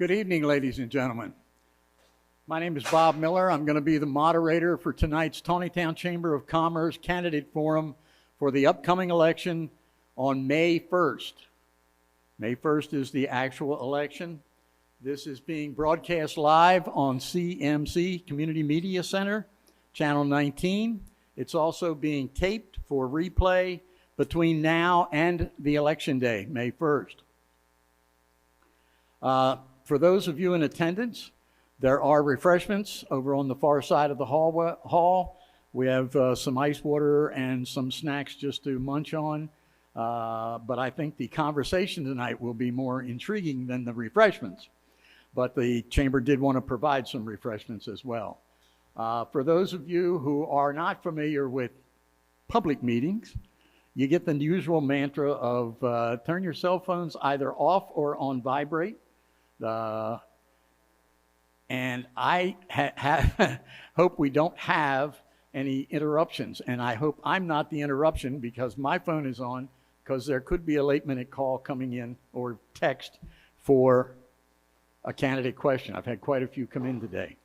Good evening, ladies and gentlemen. My name is Bob Miller. I'm going to be the moderator for tonight's Taneytown Chamber of Commerce Candidate Forum for the upcoming election on May 1st. May 1st is the actual election. This is being broadcast live on CMC Community Media Center, Channel 19. It's also being taped for replay between now and the election day, May 1st. For those of you in attendance, there are refreshments over on the far side of the hall. We have some ice water and some snacks just to munch on. But I think the conversation tonight will be more intriguing than the refreshments. But the chamber did want to provide some refreshments as well. For those of you who are not familiar with public meetings, you get the usual mantra of turn your cell phones either off or on vibrate. And I hope we don't have any interruptions. And I hope I'm not the interruption because my phone is on, because there could be a late-minute call coming in or text for a candidate question. I've had quite a few come in today.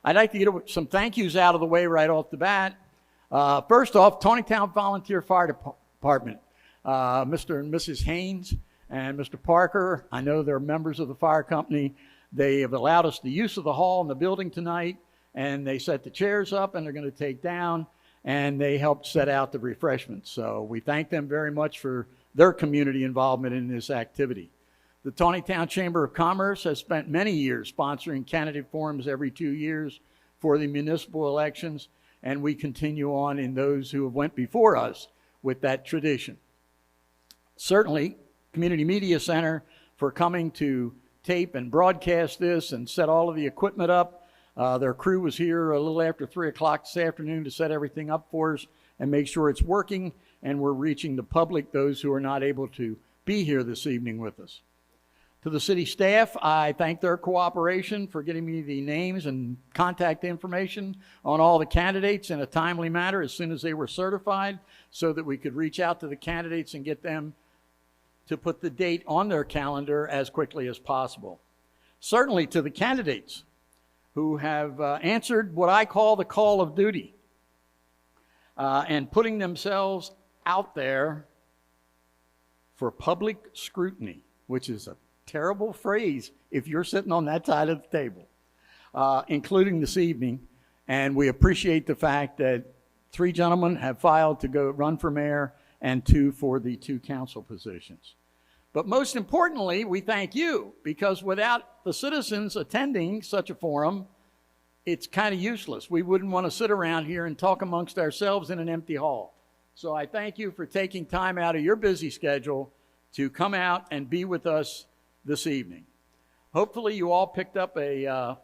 I'd like to get some thank yous out of the way right off the bat. First off, Taneytown Volunteer Fire Department, Mr. and Mrs. Haines and Mr. Parker. I know they're members of the fire company. They have allowed us the use of the hall and the building tonight, and they set the chairs up and they're going to take down, and they helped set out the refreshments. So we thank them very much for their community involvement in this activity. The Taneytown Chamber of Commerce has spent many years sponsoring candidate forums every 2 years for the municipal elections, and we continue on in those who have went before us with that tradition. Certainly, Community Media Center for coming to tape and broadcast this and set all of the equipment up. Their crew was here a little after 3 o'clock this afternoon to set everything up for us and make sure it's working and we're reaching the public, those who are not able to be here this evening with us. To the city staff, I thank their cooperation for getting me the names and contact information on all the candidates in a timely manner as soon as they were certified so that we could reach out to the candidates and get them to put the date on their calendar as quickly as possible. Certainly to the candidates who have answered what I call the call of duty and putting themselves out there for public scrutiny, which is a terrible phrase if you're sitting on that side of the table, including this evening. And we appreciate the fact that 3 gentlemen have filed to go run for mayor and 2 for the 2 council positions. But most importantly, we thank you, because without the citizens attending such a forum, it's kind of useless. We wouldn't want to sit around here and talk amongst ourselves in an empty hall. So I thank you for taking time out of your busy schedule to come out and be with us this evening. Hopefully you all picked up a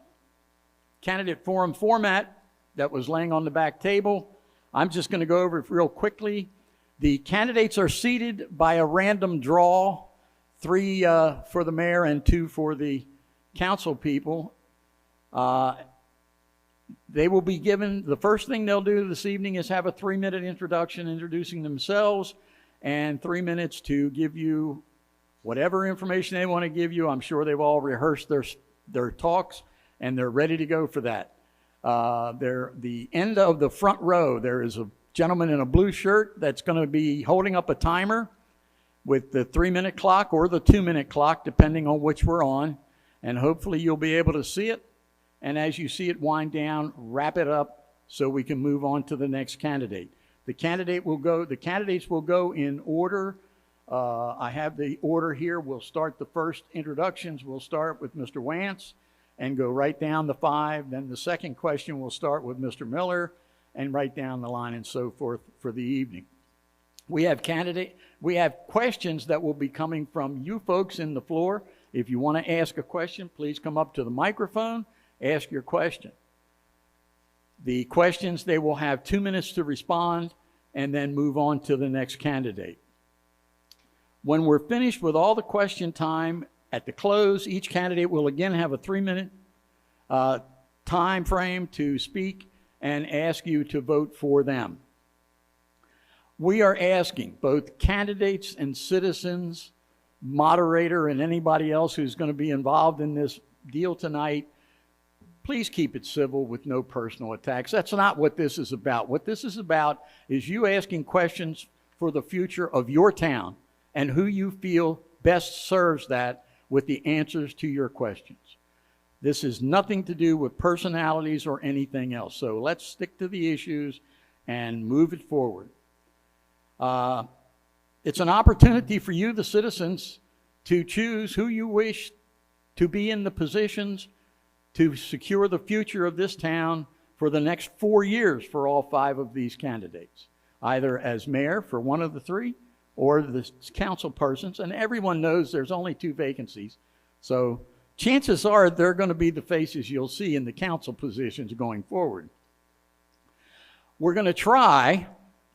candidate forum format that was laying on the back table. I'm just going to go over it real quickly. The candidates are seated by a random draw, 3 for the mayor and 2 for the council people. They will be given, the first thing they'll do this evening is have a 3-minute introduction introducing themselves and 3 minutes to give you whatever information they want to give you. I'm sure they've all rehearsed their talks and they're ready to go for that. The end of the front row, there is a gentleman in a blue shirt that's going to be holding up a timer with the 3-minute clock or the 2-minute clock, depending on which we're on. And hopefully you'll be able to see it. And as you see it wind down, wrap it up so we can move on to the next candidate. The candidates will go in order. I have the order here. We'll start the first introductions. We'll start with Mr. Wantz and go right down the 5. Then the second question will start with Mr. Miller and right down the line and so forth for the evening. We have questions that will be coming from you folks in the floor. If you want to ask a question, please come up to the microphone, ask your question. The questions, they will have 2 minutes to respond and then move on to the next candidate. When we're finished with all the question time, at the close, each candidate will again have a 3-minute time frame to speak and ask you to vote for them. We are asking both candidates and citizens moderator and anybody else who's going to be involved in this deal tonight, please keep it civil with no personal attacks. That's not what this is about. What this is about is you asking questions for the future of your town and who you feel best serves that with the answers to your questions. This is nothing to do with personalities or anything else. So let's stick to the issues and move it forward. It's an opportunity for you, the citizens, to choose who you wish to be in the positions to secure the future of this town for the next 4 years for all 5 of these candidates, either as mayor for one of the 3 or the council persons. And everyone knows there's only 2 vacancies. So chances are they're going to be the faces you'll see in the council positions going forward. We're going to try,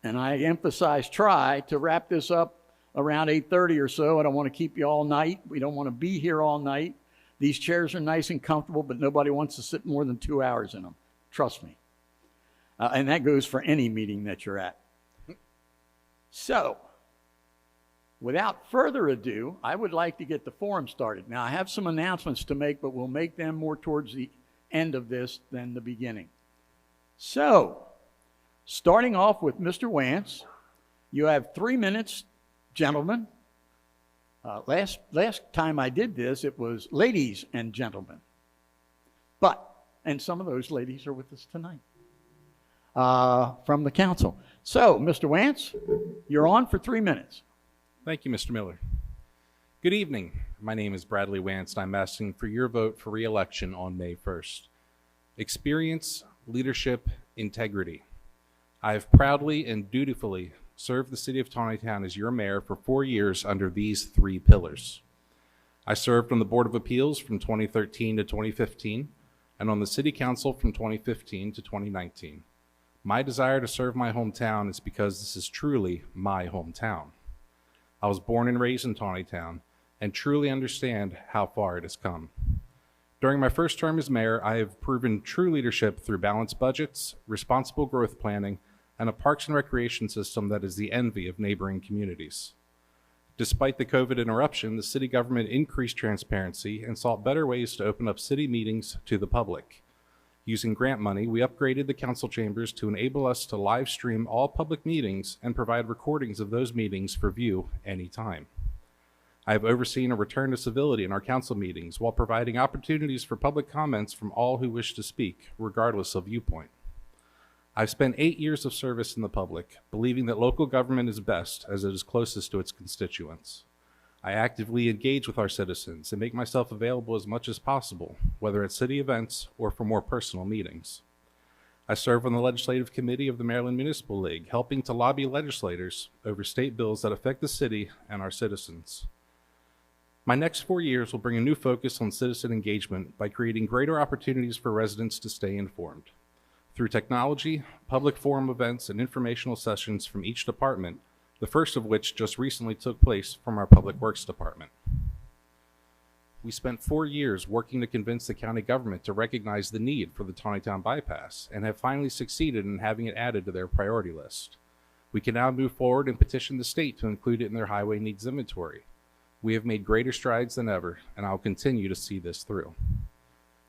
and I emphasize try, to wrap this up around 8:30 or so. I don't want to keep you all night. We don't want to be here all night. These chairs are nice and comfortable, but nobody wants to sit more than 2 hours in them. Trust me. And that goes for any meeting that you're at. So, without further ado, I would like to get the forum started. Now, I have some announcements to make, but we'll make them more towards the end of this than the beginning. So, starting off with Mr. Wantz, you have 3 minutes, gentlemen. Last time I did this, it was ladies and gentlemen. And some of those ladies are with us tonight from the council. So, Mr. Wantz, you're on for 3 minutes. Thank you, Mr. Miller. Good evening. My name is Bradley Wantz, and I'm asking for your vote for re-election on May 1st. Experience, leadership, integrity. I have proudly and dutifully served the city of Taneytown as your mayor for 4 years under these 3 pillars. I served on the Board of Appeals from 2013 to 2015 and on the City Council from 2015 to 2019. My desire to serve my hometown is because this is truly my hometown. I was born and raised in Taneytown and truly understand how far it has come. During my first term as mayor, I have proven true leadership through balanced budgets, responsible growth planning, and a parks and recreation system that is the envy of neighboring communities. Despite the COVID interruption, the city government increased transparency and sought better ways to open up city meetings to the public. Using grant money, we upgraded the council chambers to enable us to live stream all public meetings and provide recordings of those meetings for view anytime. I have overseen a return to civility in our council meetings while providing opportunities for public comments from all who wish to speak, regardless of viewpoint. I've spent 8 years of service in the public, believing that local government is best as it is closest to its constituents. I actively engage with our citizens and make myself available as much as possible, whether at city events or for more personal meetings. I serve on the Legislative Committee of the Maryland Municipal League, helping to lobby legislators over state bills that affect the city and our citizens. My next 4 years will bring a new focus on citizen engagement by creating greater opportunities for residents to stay informed. Through technology, public forum events, and informational sessions from each department, the first of which just recently took place from our Public Works Department. We spent 4 years working to convince the county government to recognize the need for the Taneytown bypass and have finally succeeded in having it added to their priority list. We can now move forward and petition the state to include it in their highway needs inventory. We have made greater strides than ever, and I'll continue to see this through.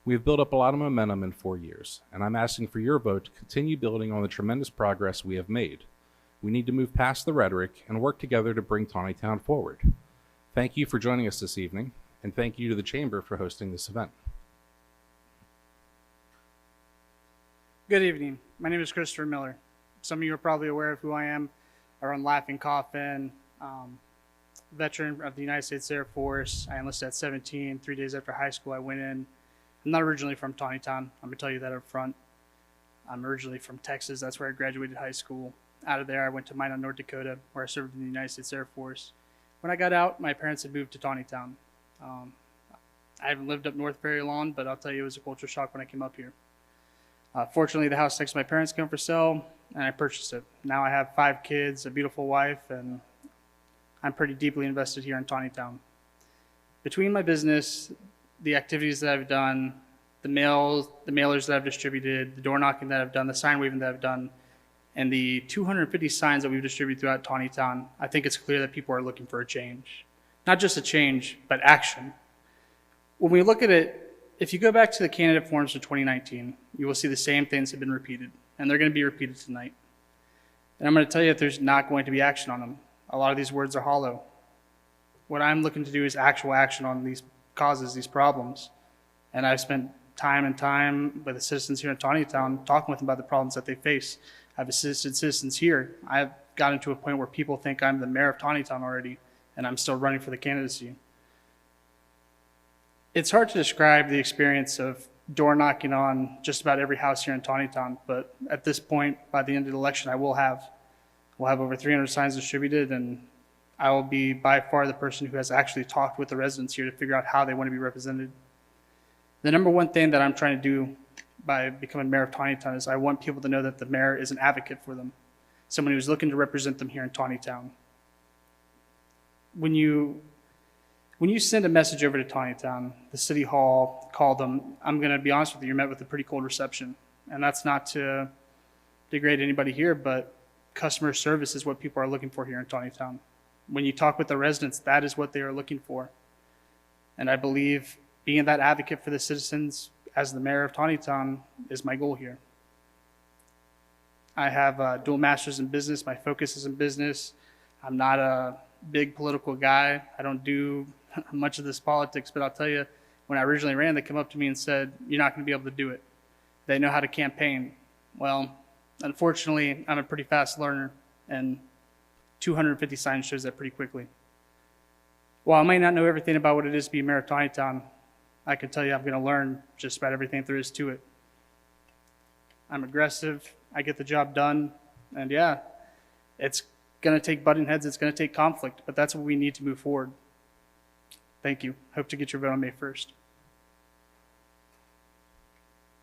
We have built up a lot of momentum in 4 years, and I'm asking for your vote to continue building on the tremendous progress we have made. We need to move past the rhetoric and work together to bring Taneytown forward. Thank you for joining us this evening, and thank you to the Chamber for hosting this event. Good evening. My name is Christopher Miller. Some of you are probably aware of who I am. I run Laughing Coffin, veteran of the United States Air Force. I enlisted at 17. 3 days after high school, I went in. I'm not originally from Taneytown. I'm going to tell you that up front. I'm originally from Texas. That's where I graduated high school. Out of there, I went to Minot, North Dakota, where I served in the United States Air Force. When I got out, my parents had moved to Taneytown. I haven't lived up north very long, but I'll tell you, it was a culture shock when I came up here. Fortunately, the house next to my parents came for sale, and I purchased it. Now I have 5 kids, a beautiful wife, and I'm pretty deeply invested here in Taneytown. Between my business, the activities that I've done, the mailers that I've distributed, the door knocking that I've done, the sign waving that I've done, and the 250 signs that we've distributed throughout Taneytown, I think it's clear that people are looking for a change. not just a change, but action. When we look at it, if you go back to the candidate forms for 2019, you will see the same things have been repeated, and they're going to be repeated tonight. And I'm going to tell you that there's not going to be action on them. A lot of these words are hollow. What I'm looking to do is actual action on these causes, these problems. And I've spent time and time with the citizens here in Taneytown talking with them about the problems that they face. I've assisted citizens here. I've gotten to a point where people think I'm the mayor of Taneytown already, and I'm still running for the candidacy. It's hard to describe the experience of door knocking on just about every house here in Taneytown, but at this point, by the end of the election, we'll have over 300 signs distributed, and I will be by far the person who has actually talked with the residents here to figure out how they want to be represented. The number one thing that I'm trying to do by becoming mayor of Taneytown is I want people to know that the mayor is an advocate for them, someone who's looking to represent them here in Taneytown. When you send a message over to Taneytown, the city hall, call them, I'm going to be honest with you, you're met with a pretty cold reception. And that's not to degrade anybody here, but customer service is what people are looking for here in Taneytown. When you talk with the residents, that is what they are looking for. And I believe being that advocate for the citizens as the mayor of Taneytown is my goal here. I have a dual master's in business. My focus is in business. I'm not a big political guy. I don't do much of this politics, but I'll tell you, when I originally ran, they come up to me and said, you're not going to be able to do it. They know how to campaign. Well, unfortunately, I'm a pretty fast learner, and 250 signs shows that pretty quickly. While I may not know everything about what it is to be mayor of Taneytown, I can tell you I'm going to learn just about everything there is to it. I'm aggressive, I get the job done, and yeah, it's going to take butting heads, it's going to take conflict, but that's what we need to move forward. Thank you. Hope to get your vote on May 1st.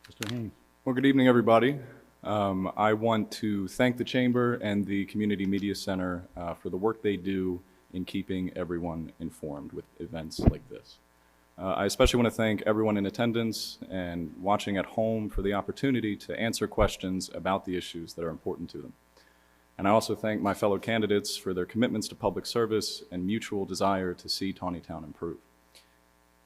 Mr. Haines. Well, good evening, everybody. I want to thank the Chamber and the Community Media Center for the work they do in keeping everyone informed with events like this. I especially want to thank everyone in attendance and watching at home for the opportunity to answer questions about the issues that are important to them. And I also thank my fellow candidates for their commitments to public service and mutual desire to see Taneytown improve.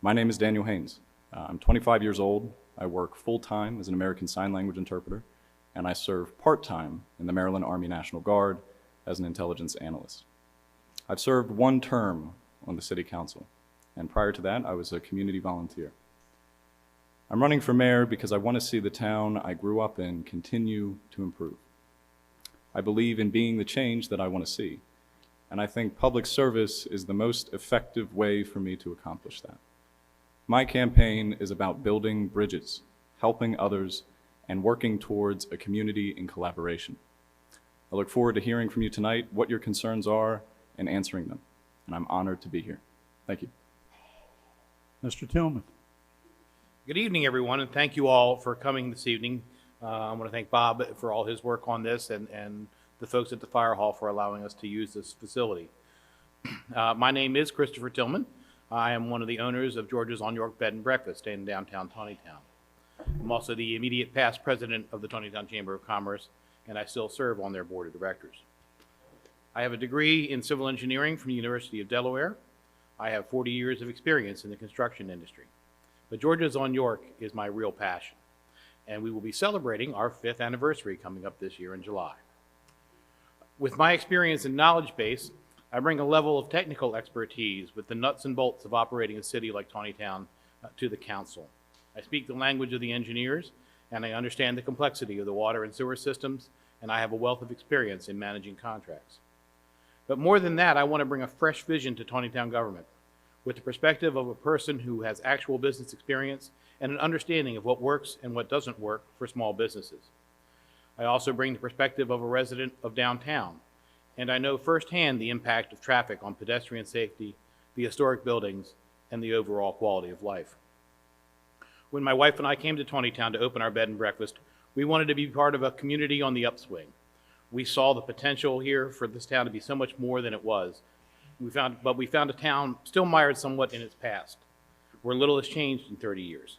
My name is Daniel Haines. I'm 25 years old. I work full-time as an American Sign Language interpreter, and I serve part-time in the Maryland Army National Guard as an intelligence analyst. I've served one term on the City Council, and prior to that, I was a community volunteer. I'm running for mayor because I want to see the town I grew up in continue to improve. I believe in being the change that I want to see, and I think public service is the most effective way for me to accomplish that. My campaign is about building bridges, helping others, and working towards a community in collaboration. I look forward to hearing from you tonight what your concerns are and answering them, and I'm honored to be here. Thank you. Mr. Tillman. Good evening, everyone, and thank you all for coming this evening. I want to thank Bob for all his work on this and the folks at the fire hall for allowing us to use this facility. My name is Christopher Tillman. I am one of the owners of George's On York Bed and Breakfast in downtown Taneytown. I'm also the immediate past president of the Taneytown Chamber of Commerce, and I still serve on their board of directors. I have a degree in civil engineering from the University of Delaware. I have 40 years of experience in the construction industry. But George's on York is my real passion, and we will be celebrating our 5th anniversary coming up this year in July. With my experience and knowledge base, I bring a level of technical expertise with the nuts and bolts of operating a city like Taneytown to the council. I speak the language of the engineers, and I understand the complexity of the water and sewer systems, and I have a wealth of experience in managing contracts. But more than that, I want to bring a fresh vision to Taneytown government with the perspective of a person who has actual business experience and an understanding of what works and what doesn't work for small businesses. I also bring the perspective of a resident of downtown, and I know firsthand the impact of traffic on pedestrian safety, the historic buildings, and the overall quality of life. When my wife and I came to Taneytown to open our bed and breakfast, we wanted to be part of a community on the upswing. We saw the potential here for this town to be so much more than it was. We found a town still mired somewhat in its past, where little has changed in 30 years.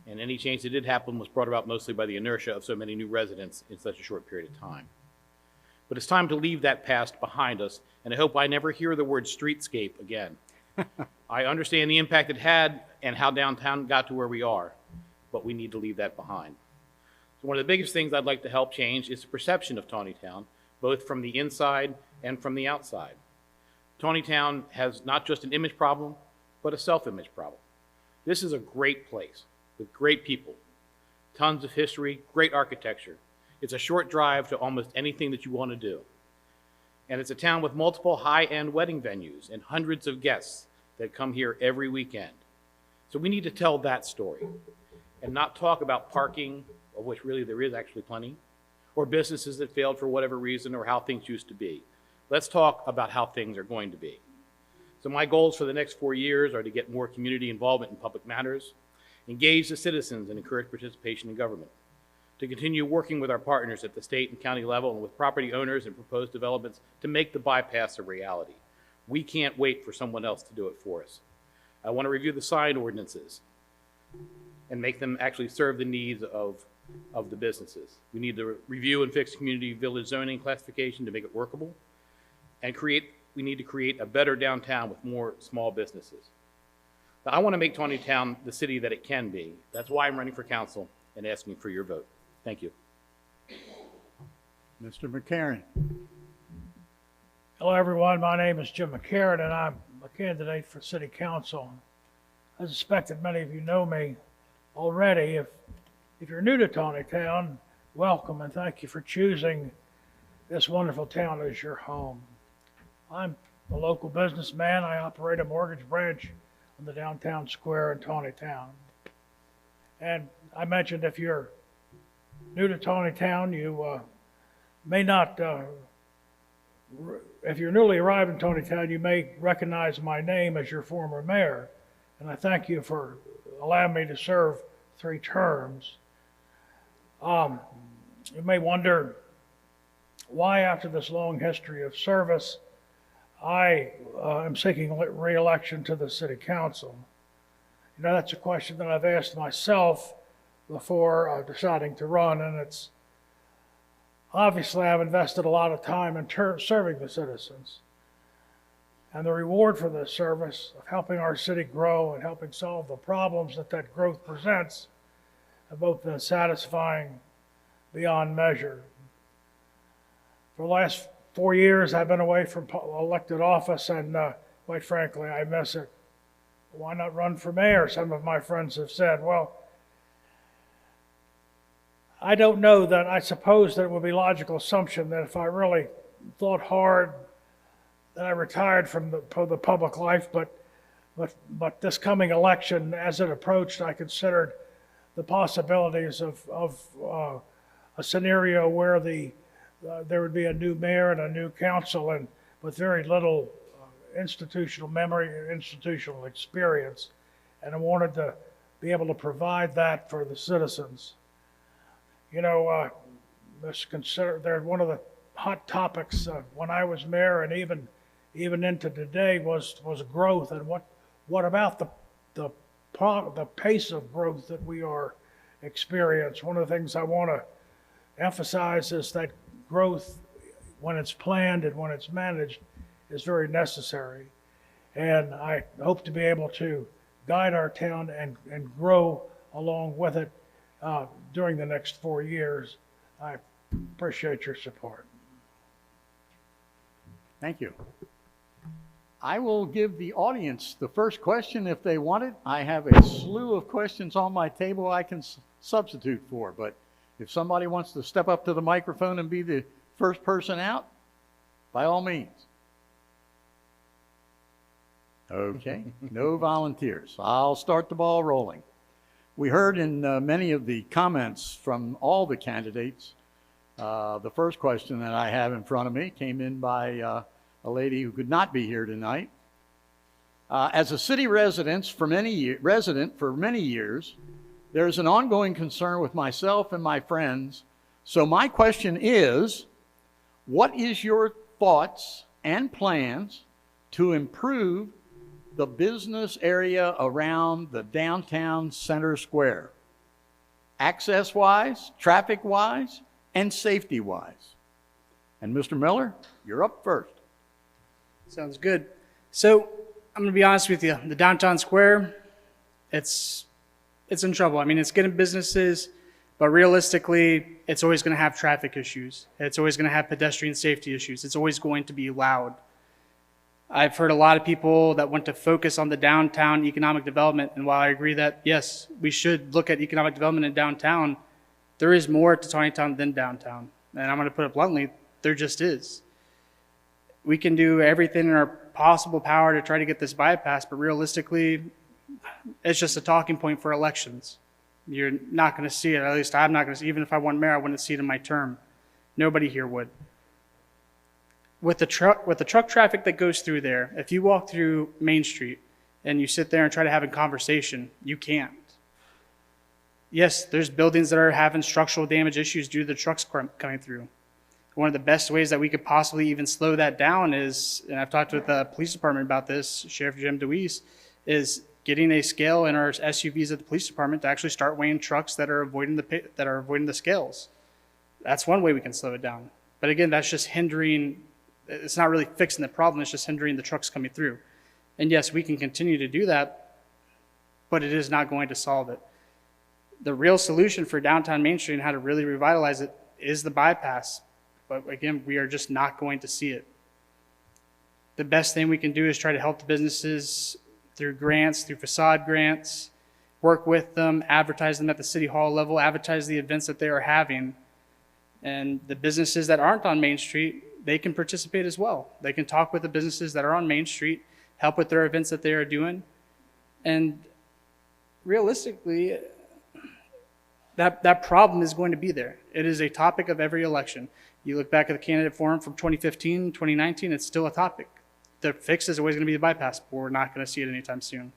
And any change that did happen was brought about mostly by the inertia of so many new residents in such a short period of time. But it's time to leave that past behind us, and I hope I never hear the word streetscape again. I understand the impact it had and how downtown got to where we are, but we need to leave that behind. So one of the biggest things I'd like to help change is the perception of Taneytown, both from the inside and from the outside. Taneytown has not just an image problem, but a self-image problem. This is a great place with great people, tons of history, great architecture. It's a short drive to almost anything that you want to do. And it's a town with multiple high-end wedding venues and hundreds of guests that come here every weekend. So we need to tell that story and not talk about parking, of which really there is actually plenty, or businesses that failed for whatever reason or how things used to be. Let's talk about how things are going to be. So my goals for the next 4 years are to get more community involvement in public matters, engage the citizens and encourage participation in government, to continue working with our partners at the state and county level and with property owners and proposed developments to make the bypass a reality. We can't wait for someone else to do it for us. I want to review the sign ordinances and make them actually serve the needs of the businesses. We need to review and fix community village zoning classification to make it workable, and we need to create a better downtown with more small businesses. Now, I want to make Taneytown the city that it can be. That's why I'm running for council and asking for your vote. Thank you. Mr. McCarron. Hello, everyone. My name is Jim McCarron, and I'm a candidate for City Council. I suspect that many of you know me already. If you're new to Taneytown, welcome, and thank you for choosing this wonderful town as your home. I'm a local businessman. I operate a mortgage branch on the downtown square in Taneytown. And I mentioned if you're new to Taneytown, you may not, if you're newly arrived in Taneytown, you may recognize my name as your former mayor. And I thank you for allowing me to serve 3 terms. You may wonder why, after this long history of service, I am seeking re-election to the City Council. You know, that's a question that I've asked myself before deciding to run, and it's obviously I've invested a lot of time in serving the citizens. And the reward for this service of helping our city grow and helping solve the problems that growth presents have both been satisfying beyond measure. For the last 4 years, I've been away from elected office, and quite frankly, I miss it. Why not run for mayor? Some of my friends have said. Well, I don't know that. I suppose that it would be a logical assumption that if I really thought hard, that I retired from the public life, but this coming election, as it approached, I considered the possibilities of a scenario where there would be a new mayor and a new council, and with very little institutional memory and institutional experience. And I wanted to be able to provide that for the citizens. You know, they're one of the hot topics when I was mayor, and even into today was growth, and what about the pace of growth that we are experiencing. One of the things I want to emphasize is that growth, when it's planned and when it's managed, is very necessary. And I hope to be able to guide our town and grow along with it during the next 4 years. I appreciate your support. Thank you. I will give the audience the first question if they want it. I have a slew of questions on my table I can substitute for, but if somebody wants to step up to the microphone and be the first person out, by all means. Okay, no volunteers. I'll start the ball rolling. We heard in many of the comments from all the candidates, the first question that I have in front of me came in by a lady who could not be here tonight. As a city resident for many years, there's an ongoing concern with myself and my friends. So my question is, what is your thoughts and plans to improve the business area around the downtown center square? Access-wise, traffic-wise, and safety-wise. And Mr. Miller, you're up first. Sounds good. So I'm gonna be honest with you. The downtown square, it's in trouble. I mean, it's getting businesses, but realistically, it's always gonna have traffic issues. It's always gonna have pedestrian safety issues. It's always going to be loud. I've heard a lot of people that want to focus on the downtown economic development, and while I agree that, yes, we should look at economic development in downtown, there is more to Taneytown than downtown. And I'm gonna put it bluntly, there just is. We can do everything in our possible power to try to get this bypass, but realistically, it's just a talking point for elections. You're not going to see it. At least I'm not going to see it. Even if I won mayor, I wouldn't see it in my term. Nobody here would. With the truck traffic that goes through there, if you walk through Main Street and you sit there and try to have a conversation, you can't. Yes, there's buildings that are having structural damage issues due to the trucks coming through. One of the best ways that we could possibly even slow that down is, and I've talked with the police department about this, Sheriff Jim DeWeese, is getting a scale in our SUVs at the police department to actually start weighing trucks that are avoiding the scales. That's one way we can slow it down. But again, that's just hindering. It's not really fixing the problem. It's just hindering the trucks coming through. And yes, we can continue to do that, but it is not going to solve it. The real solution for downtown Main Street and how to really revitalize it is the bypass. But again, we are just not going to see it. The best thing we can do is try to help the businesses through grants, through facade grants, work with them, advertise them at the city hall level, advertise the events that they are having. And the businesses that aren't on Main Street, they can participate as well. They can talk with the businesses that are on Main Street, help with their events that they are doing. And realistically, that problem is going to be there. It is a topic of every election. You look back at the candidate forum from 2015, 2019, it's still a topic. The fix is always going to be the bypass, but we're not going to see it anytime soon.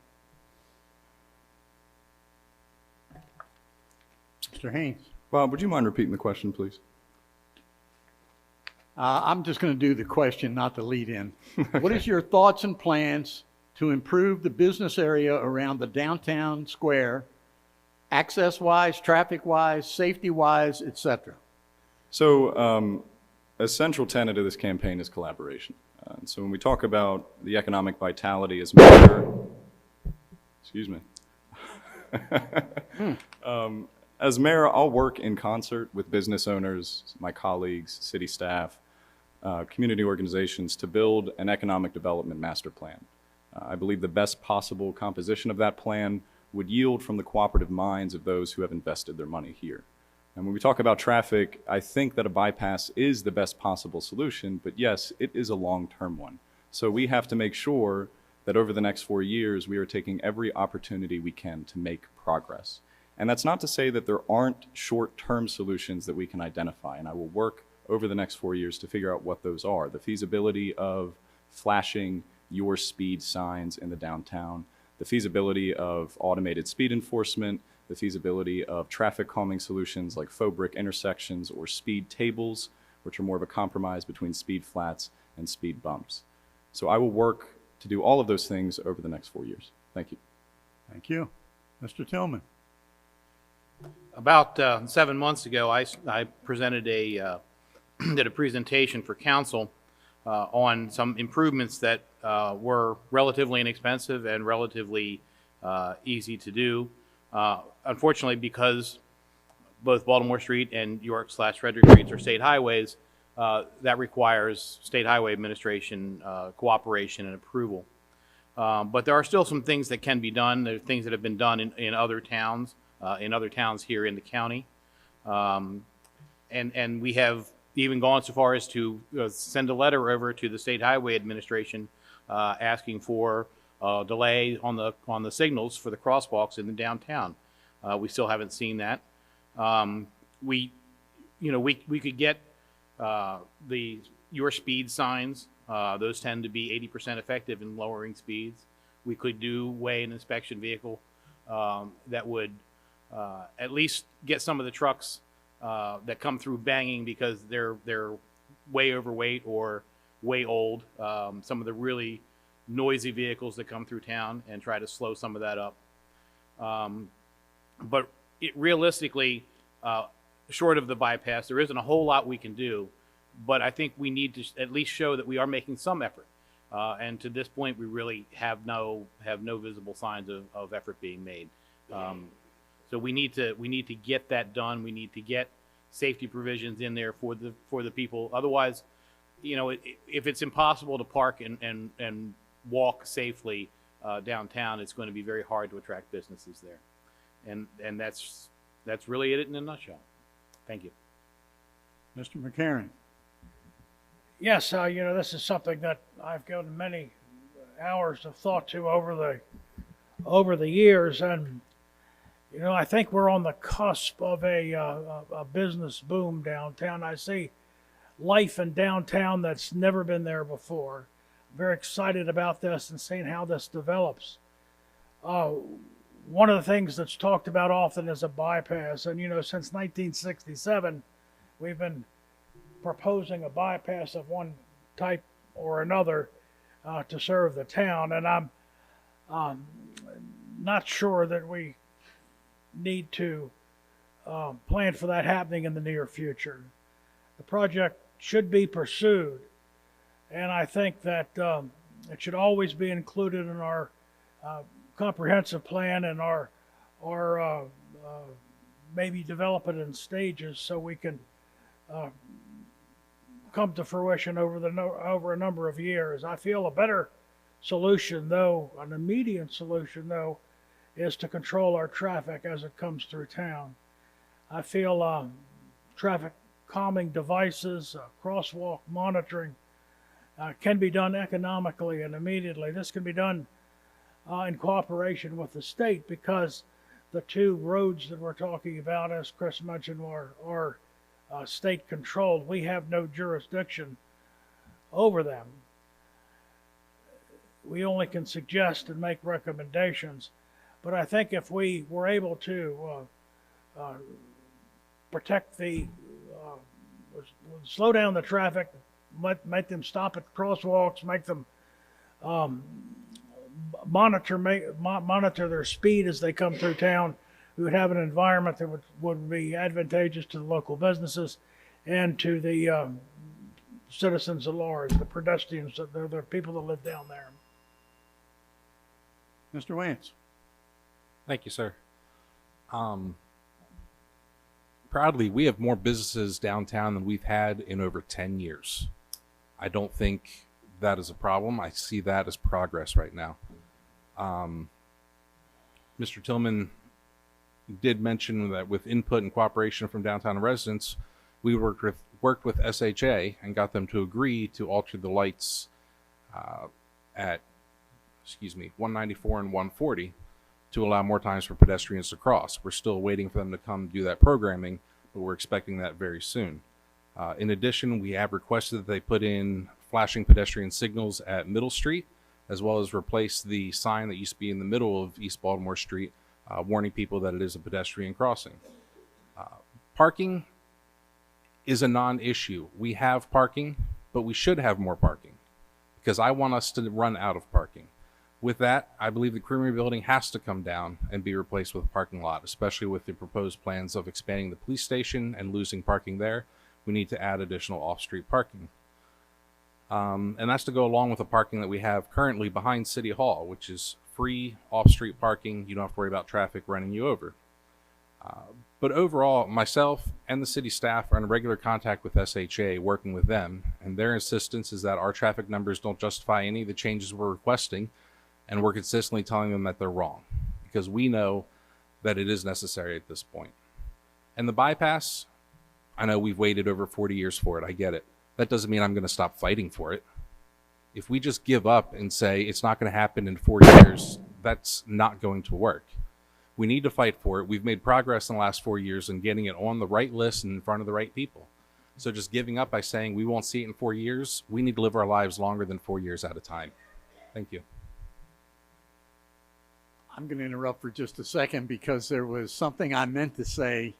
Mr. Haines. Bob, would you mind repeating the question, please? I'm just going to do the question, not the lead in. Okay. What is your thoughts and plans to improve the business area around the downtown square, access-wise, traffic-wise, safety-wise, et cetera? So a central tenet of this campaign is collaboration. And so when we talk about the economic vitality as mayor, excuse me, as mayor, I'll work in concert with business owners, my colleagues, city staff, community organizations to build an economic development master plan. I believe the best possible composition of that plan would yield from the cooperative minds of those who have invested their money here. And when we talk about traffic, I think that a bypass is the best possible solution, but yes, it is a long-term one. So we have to make sure that over the next 4 years, we are taking every opportunity we can to make progress. And that's not to say that there aren't short-term solutions that we can identify, and I will work over the next 4 years to figure out what those are. The feasibility of flashing your speed signs in the downtown, the feasibility of automated speed enforcement, the feasibility of traffic calming solutions like faux brick intersections or speed tables, which are more of a compromise between speed flats and speed bumps. So I will work to do all of those things over the next 4 years. Thank you. Thank you. Mr. Tillman. About 7 months ago, I presented did a presentation for council on some improvements that were relatively inexpensive and relatively easy to do. Unfortunately, because both Baltimore Street and York/Frederick Streets are state highways, that requires State Highway Administration cooperation and approval. But there are still some things that can be done. There are things that have been done in other towns here in the county. And we have even gone so far as to send a letter over to the State Highway Administration asking for delay on the signals for the crosswalks in the downtown. We still haven't seen that. We could get your speed signs. Those tend to be 80% effective in lowering speeds. We could do weigh and inspection vehicle that would at least get some of the trucks that come through banging because they're way overweight or way old. Some of the really noisy vehicles that come through town, and try to slow some of that up. But realistically, short of the bypass, there isn't a whole lot we can do, but I think we need to at least show that we are making some effort. And to this point, we really have no visible signs of effort being made. So we need to get that done. We need to get safety provisions in there for the people. Otherwise, if it's impossible to park and walk safely downtown, it's going to be very hard to attract businesses there. And that's really it in a nutshell. Thank you. Mr. McCarron. Yes, this is something that I've given many hours of thought to over the years, and I think we're on the cusp of a business boom downtown. I see life in downtown that's never been there before. I'm very excited about this and seeing how this develops. One of the things that's talked about often is a bypass, and since 1967, we've been proposing a bypass of one type or another to serve the town, and I'm not sure that we need to plan for that happening in the near future. The project should be pursued, and I think that it should always be included in our comprehensive plan and our maybe develop it in stages so we can come to fruition over a number of years. I feel a better solution, though, an immediate solution, though, is to control our traffic as it comes through town. I feel traffic calming devices, crosswalk monitoring can be done economically and immediately. This can be done in cooperation with the state, because the two roads that we're talking about, as Chris mentioned, are state controlled. We have no jurisdiction over them. We only can suggest and make recommendations. But I think if we were able to protect slow down the traffic, make them stop at crosswalks, make them monitor their speed as they come through town, we would have an environment that would be advantageous to the local businesses and to the citizens at large, the pedestrians, the people that live down there. Mr. Wantz. Thank you, sir. Proudly, we have more businesses downtown than we've had in over 10 years. I don't think that is a problem. I see that as progress right now. Mr. Tillman did mention that with input and cooperation from downtown residents, we worked with SHA and got them to agree to alter the lights at 194 and 140 to allow more times for pedestrians to cross. We're still waiting for them to come do that programming, but we're expecting that very soon. In addition, we have requested that they put in flashing pedestrian signals at Middle Street, as well as replace the sign that used to be in the middle of East Baltimore Street, warning people that it is a pedestrian crossing. Parking is a non-issue. We have parking, but we should have more parking, because I want us to run out of parking. With that, I believe the Creamery building has to come down and be replaced with a parking lot, especially with the proposed plans of expanding the police station and losing parking there. We need to add additional off-street parking. And that's to go along with the parking that we have currently behind City Hall, which is free off-street parking. You don't have to worry about traffic running you over. But overall, myself and the city staff are in regular contact with SHA, working with them, and their insistence is that our traffic numbers don't justify any of the changes we're requesting, and we're consistently telling them that they're wrong, because we know that it is necessary at this point. And the bypass, I know we've waited over 40 years for it. I get it. That doesn't mean I'm going to stop fighting for it. If we just give up and say it's not going to happen in 4 years, that's not going to work. We need to fight for it. We've made progress in the last 4 years in getting it on the right list and in front of the right people. So just giving up by saying we won't see it in 4 years, we need to live our lives longer than 4 years at a time. Thank you. I'm going to interrupt for just a second, because there was something I meant to say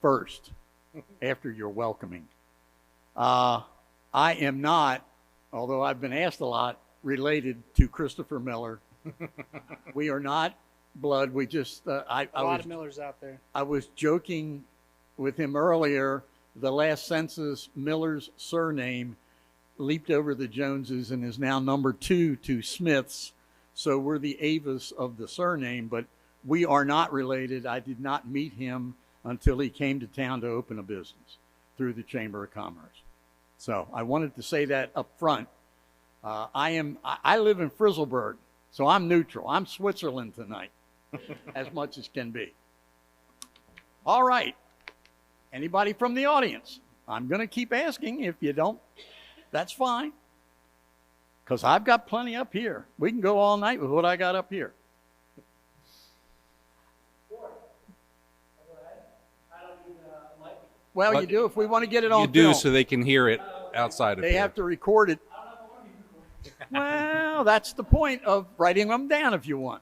first after your welcoming. I am not, although I've been asked a lot, related to Christopher Miller. We are not blood. We just, A lot of Millers out there. I was joking with him earlier. The last census, Miller's surname leaped over the Joneses and is now number 2 to Smiths. So we're the Avas of the surname, but we are not related. I did not meet him until he came to town to open a business through the Chamber of Commerce. So I wanted to say that up front. I live in Frizzleburg, so I'm neutral. I'm Switzerland tonight, as much as can be. All right. Anybody from the audience? I'm going to keep asking. If you don't, that's fine. Because I've got plenty up here. We can go all night with what I got up here. Well, But you do if we want to get it on You do film. so they can hear it outside of They here. have to record it. Well, that's the point of writing them down if you want.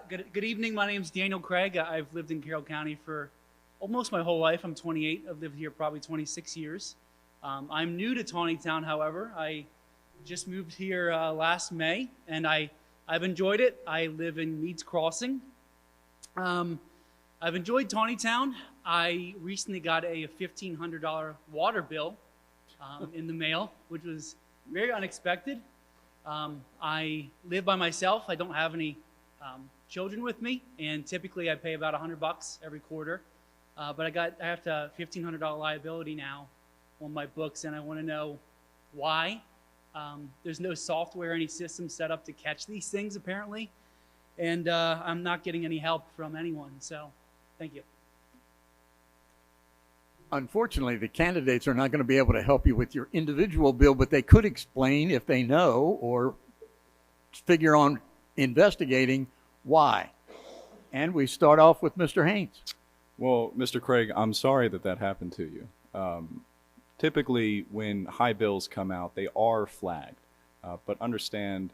Good evening. My name is Daniel Craig. I've lived in Carroll County for almost my whole life. I'm 28. I've lived here probably 26 years. I'm new to Taneytown, however. I just moved here last May, and I've enjoyed it. I live in Meads Crossing. I've enjoyed Taneytown. I recently got a $1,500 water bill in the mail, which was very unexpected. I live by myself. I don't have any children with me, and typically I pay about $100 every quarter. But I have a $1,500 liability now on my books, and I want to know why. There's no software, any system set up to catch these things apparently, and I'm not getting any help from anyone. So, thank you. Unfortunately, the candidates are not going to be able to help you with your individual bill, but they could explain if they know or figure on investigating why. And we start off with Mr. Haines. Well, Mr. Craig, I'm sorry that that happened to you. Typically, when high bills come out, they are flagged. But understand,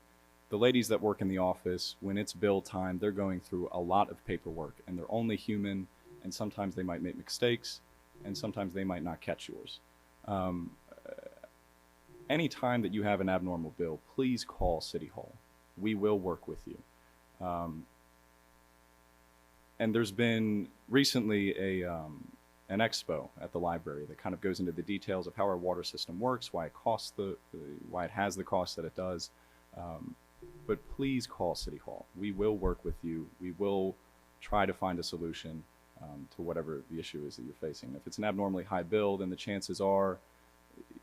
the ladies that work in the office, when it's bill time, they're going through a lot of paperwork, and they're only human, and sometimes they might make mistakes, and sometimes they might not catch yours. Any time that you have an abnormal bill, please call City Hall. We will work with you. And there's been recently an expo at the library that kind of goes into the details of how our water system works, why it costs why it has the cost that it does. But please call City Hall. We will work with you. We will try to find a solution to whatever the issue is that you're facing. If it's an abnormally high bill, then the chances are,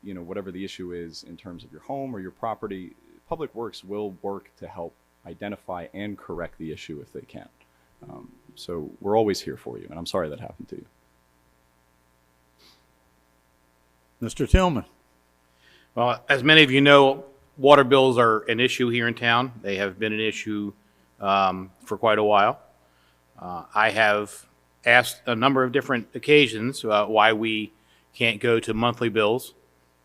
whatever the issue is in terms of your home or your property, Public Works will work to help identify and correct the issue if they can. So we're always here for you, and I'm sorry that happened to you. Mr. Tillman. Well, as many of you know, water bills are an issue here in town. They have been an issue for quite a while. I have asked a number of different occasions why we can't go to monthly bills,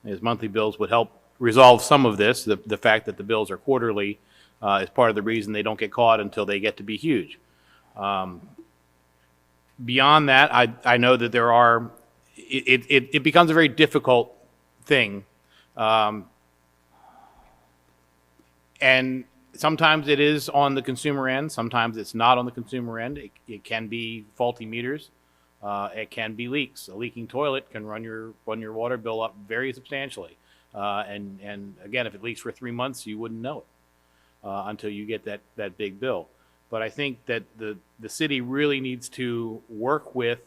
as monthly bills would help resolve some of this. The fact that the bills are quarterly is part of the reason they don't get caught until they get to be huge. Beyond that, I know that there are, it becomes a very difficult thing. And sometimes it is on the consumer end, sometimes it's not on the consumer end. It can be faulty meters. It can be leaks. A leaking toilet can run your water bill up very substantially. And again, if it leaks for 3 months, you wouldn't know it until you get that big bill. But I think that the city really needs to work with,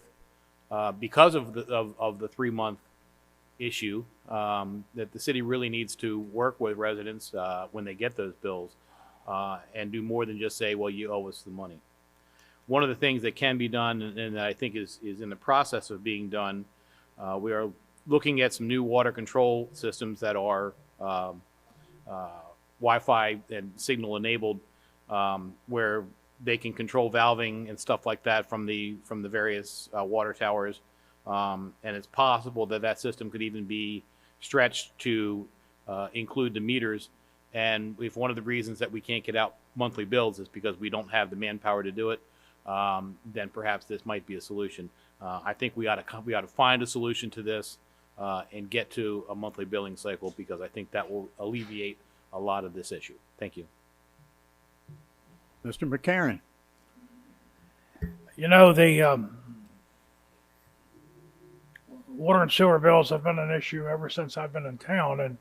because of the 3-month issue, that the city really needs to work with residents when they get those bills and do more than just say, well, you owe us the money. One of the things that can be done, and that I think is in the process of being done, we are looking at some new water control systems that are Wi-Fi and signal enabled, where they can control valving and stuff like that from the various water towers. And it's possible that system could even be stretched to include the meters. And if one of the reasons that we can't get out monthly bills is because we don't have the manpower to do it, then perhaps this might be a solution. I think we ought to find a solution to this and get to a monthly billing cycle, because I think that will alleviate a lot of this issue. Thank you. Mr. McCarron. water and sewer bills have been an issue ever since I've been in town, and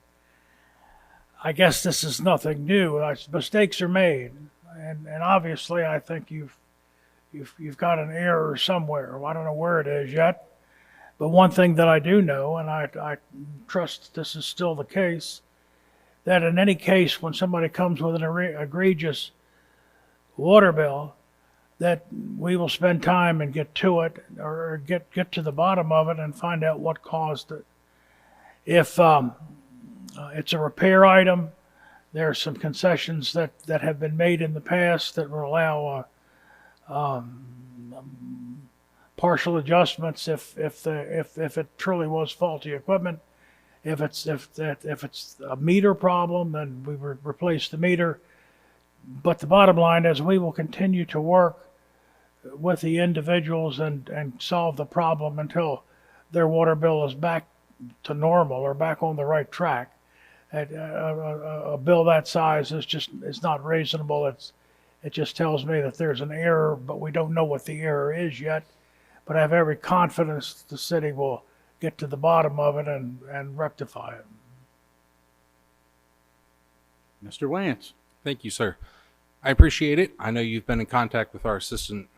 I guess this is nothing new. Mistakes are made, and obviously I think you've got an error somewhere. I don't know where it is yet, but one thing that I do know, and I trust this is still the case, that in any case when somebody comes with an egregious water bill, that we will spend time and get to it, or get to the bottom of it and find out what caused it. If it's a repair item, there are some concessions that have been made in the past that will allow partial adjustments if it truly was faulty equipment. If it's a meter problem, then we replace the meter. But the bottom line is we will continue to work with the individuals and solve the problem until their water bill is back to normal or back on the right track. A bill that size is not reasonable. It just tells me that there's an error, but we don't know what the error is yet. But I have every confidence the city will get to the bottom of it and rectify it. Mr. Wantz. Thank you, sir. I appreciate it. I know you've been in contact with our assistant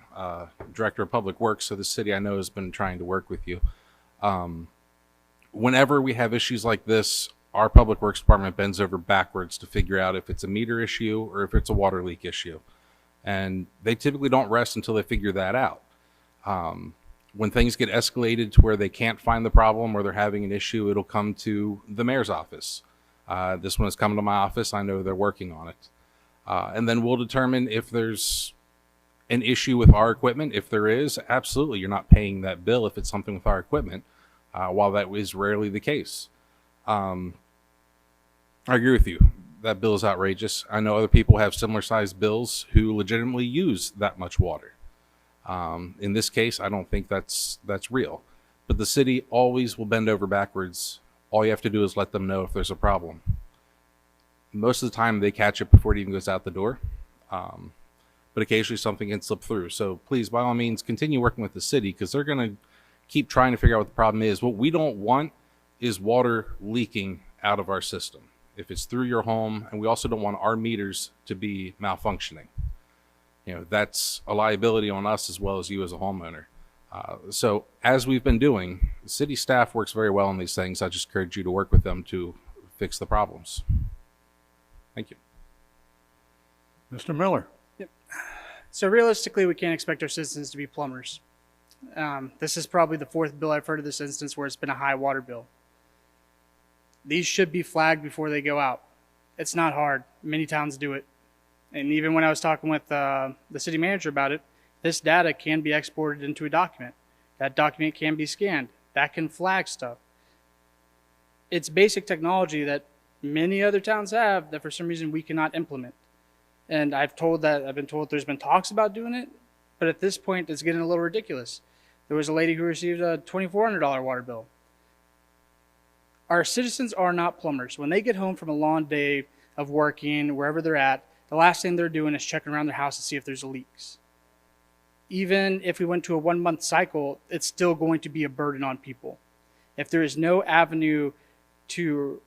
director of public works, so the city I know has been trying to work with you. Whenever we have issues like this, our public works department bends over backwards to figure out if it's a meter issue or if it's a water leak issue. And they typically don't rest until they figure that out. When things get escalated to where they can't find the problem or they're having an issue, it'll come to the mayor's office. This one has come to my office. I know they're working on it. And then we'll determine if there's an issue with our equipment. If there is, absolutely, you're not paying that bill if it's something with our equipment, while that is rarely the case. I agree with you. That bill is outrageous. I know other people have similar sized bills who legitimately use that much water. In this case, I don't think that's real. But the city always will bend over backwards. All you have to do is let them know if there's a problem. Most of the time, they catch it before it even goes out the door. But occasionally something can slip through. So please, by all means, continue working with the city because they're going to keep trying to figure out what the problem is. What we don't want is water leaking out of our system if it's through your home, and we also don't want our meters to be malfunctioning. You know, that's a liability on us as well as you as a homeowner. So as we've been doing, city staff works very well on these things. I just encourage you to work with them to fix the problems. Thank you. Mr. Miller. So realistically, we can't expect our citizens to be plumbers. This is probably the fourth bill I've heard of this instance where it's been a high water bill. These should be flagged before they go out. It's not hard. Many towns do it. And even when I was talking with the city manager about it, this data can be exported into a document. That document can be scanned. That can flag stuff. It's basic technology that many other towns have that for some reason we cannot implement. And I've been told there's been talks about doing it, but at this point it's getting a little ridiculous. There was a lady who received a $2,400 water bill. Our citizens are not plumbers. When they get home from a long day of working, wherever they're at, the last thing they're doing is checking around their house to see if there's leaks. Even if we went to a 1 month cycle, it's still going to be a burden on people. If there is no avenue to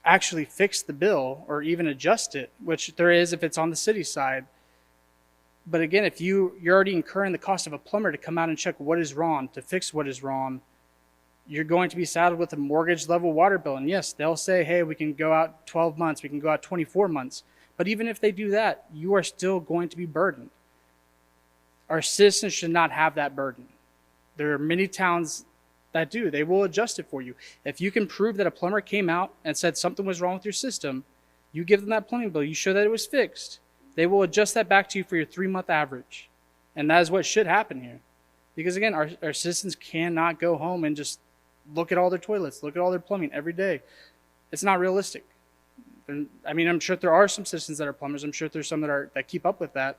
actually fix the bill or even adjust it, which there is if it's on the city side. But again, if you're already incurring the cost of a plumber to come out and check what is wrong, to fix what is wrong, you're going to be saddled with a mortgage level water bill. And yes, they'll say, hey, we can go out 12 months, we can go out 24 months. But even if they do that, you are still going to be burdened. Our citizens should not have that burden. There are many towns that do. They will adjust it for you. If you can prove that a plumber came out and said something was wrong with your system, you give them that plumbing bill, you show that it was fixed, they will adjust that back to you for your 3-month average. And that is what should happen here. Because again, our citizens cannot go home and just look at all their toilets, look at all their plumbing every day. It's not realistic. I mean, I'm sure there are some citizens that are plumbers. I'm sure there's some that keep up with that.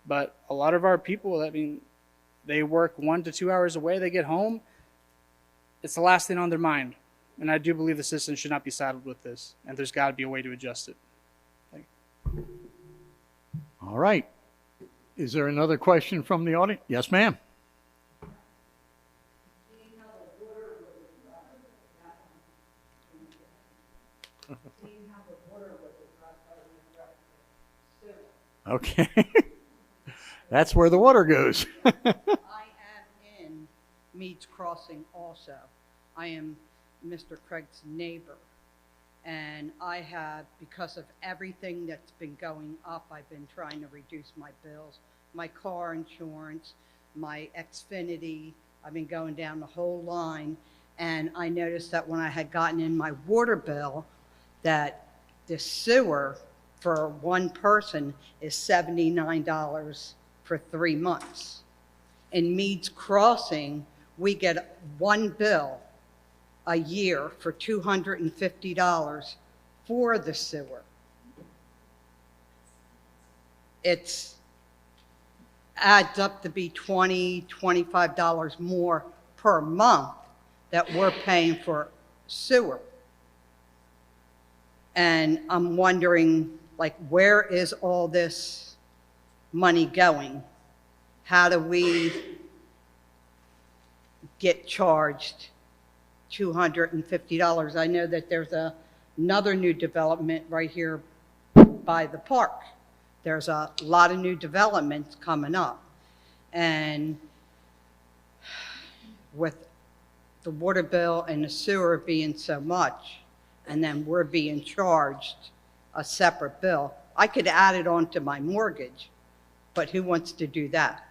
But a lot of our people, I mean, they work 1 to 2 hours away, they get home, it's the last thing on their mind. And I do believe the citizens should not be saddled with this. And there's got to be a way to adjust it. Thank you. All right. Is there another question from the audience? Yes, ma'am. Okay. That's where the water goes. I am in Meads Crossing also. I am Mr. Craig's neighbor. And I have, because of everything that's been going up, I've been trying to reduce my bills, my car insurance, my Xfinity. I've been going down the whole line. And I noticed that when I had gotten in my water bill, that the sewer for one person is $79 for 3 months. In Meads Crossing, we get one bill a year for $250 for the sewer. It's adds up to be $20, $25 more per month that we're paying for sewer. And I'm wondering, like, where is all this money going? How do we get charged $250? I know that there's another new development right here by the park. There's a lot of new developments coming up. And with the water bill and the sewer being so much, and then we're being charged a separate bill, I could add it on to my mortgage, but who wants to do that?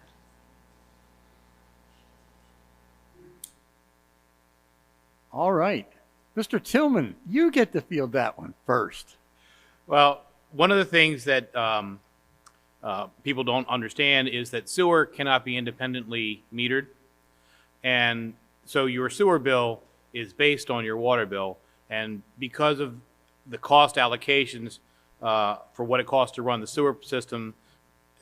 All right. Mr. Tillman, you get to field that one first. Well, one of the things that people don't understand is that sewer cannot be independently metered. And so your sewer bill is based on your water bill. And because of the cost allocations for what it costs to run the sewer system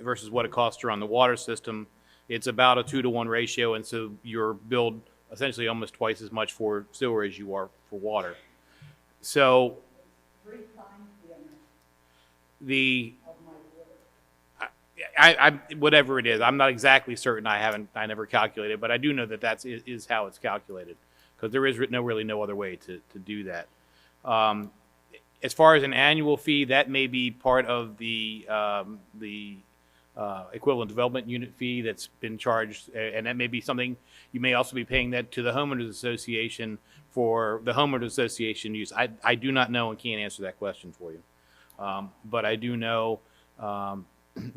versus what it costs to run the water system, it's about a 2-to-1 ratio. And so you're billed essentially almost twice as much for sewer as you are for water. So 3 times the of my water. I whatever it is, I'm not exactly certain. I never calculated, but I do know that is how it's calculated, because there is no other way to do that. As far as an annual fee, that may be part of the equivalent development unit fee that's been charged, and that may be something you may also be paying that to the homeowners association for the homeowners association use. I do not know and can't answer that question for you, but I do know.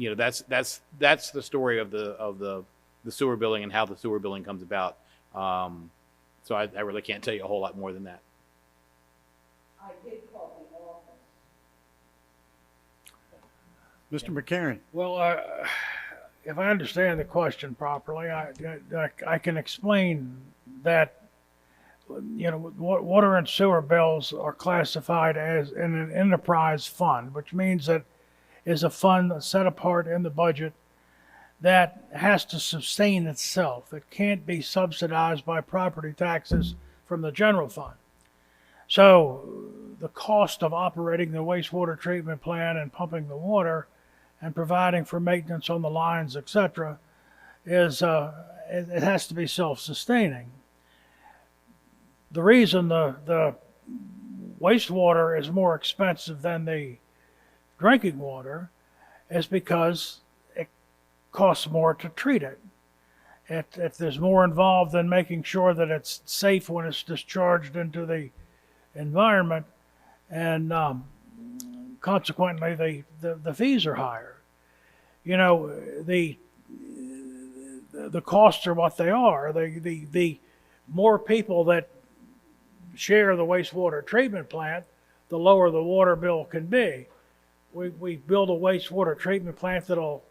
That's the story of the sewer billing and how the sewer billing comes about. So I really can't tell you a whole lot more than that. I did call the office. Mr. McCarron. Well, if I understand the question properly, I can explain that, water and sewer bills are classified as in an enterprise fund, which means that is a fund set apart in the budget that has to sustain itself. It can't be subsidized by property taxes from the general fund. So the cost of operating the wastewater treatment plant and pumping the water and providing for maintenance on the lines, etc., is it has to be self-sustaining. The reason the wastewater is more expensive than the drinking water is because it costs more to treat it. If there's more involved in making sure that it's safe when it's discharged into the environment, and consequently the fees are higher. The costs are what they are. The more people that share the wastewater treatment plant, the lower the water bill can be. We build a wastewater treatment plant that'll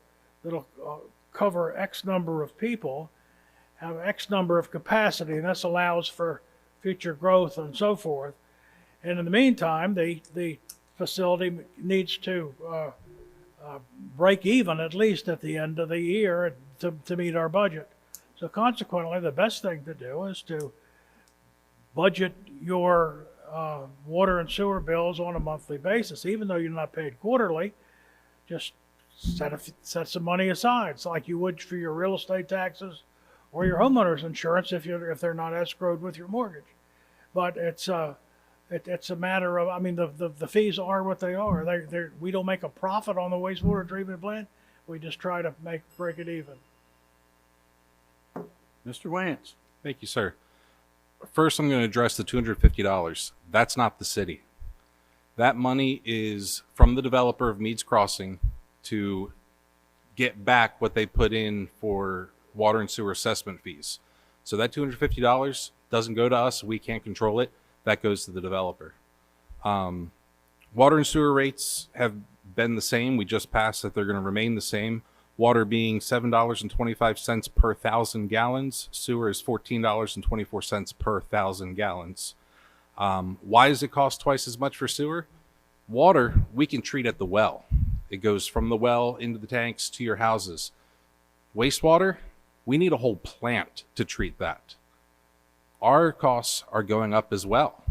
cover X number of people, have X number of capacity, and this allows for future growth and so forth. And in the meantime, the facility needs to break even at least at the end of the year to meet our budget. So consequently, the best thing to do is to budget your water and sewer bills on a monthly basis. Even though you're not paid quarterly, just set some money aside. It's like you would for your real estate taxes or your homeowner's insurance if they're not escrowed with your mortgage. But it's It's a matter of, I mean, the fees are what they are. We don't make a profit on the wastewater treatment plant. We just try to break it even. Mr. Wantz. Thank you, sir. First, I'm going to address the $250. That's not the city. That money is from the developer of Meads Crossing to get back what they put in for water and sewer assessment fees. So that $250 doesn't go to us. We can't control it. That goes to the developer. Water and sewer rates have been the same. We just passed that they're going to remain the same. Water being $7.25 per 1,000 gallons. Sewer is $14.24 per 1,000 gallons. Why does it cost twice as much for sewer? Water, we can treat at the well. It goes from the well into the tanks to your houses. Wastewater, we need a whole plant to treat that. Our costs are going up as well.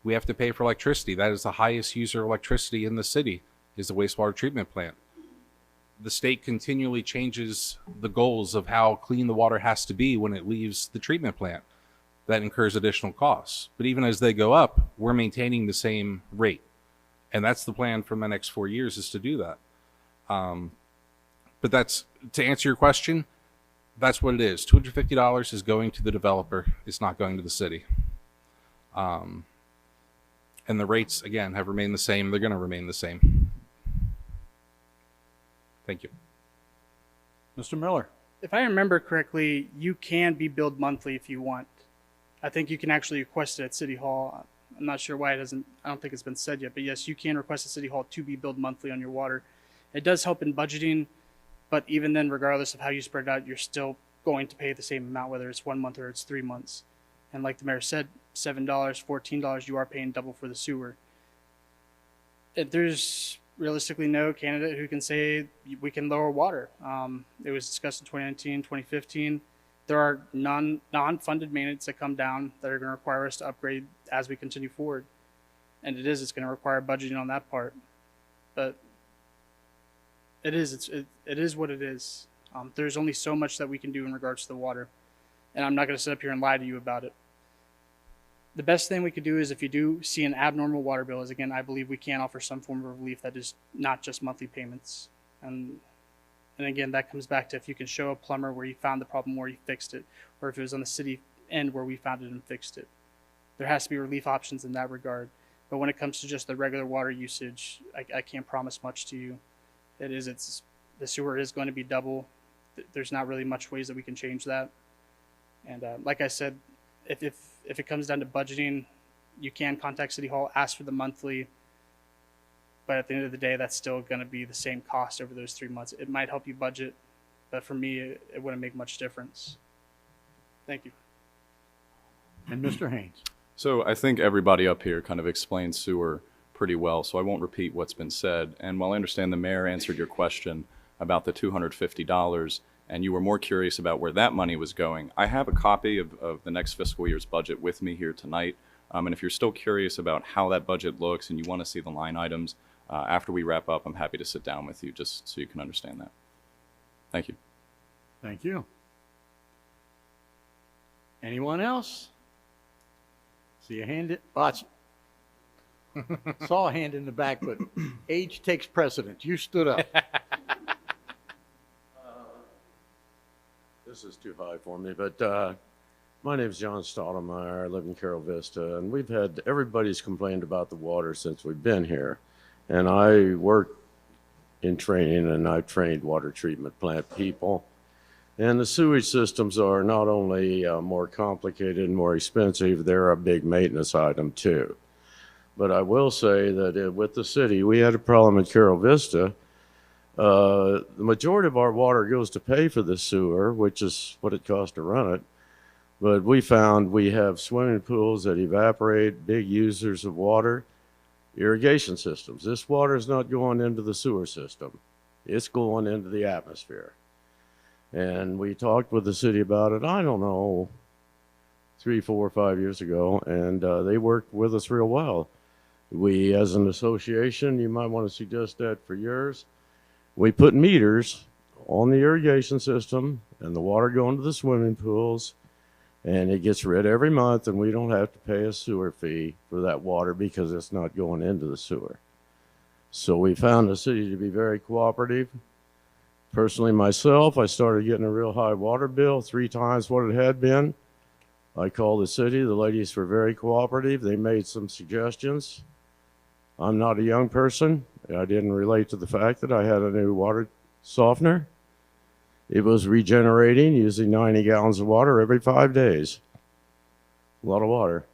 We have to pay for electricity. That is the highest user of electricity in the city, is the wastewater treatment plant. The state continually changes the goals of how clean the water has to be when it leaves the treatment plant. That incurs additional costs. But even as they go up, we're maintaining the same rate. And that's the plan for the next 4 years, is to do that. But that's, to answer your question, that's what it is. $250 is going to the developer. It's not going to the city. And the rates, again, have remained the same. They're going to remain the same. Thank you. Mr. Miller. If I remember correctly, you can be billed monthly if you want. I think you can actually request it at City Hall. I'm not sure why it hasn't, I don't think it's been said yet, but yes, you can request at City Hall to be billed monthly on your water. It does help in budgeting, but even then, regardless of how you spread it out, you're still going to pay the same amount, whether it's 1 month or it's 3 months. And like the mayor said, $7, $14, you are paying double for the sewer. There's realistically no candidate who can say we can lower water. It was discussed in 2019, 2015. There are non-funded maintenance that come down that are going to require us to upgrade as we continue forward. And it's going to require budgeting on that part. But it is what it is. There's only so much that we can do in regards to the water. And I'm not going to sit up here and lie to you about it. The best thing we could do is, if you do see an abnormal water bill, is, again, I believe we can offer some form of relief that is not just monthly payments. And again, that comes back to if you can show a plumber where you found the problem, where you fixed it, or if it was on the city end where we found it and fixed it. There has to be relief options in that regard. But when it comes to just the regular water usage, I can't promise much to you. The sewer is going to be double. There's not really much ways that we can change that. And like I said, if it comes down to budgeting, you can contact City Hall, ask for the monthly. But at the end of the day, that's still going to be the same cost over those 3 months. It might help you budget, but for me, it wouldn't make much difference. Thank you. And Mr. Haines. So I think everybody up here kind of explained sewer pretty well, so I won't repeat what's been said. And while I understand the mayor answered your question about the $250, and you were more curious about where that money was going, I have a copy of the next fiscal year's budget with me here tonight. And if you're still curious about how that budget looks and you want to see the line items, after we wrap up, I'm happy to sit down with you just so you can understand that. Thank you. Thank you. Anyone else? See a hand? Saw a hand in the back, but age takes precedence. You stood up. This is too high for me, but my name is John Stottlemyre. I live in Carroll Vista, and everybody's complained about the water since we've been here. And I work in training, and I've trained water treatment plant people. And the sewage systems are not only more complicated and more expensive, they're a big maintenance item too. But I will say that with the city, we had a problem in Carroll Vista. The majority of our water goes to pay for the sewer, which is what it costs to run it. But we found we have swimming pools that evaporate, big users of water, irrigation systems. This water is not going into the sewer system. It's going into the atmosphere. And we talked with the city about it, I don't know, 3, 4, 5 years ago, and they worked with us real well. We, as an association, you might want to suggest that for yours, we put meters on the irrigation system and the water going to the swimming pools. And it gets read every month, and we don't have to pay a sewer fee for that water because it's not going into the sewer. So we found the city to be very cooperative. Personally, myself, I started getting a real high water bill, 3 times what it had been. I called the city. The ladies were very cooperative. They made some suggestions. I'm not a young person. I didn't relate to the fact that I had a new water softener. It was regenerating, using 90 gallons of water every 5 days. A lot of water.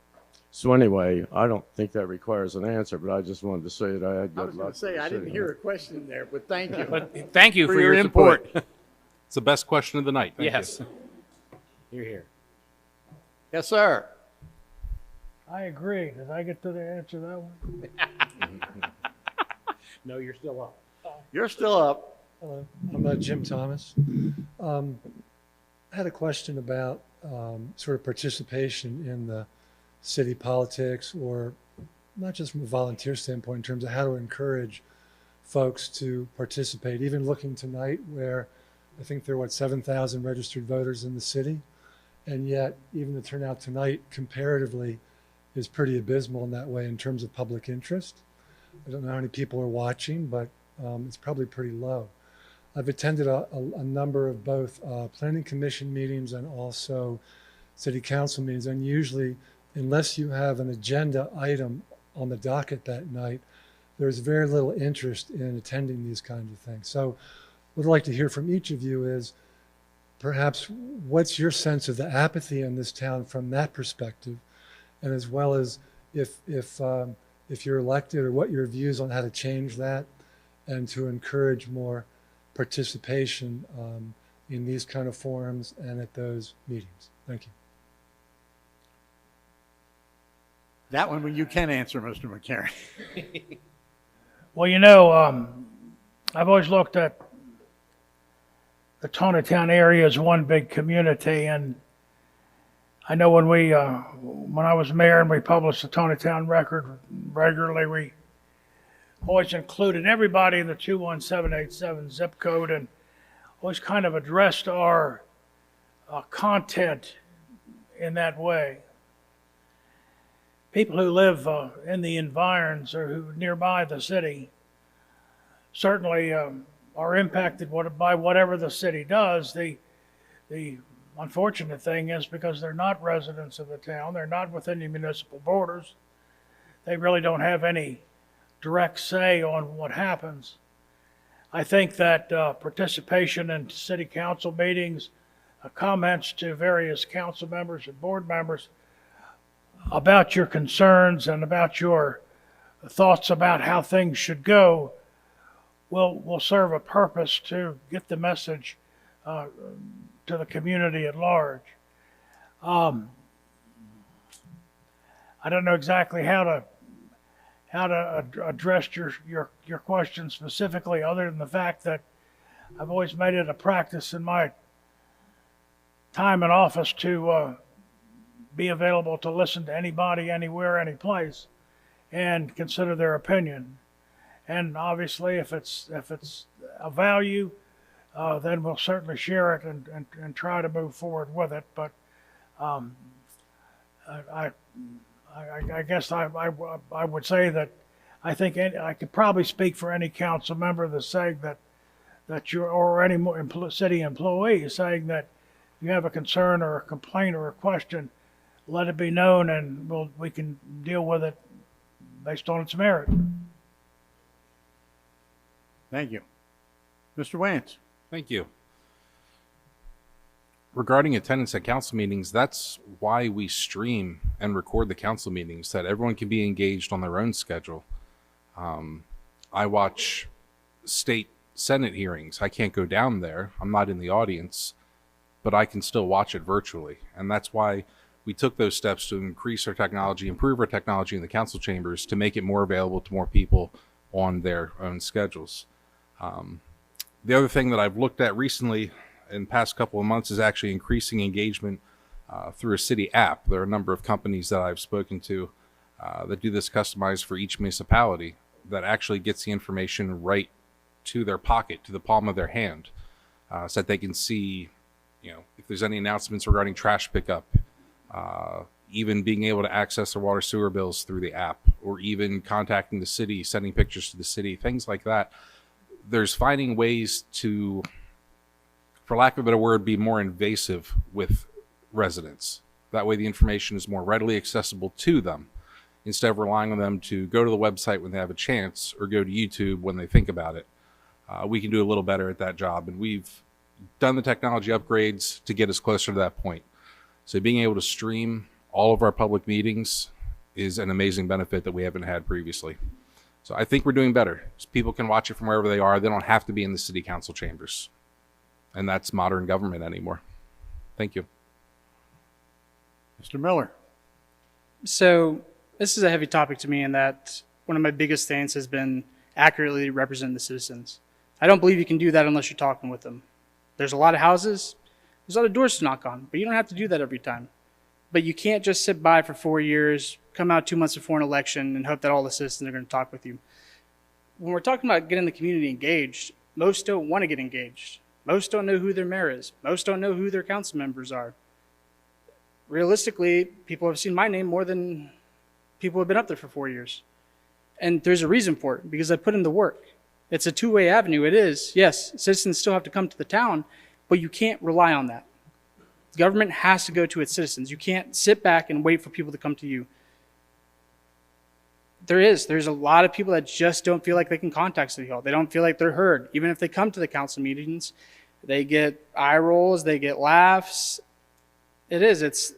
So anyway, I don't think that requires an answer, but I just wanted to say that I had I good was going luck. to say, I didn't hear a question there, but thank you. But thank you For for your your support. It's the best question of the night. Thank you. Yes. You're here. Yes, sir. I agree. Did I get to the answer that one? No, you're still up. You're still up. Hello, I'm Jim Thomas. I had a question about sort of participation in the city politics, or not just from a volunteer standpoint, in terms of how to encourage folks to participate. Even looking tonight, where I think there are 7,000 registered voters in the city, and yet even the turnout tonight comparatively is pretty abysmal in that way in terms of public interest. I don't know how many people are watching, but it's probably pretty low. I've attended a number of both planning commission meetings and also city council meetings, and usually, unless you have an agenda item on the docket that night, there's very little interest in attending these kinds of things. So what I'd like to hear from each of you is perhaps what's your sense of the apathy in this town from that perspective, and as well as if you're elected, or what your views on how to change that and to encourage more participation in these kind of forums and at those meetings. Thank you. That one you can answer, Mr. McCarron. Well, you know, I've always looked at the Taneytown area as one big community, and I know when I was mayor and we published the Taneytown Record regularly, we always included everybody in the 21787 zip code, and always kind of addressed our content in that way. People who live in the environs or who nearby the city certainly are impacted by whatever the city does. The unfortunate thing is, because they're not residents of the town, they're not within the municipal borders, they really don't have any direct say on what happens. I think that participation in city council meetings, comments to various council members and board members about your concerns and about your thoughts about how things should go will serve a purpose to get the message to the community at large. I don't know exactly how to address your question specifically, other than the fact that I've always made it a practice in my time in office to be available to listen to anybody, anywhere, any place, and consider their opinion. And obviously, if it's a value, then we'll certainly share it and try to move forward with it. But I guess I would say that I think I could probably speak for any council member that's saying that you're, or any city employee saying that you have a concern or a complaint or a question, let it be known, and we can deal with it based on its merit. Thank you. Mr. Wantz. Thank you. Regarding attendance at council meetings, that's why we stream and record the council meetings, so that everyone can be engaged on their own schedule. I watch state Senate hearings. I can't go down there. I'm not in the audience, but I can still watch it virtually. And that's why we took those steps to increase our technology, improve our technology in the council chambers to make it more available to more people on their own schedules. The other thing that I've looked at recently in the past couple of months is actually increasing engagement through a city app. There are a number of companies that I've spoken to that do this customized for each municipality, that actually gets the information right to their pocket, to the palm of their hand, so that they can see, if there's any announcements regarding trash pickup, even being able to access their water sewer bills through the app, or even contacting the city, sending pictures to the city, things like that. There's finding ways to, for lack of a better word, be more invasive with residents. That way the information is more readily accessible to them, instead of relying on them to go to the website when they have a chance or go to YouTube when they think about it. We can do a little better at that job, and we've done the technology upgrades to get us closer to that point. So being able to stream all of our public meetings is an amazing benefit that we haven't had previously. So I think we're doing better. So people can watch it from wherever they are. They don't have to be in the city council chambers. And that's modern government anymore. Thank you. Mr. Miller. So this is a heavy topic to me in that one of my biggest things has been accurately representing the citizens. I don't believe you can do that unless you're talking with them. There's a lot of houses, there's a lot of doors to knock on, but you don't have to do that every time. But you can't just sit by for 4 years, come out 2 months before an election, and hope that all the citizens are going to talk with you. When we're talking about getting the community engaged, most don't want to get engaged. Most don't know who their mayor is. Most don't know who their council members are. Realistically, people have seen my name more than people who have been up there for 4 years. And there's a reason for it, because I put in the work. It's a two-way avenue. It is. Yes, citizens still have to come to the town, but you can't rely on that. Government has to go to its citizens. You can't sit back and wait for people to come to you. There's a lot of people that just don't feel like they can contact City Hall. They don't feel like they're heard. Even if they come to the council meetings, they get eye rolls, they get laughs. It's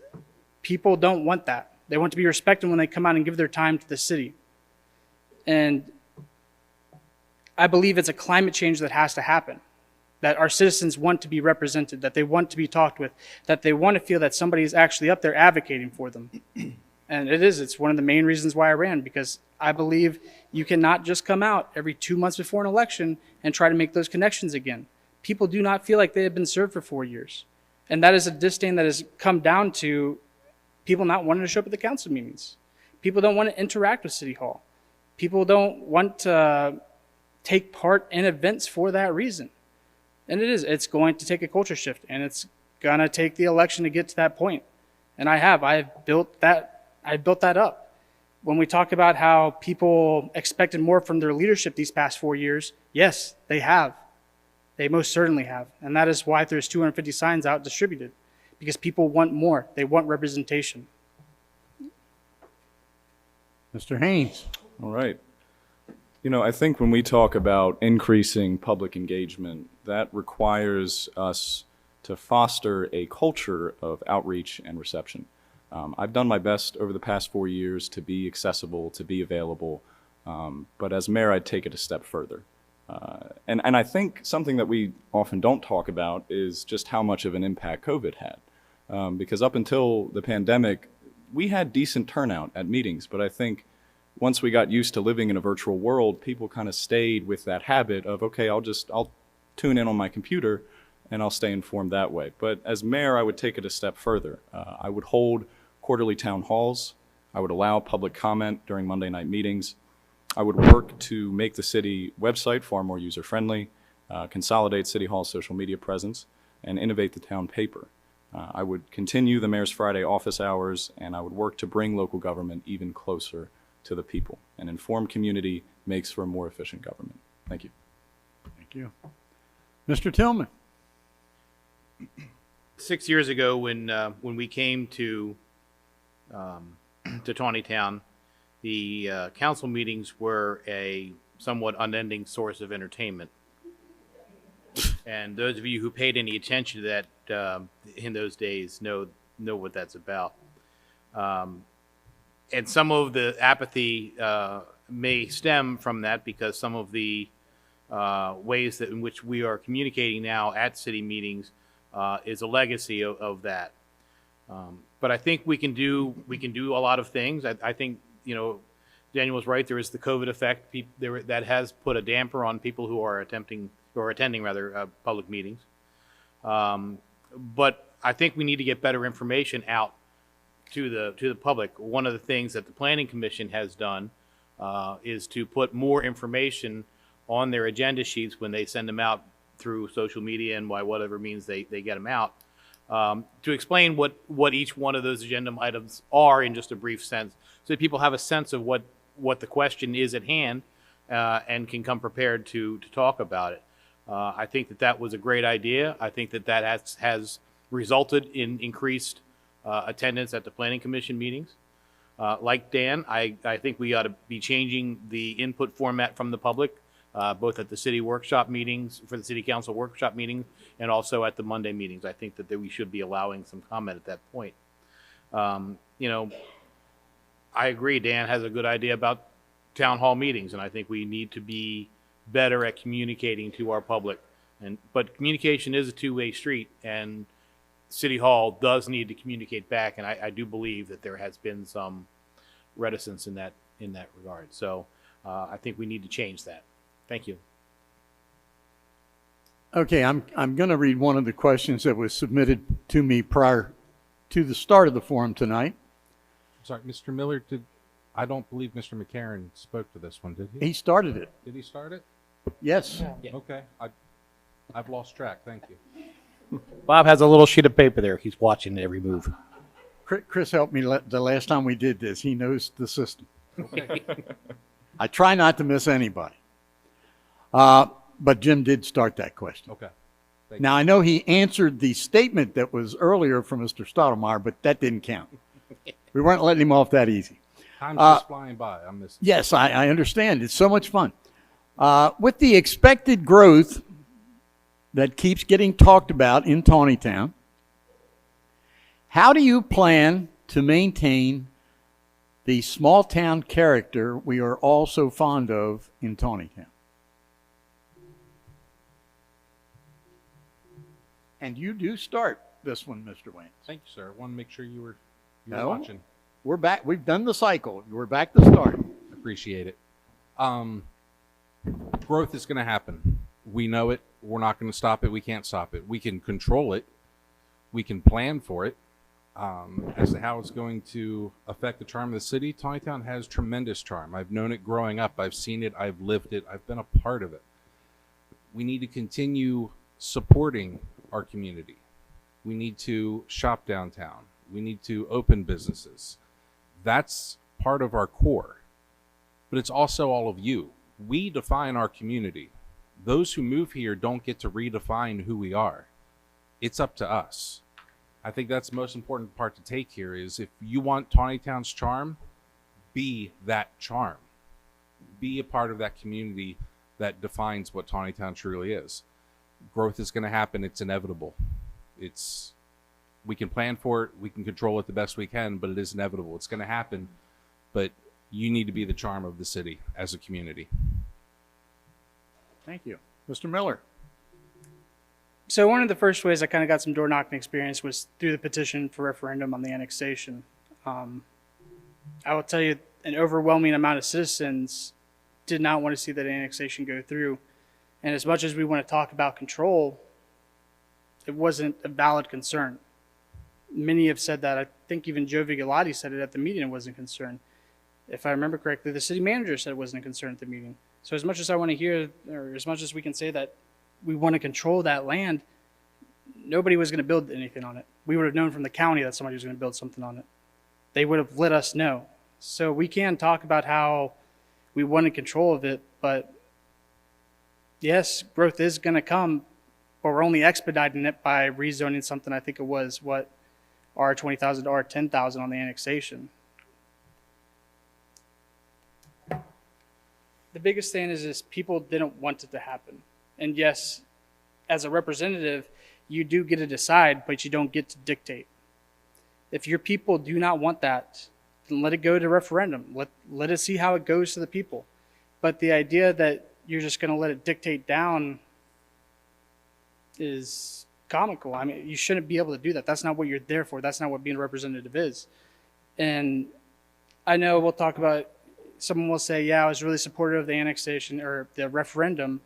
people don't want that. They want to be respected when they come out and give their time to the city. And I believe it's a climate change that has to happen, that our citizens want to be represented, that they want to be talked with, that they want to feel that somebody is actually up there advocating for them. And it's one of the main reasons why I ran, because I believe you cannot just come out every 2 months before an election and try to make those connections again. People do not feel like they have been served for 4 years. And that is a disdain that has come down to people not wanting to show up at the council meetings. People don't want to interact with City Hall. People don't want to take part in events for that reason. And it's going to take a culture shift, and it's going to take the election to get to that point. And I've built that up. When we talk about how people expected more from their leadership these past 4 years, yes, they have. They most certainly have. And that is why there's 250 signs out distributed, because people want more. They want representation. Mr. Haines. All right. I think when we talk about increasing public engagement, that requires us to foster a culture of outreach and reception. I've done my best over the past 4 years to be accessible, to be available, but as mayor, I'd take it a step further. And I think something that we often don't talk about is just how much of an impact COVID had. Because up until the pandemic, we had decent turnout at meetings, but I think once we got used to living in a virtual world, people kind of stayed with that habit of, okay, I'll tune in on my computer and I'll stay informed that way. But as mayor, I would take it a step further. I would hold quarterly town halls. I would allow public comment during Monday night meetings. I would work to make the city website far more user-friendly, consolidate City Hall's social media presence, and innovate the town paper. I would continue the Mayor's Friday office hours, and I would work to bring local government even closer to the people. An informed community makes for a more efficient government. Thank you. Thank you. Mr. Tillman. 6 years ago, when we came to Taneytown, the council meetings were a somewhat unending source of entertainment. And those of you who paid any attention to that in those days know what that's about. And some of the apathy may stem from that, because some of the ways in which we are communicating now at city meetings is a legacy of that. But I think we can do a lot of things. I think Daniel was right. There is the COVID effect that has put a damper on people who are attending public meetings. But I think we need to get better information out to the public. One of the things that the Planning Commission has done is to put more information on their agenda sheets when they send them out through social media and by whatever means they get them out. To explain what each one of those agenda items are in just a brief sense, so that people have a sense of what the question is at hand, and can come prepared to talk about it. I think that was a great idea. I think that has resulted in increased attendance at the Planning Commission meetings. Like Dan, I think we ought to be changing the input format from the public, both at the city workshop meetings, for the city council workshop meetings, and also at the Monday meetings. I think that we should be allowing some comment at that point. I agree, Dan has a good idea about town hall meetings, and I think we need to be better at communicating to our public. But communication is a two-way street, and City Hall does need to communicate back, and I do believe that there has been some reticence in that regard. So I think we need to change that. Thank you. Okay, I'm going to read one of the questions that was submitted to me prior to the start of the forum tonight. Sorry, Mr. Miller, I don't believe Mr. McCarron spoke to this one, did he? He started it. Did he start it? Yes. Okay, I've lost track, thank you. Bob has a little sheet of paper there. He's watching every move. Chris helped me the last time we did this. He knows the system. Okay. I try not to miss anybody. But Jim did start that question. Okay. Now, I know he answered the statement that was earlier from Mr. Stottlemyre, but that didn't count. We weren't letting him off that easy. Time's just flying by. I'm missing. Yes, I understand. It's so much fun. With the expected growth that keeps getting talked about in Taneytown, how do you plan to maintain the small town character we are all so fond of in Taneytown? And you do start this one, Mr. Wantz. Thank you, sir. I want to make sure you were No. watching. We're back. We've done the cycle. We're back to start. Appreciate it. Growth is going to happen. We know it. We're not going to stop it. We can't stop it. We can control it. We can plan for it. As to how it's going to affect the charm of the city, Taneytown has tremendous charm. I've known it growing up. I've seen it. I've lived it. I've been a part of it. We need to continue supporting our community. We need to shop downtown. We need to open businesses. That's part of our core. But it's also all of you. We define our community. Those who move here don't get to redefine who we are. It's up to us. I think that's the most important part to take here is if you want Taneytown's charm, be that charm. Be a part of that community that defines what Taneytown truly is. Growth is going to happen. It's inevitable. We can plan for it. We can control it the best we can, but it is inevitable. It's going to happen, but you need to be the charm of the city as a community. Thank you. Mr. Miller. So one of the first ways I kind of got some door knocking experience was through the petition for referendum on the annexation. I will tell you, an overwhelming amount of citizens did not want to see that annexation go through. And as much as we want to talk about control, it wasn't a valid concern. Many have said that. I think even Joe Vigalotti said it at the meeting, it wasn't a concern. If I remember correctly, the city manager said it wasn't a concern at the meeting. So as much as I want to hear, or as much as we can say that we want to control that land, nobody was going to build anything on it. We would have known from the county that somebody was going to build something on it. They would have let us know. So we can talk about how we wanted control of it, but yes, growth is going to come, but we're only expediting it by rezoning something. I think it was R20,000 to R10,000 on the annexation. The biggest thing is people didn't want it to happen. And yes, as a representative, you do get to decide, but you don't get to dictate. If your people do not want that, then let it go to referendum. Let us see how it goes to the people. But the idea that you're just going to let it dictate down is comical. I mean, you shouldn't be able to do that. That's not what you're there for. That's not what being a representative is. And I know we'll talk about, someone will say, yeah, I was really supportive of the annexation or the referendum.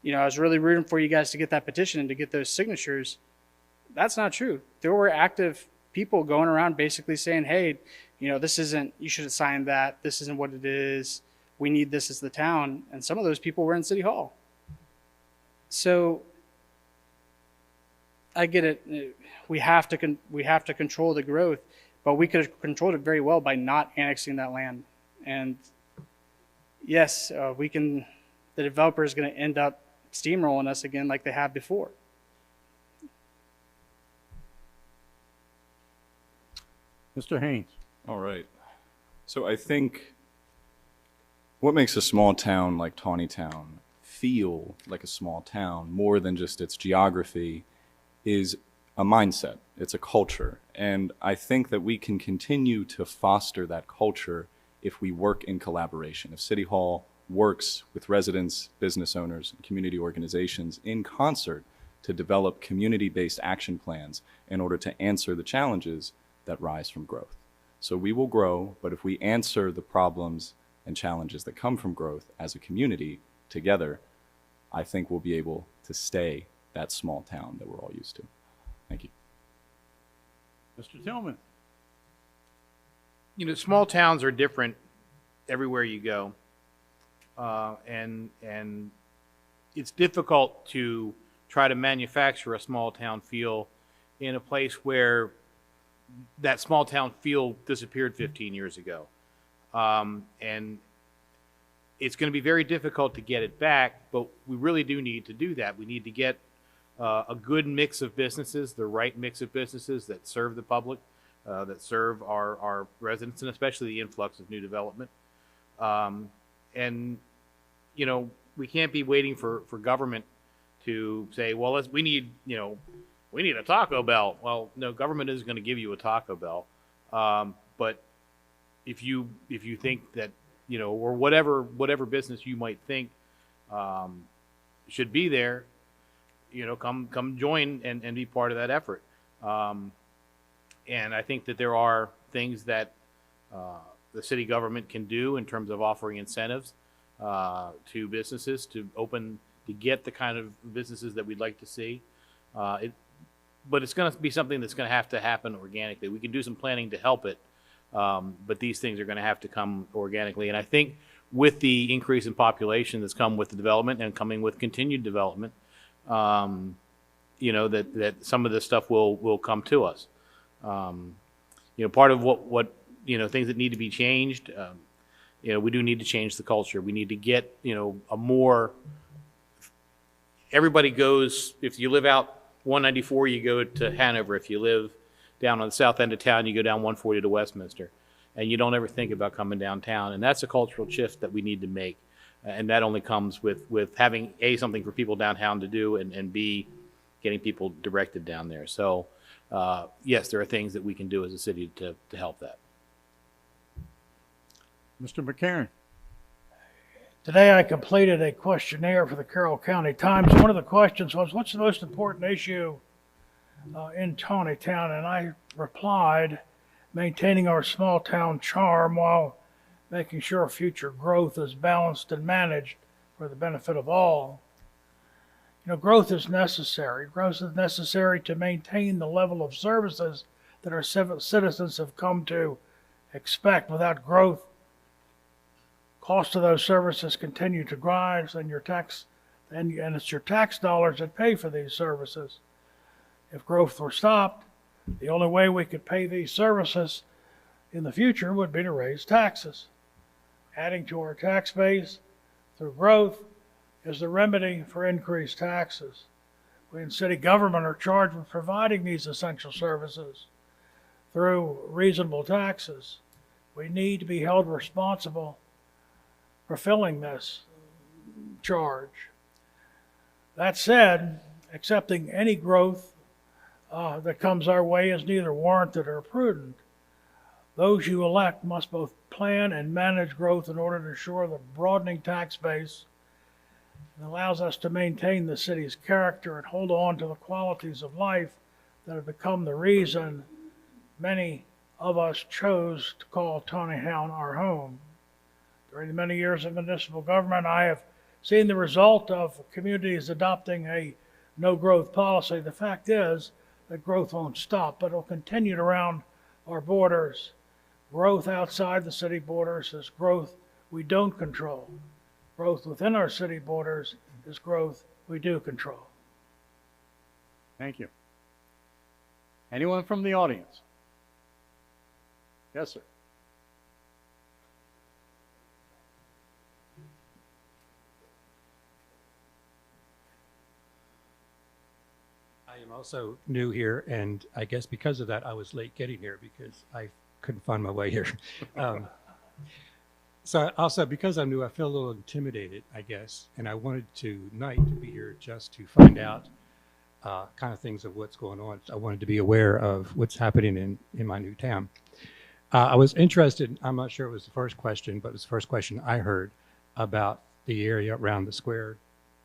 You know, I was really rooting for you guys to get that petition and to get those signatures. That's not true. There were active people going around basically saying, hey, you know, this isn't, you should have signed that. This isn't what it is. We need this as the town. And some of those people were in City Hall. So I get it. We have to control the growth, but we could have controlled it very well by not annexing that land. And yes, the developer is going to end up steamrolling us again like they have before. Mr. Haines. All right. So I think what makes a small town like Taneytown feel like a small town more than just its geography is a mindset. It's a culture. And I think that we can continue to foster that culture if we work in collaboration. If City Hall works with residents, business owners, and community organizations in concert to develop community-based action plans in order to answer the challenges that rise from growth. So we will grow, but if we answer the problems and challenges that come from growth as a community together, I think we'll be able to stay that small town that we're all used to. Thank you. Mr. Tillman. You know, small towns are different everywhere you go. And it's difficult to try to manufacture a small town feel in a place where that small town feel disappeared 15 years ago. And it's going to be very difficult to get it back, but we really do need to do that. We need to get a good mix of businesses, the right mix of businesses that serve the public, that serve our residents, and especially the influx of new development. And, you know, we can't be waiting for government to say, well, we need a Taco Bell. Well, no, government isn't going to give you a Taco Bell. But if you think that, you know, or whatever business you might think should be there, you know, come join and be part of that effort. And I think that there are things that the city government can do in terms of offering incentives to businesses to get the kind of businesses that we'd like to see. But it's going to be something that's going to happen organically. We can do some planning to help it, but these things are going to have to come organically. And I think with the increase in population that's come with the development and coming with continued development, you know, that some of this stuff will come to us. You know, part of what you know, things that need to be changed, you know, we do need to change the culture. We need to get, you know, everybody goes, if you live out 194, you go to Hanover. If you live down on the south end of town, you go down 140 to Westminster. And you don't ever think about coming downtown. And that's a cultural shift that we need to make. And that only comes with having, A, something for people downtown to do, and B, getting people directed down there. So, yes, there are things that we can do as a city to help that. Mr. McCarron. Today I completed a questionnaire for the Carroll County Times. One of the questions was, what's the most important issue in Taneytown? And I replied, maintaining our small town charm while making sure future growth is balanced and managed for the benefit of all. You know, growth is necessary. Growth is necessary to maintain the level of services that our citizens have come to expect. Without growth, cost of those services continue to rise, and and it's your tax dollars that pay for these services. If growth were stopped, the only way we could pay these services in the future would be to raise taxes. Adding to our tax base through growth is the remedy for increased taxes. We in city government are charged with providing these essential services through reasonable taxes. We need to be held responsible for filling this charge. That said, accepting any growth that comes our way is neither warranted or prudent. Those you elect must both plan and manage growth in order to ensure the broadening tax base allows us to maintain the city's character and hold on to the qualities of life that have become the reason many of us chose to call Taneytown our home. During the many years of municipal government, I have seen the result of communities adopting a no-growth policy. The fact is that growth won't stop, but it'll continue around our borders. Growth outside the city borders is growth we don't control. Growth within our city borders is growth we do control. Thank you. Anyone from the audience? Yes, sir. I am also new here, and I guess because of that, I was late getting here because I couldn't find my way here. So also, because I'm new, I feel a little intimidated, I guess, and I wanted tonight to be here just to find out kind of things of what's going on. I wanted to be aware of what's happening in my new town. I was interested, I'm not sure it was the first question, but it was the first question I heard about the area around the square,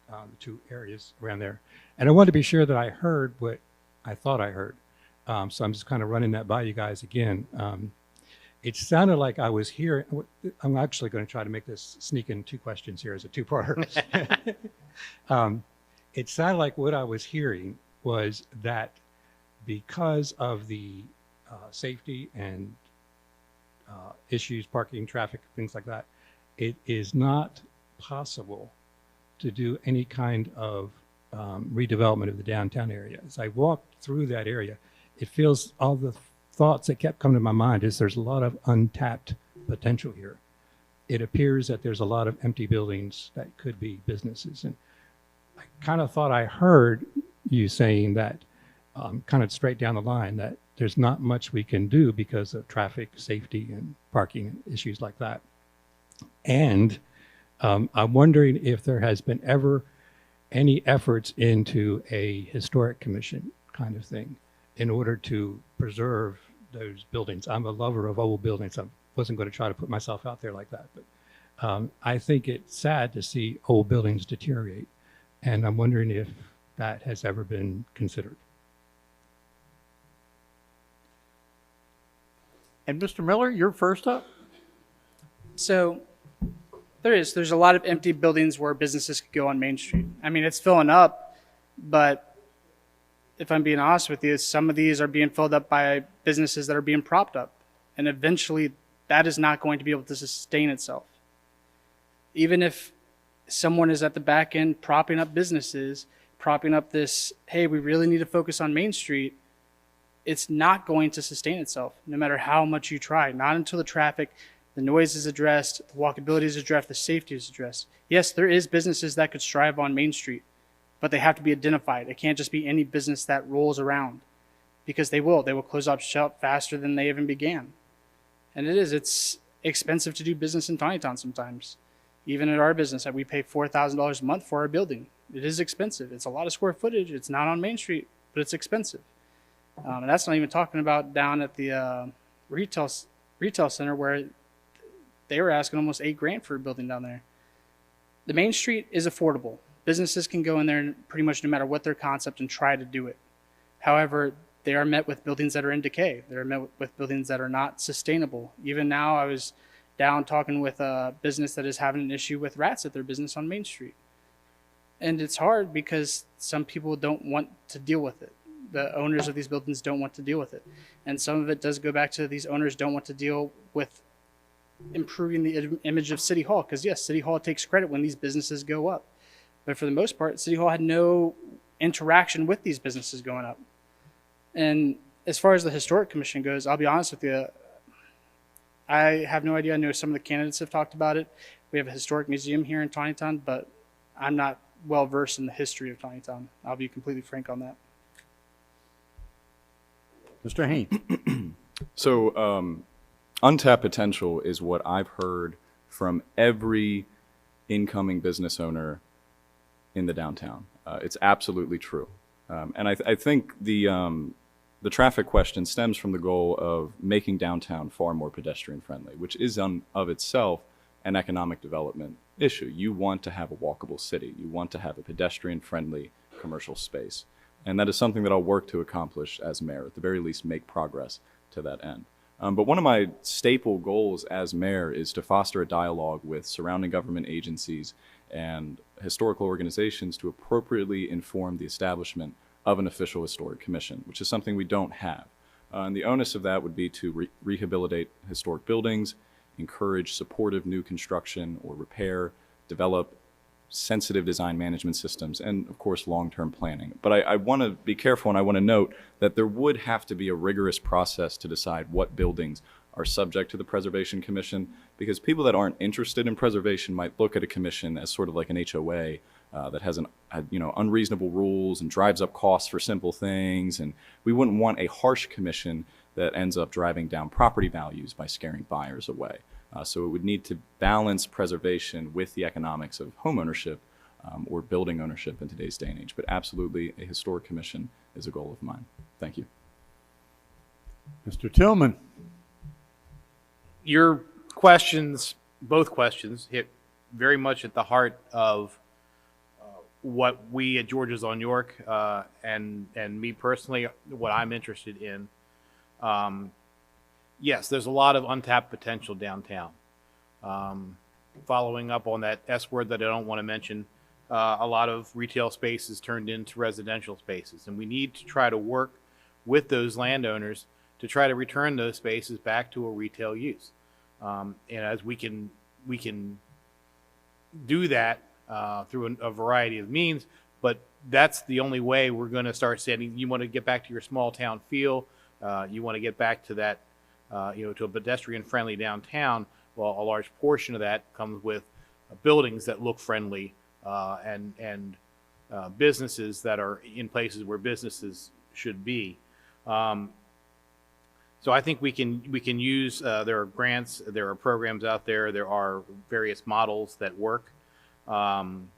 the two areas around there. And I wanted to be sure that I heard what I thought I heard. So I'm just kind of running that by you guys again. It sounded like I was hearing, I'm actually going to try to make this sneak in two questions here as a two-parter. It sounded like what I was hearing was that because of the safety and issues, parking, traffic, things like that, it is not possible to do any kind of redevelopment of the downtown area. As I walked through that area, it feels all the thoughts that kept coming to my mind is there's a lot of untapped potential here. It appears that there's a lot of empty buildings that could be businesses. And I kind of thought I heard you saying that kind of straight down the line that there's not much we can do because of traffic, safety, and parking issues like that. And I'm wondering if there has been ever any efforts into a historic commission kind of thing in order to preserve those buildings. I'm a lover of old buildings. I wasn't going to try to put myself out there like that, but I think it's sad to see old buildings deteriorate. And I'm wondering if that has ever been considered. And Mr. Miller, you're first up. So there's a lot of empty buildings where businesses could go on Main Street. I mean, it's filling up, but if I'm being honest with you, some of these are being filled up by businesses that are being propped up. And eventually that is not going to be able to sustain itself. Even if someone is at the back end propping up businesses, propping up this, hey, we really need to focus on Main Street, it's not going to sustain itself, no matter how much you try. Not until the traffic, the noise is addressed, the walkability is addressed, the safety is addressed. Yes, there is businesses that could strive on Main Street, but they have to be identified. It can't just be any business that rolls around, because they will close up shop faster than they even began. And it's expensive to do business in Taneytown sometimes. Even at our business, that we pay $4,000 a month for our building. It is expensive. It's a lot of square footage. It's not on Main Street, but it's expensive. And that's not even talking about down at the retail center where they were asking almost $8,000 for a building down there. The Main Street is affordable. Businesses can go in there pretty much no matter what their concept and try to do it. However, they are met with buildings that are in decay. They're met with buildings that are not sustainable. Even now, I was down talking with a business that is having an issue with rats at their business on Main Street. And it's hard because some people don't want to deal with it. The owners of these buildings don't want to deal with it. And some of it does go back to these owners don't want to deal with improving the image of City Hall. Because yes, City Hall takes credit when these businesses go up. But for the most part, City Hall had no interaction with these businesses going up. And as far as the Historic Commission goes, I'll be honest with you, I have no idea. I know some of the candidates have talked about it. We have a historic museum here in Taneytown, but I'm not well versed in the history of Taneytown. I'll be completely frank on that. Mr. Haines. So untapped potential is what I've heard from every incoming business owner in the downtown. It's absolutely true. And I think the traffic question stems from the goal of making downtown far more pedestrian friendly, which is of itself an economic development issue. You want to have a walkable city. You want to have a pedestrian friendly commercial space. And that is something that I'll work to accomplish as mayor, at the very least make progress to that end. But one of my staple goals as mayor is to foster a dialogue with surrounding government agencies and historical organizations to appropriately inform the establishment of an official historic commission, which is something we don't have. And the onus of that would be to rehabilitate historic buildings, encourage supportive new construction or repair, develop sensitive design management systems, and of course long-term planning. But I want to be careful, and I want to note that there would have to be a rigorous process to decide what buildings are subject to the Preservation Commission, because people that aren't interested in preservation might look at a commission as sort of like an HOA that has unreasonable rules and drives up costs for simple things, and we wouldn't want a harsh commission that ends up driving down property values by scaring buyers away. So it would need to balance preservation with the economics of home ownership or building ownership in today's day and age. But absolutely, a historic commission is a goal of mine. Thank you. Mr. Tillman. Your questions, both questions, hit very much at the heart of what we at Georgia's on York and me personally, what I'm interested in. Yes, there's a lot of untapped potential downtown. Following up on that S word that I don't want to mention, a lot of retail spaces turned into residential spaces, and we need to try to work with those landowners to try to return those spaces back to a retail use. And as we can do that through a variety of means, but that's the only way we're going to start setting. You want to get back to your small town feel. You want to get back to that, to a pedestrian-friendly downtown. Well, a large portion of that comes with buildings that look friendly and businesses that are in places where businesses should be. So I think we can use. There are grants, there are programs out there, there are various models that work, and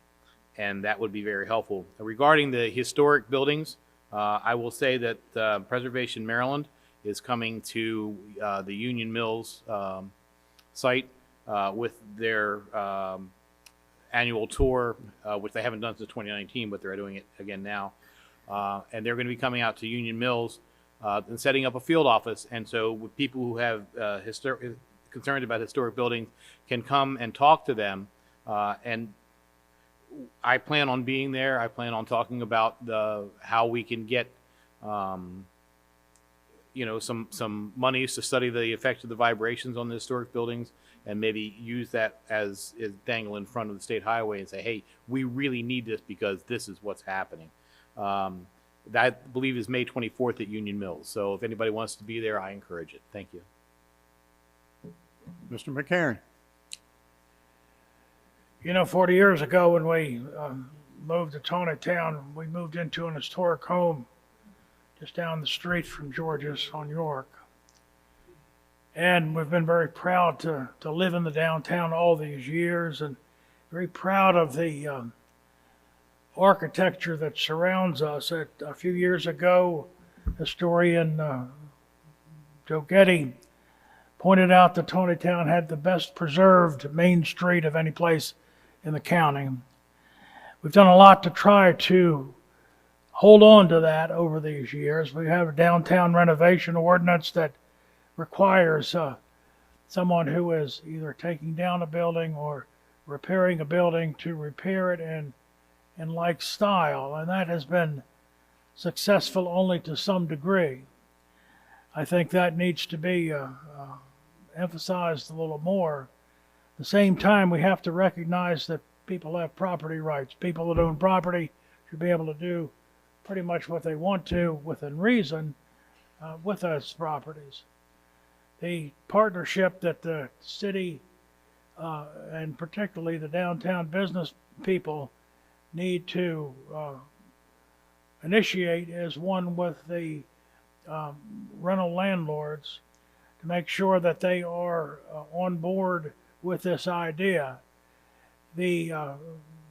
that would be very helpful. Regarding the historic buildings, I will say that Preservation Maryland is coming to the Union Mills site with their annual tour, which they haven't done since 2019, but they're doing it again now. And they're going to be coming out to Union Mills and setting up a field office. And so with people who have concerns about historic buildings can come and talk to them. And I plan on being there. I plan on talking about how we can get some monies to study the effect of the vibrations on the historic buildings, and maybe use that as dangle in front of the state highway and say, hey, we really need this because this is what's happening. That, I believe, is May 24th at Union Mills. So if anybody wants to be there, I encourage it. Thank you. Mr. McCarron. 40 years ago when we moved to Taneytown, we moved into an historic home just down the street from George's on York. And we've been very proud to live in the downtown all these years, and very proud of the architecture that surrounds us. A few years ago, historian Joe Getty pointed out that Taneytown had the best preserved main street of any place in the county. We've done a lot to try to hold on to that over these years. We have a downtown renovation ordinance that requires someone who is either taking down a building or repairing a building to repair it in like style, and that has been successful only to some degree. I think that needs to be emphasized a little more. At the same time, we have to recognize that people have property rights. People that own property should be able to do pretty much what they want to within reason with those properties. The partnership that the city and particularly the downtown business people need to initiate is one with the rental landlords to make sure that they are on board with this idea. The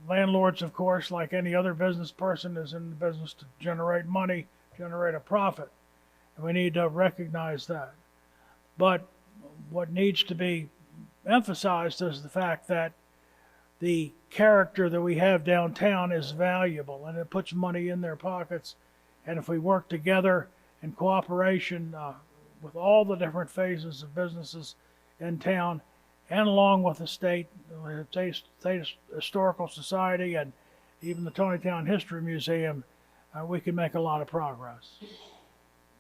landlords, of course, like any other business person, is in the business to generate money, generate a profit, and we need to recognize that. But what needs to be emphasized is the fact that the character that we have downtown is valuable, and it puts money in their pockets. And if we work together in cooperation with all the different phases of businesses in town, and along with the state Historical Society and even the Taneytown History Museum, we can make a lot of progress.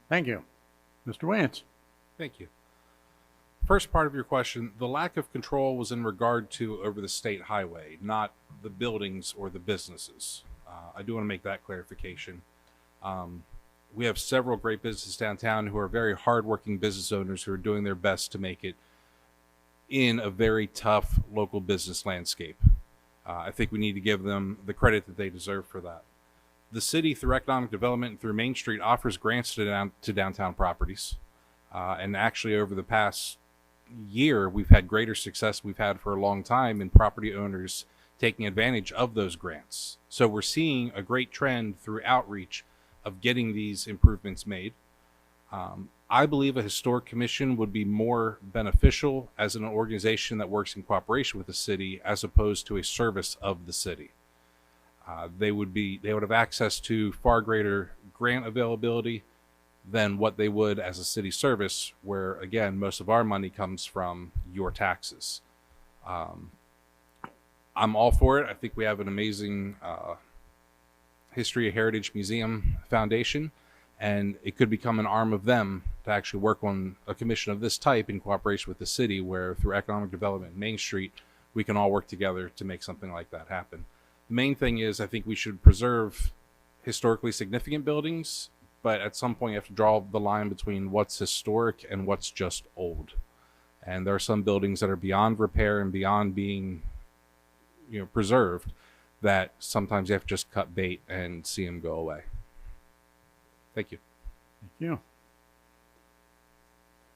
Thank you. Mr. Wantz. Thank you. First part of your question, the lack of control was in regard to over the state highway, not the buildings or the businesses. I do want to make that clarification. We have several great businesses downtown who are very hardworking business owners who are doing their best to make it in a very tough local business landscape. I think we need to give them the credit that they deserve for that. The city, through economic development and through Main Street, offers grants to downtown properties. And actually, over the past year, we've had greater success we've had for a long time in property owners taking advantage of those grants. So we're seeing a great trend through outreach of getting these improvements made. I believe a historic commission would be more beneficial as an organization that works in cooperation with the city as opposed to a service of the city. They would have access to far greater grant availability than what they would as a city service, where again most of our money comes from your taxes. I'm all for it. I think we have an amazing History of Heritage Museum Foundation, and it could become an arm of them to actually work on a commission of this type in cooperation with the city, where through economic development and Main Street, we can all work together to make something like that happen. The main thing is I think we should preserve historically significant buildings, but at some point you have to draw the line between what's historic and what's just old. And there are some buildings that are beyond repair and beyond being, preserved, that sometimes you have to just cut bait and see them go away. Thank you. Thank you.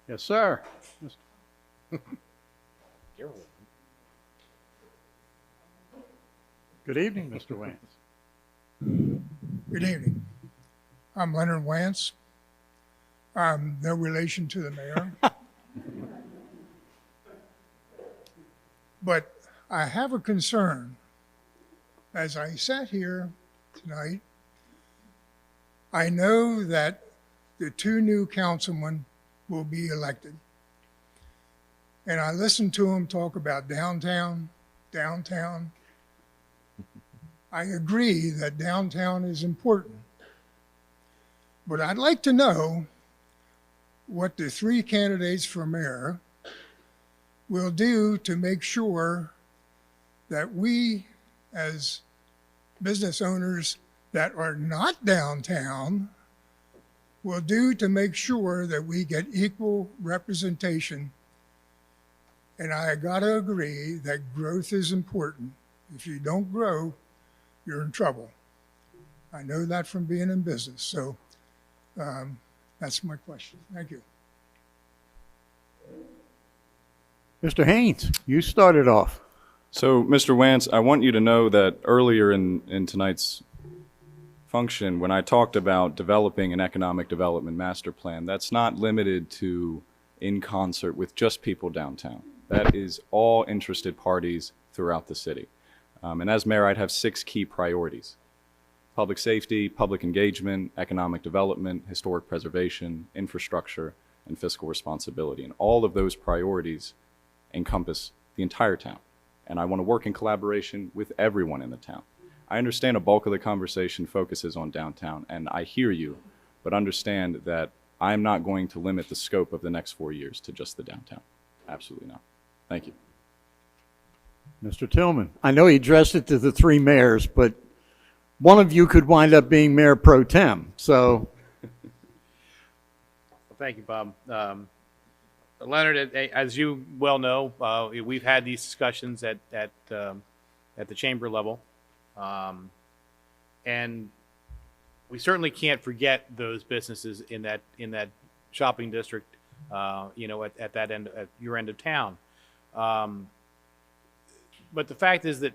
Yes, sir. Good evening, Mr. Wantz. Good evening. I'm Leonard Wantz. I'm no relation to the mayor. But I have a concern. As I sat here tonight, I know that the 2 new councilmen will be elected. And I listened to them talk about downtown. I agree that downtown is important. But I'd like to know what the 3 candidates for mayor will do to make sure that we, as business owners that are not downtown, will do to make sure that we get equal representation. And I gotta agree that growth is important. If you don't grow, you're in trouble. I know that from being in business. So that's my question. Thank you. Mr. Haines, you started off. So, Mr. Wantz, I want you to know that earlier in tonight's function, when I talked about developing an economic development master plan, that's not limited to in concert with just people downtown. That is all interested parties throughout the city. And as mayor, I'd have 6 key priorities: public safety, public engagement, economic development, historic preservation, infrastructure, and fiscal responsibility. And all of those priorities encompass the entire town. And I want to work in collaboration with everyone in the town. I understand a bulk of the conversation focuses on downtown, and I hear you, but understand that I'm not going to limit the scope of the next 4 years to just the downtown. Absolutely not. Thank you. Mr. Tillman, I know he addressed it to the 3 mayors, but one of you could wind up being mayor pro tem, so. Well, thank you, Bob. Leonard, as you well know, we've had these discussions at the chamber level, and we certainly can't forget those businesses in that shopping district, at that end, at your end of town. But the fact is that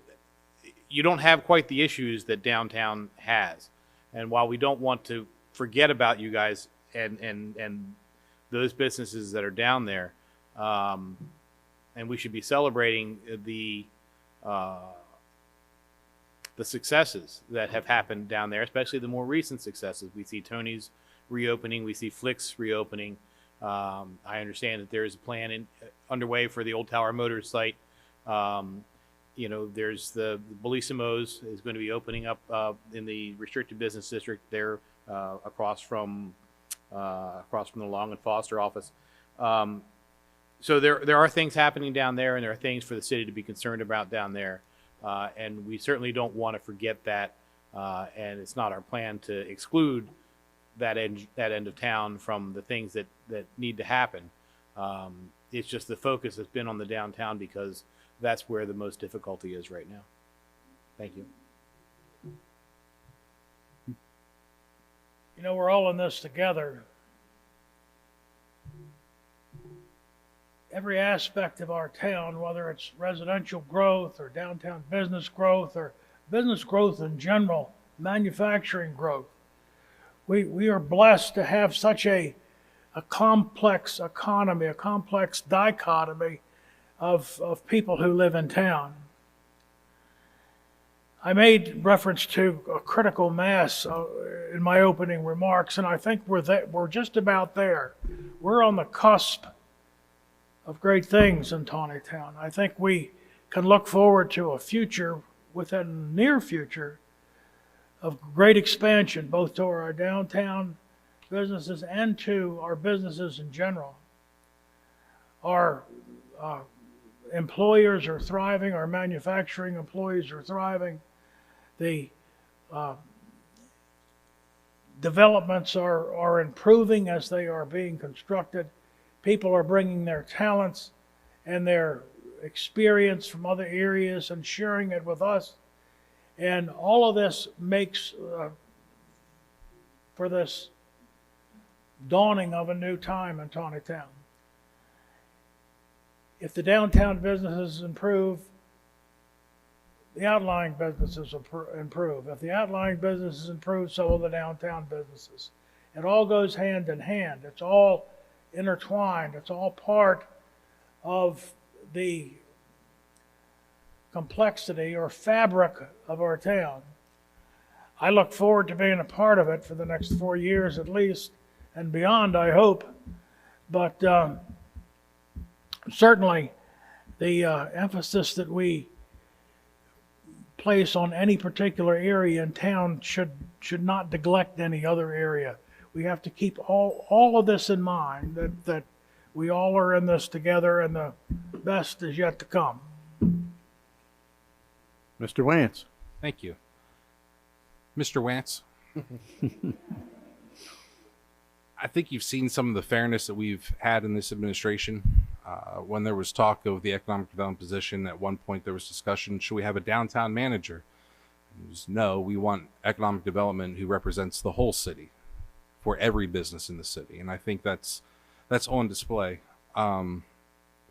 you don't have quite the issues that downtown has, and while we don't want to forget about you guys and those businesses that are down there, and we should be celebrating the successes that have happened down there, especially the more recent successes. We see Tony's reopening, we see Flick's reopening. I understand that there is a plan underway for the Old Tower Motors site. There's the Bellisimo's is going to be opening up in the restricted business district there, across from the Long and Foster office. So there are things happening down there, and there are things for the city to be concerned about down there. And we certainly don't want to forget that. And it's not our plan to exclude that end of town from the things that need to happen. It's just the focus has been on the downtown because that's where the most difficulty is right now. Thank you. You know, we're all in this together. Every aspect of our town, whether it's residential growth or downtown business growth or business growth in general, manufacturing growth, we are blessed to have such a complex economy, a complex dichotomy of people who live in town. I made reference to a critical mass in my opening remarks, and I think we're just about there. We're on the cusp of great things in Taneytown. I think we can look forward to a future within the near future of great expansion, both to our downtown businesses and to our businesses in general. Our employers are thriving, our manufacturing employees are thriving. The developments are improving as they are being constructed. People are bringing their talents and their experience from other areas and sharing it with us. And all of this makes for this dawning of a new time in Taneytown. If the downtown businesses improve, the outlying businesses improve. If the outlying businesses improve, so will the downtown businesses. It all goes hand in hand. It's all intertwined. It's all part of the complexity or fabric of our town. I look forward to being a part of it for the next 4 years at least, and beyond, I hope. But certainly the emphasis that we place on any particular area in town should not neglect any other area. We have to keep all of this in mind, that we all are in this together and the best is yet to come. Mr. Wantz. Thank you. Mr. Wantz, I think you've seen some of the fairness that we've had in this administration. When there was talk of the economic development position, at one point there was discussion, should we have a downtown manager? It was, no, we want economic development who represents the whole city for every business in the city. And I think that's on display.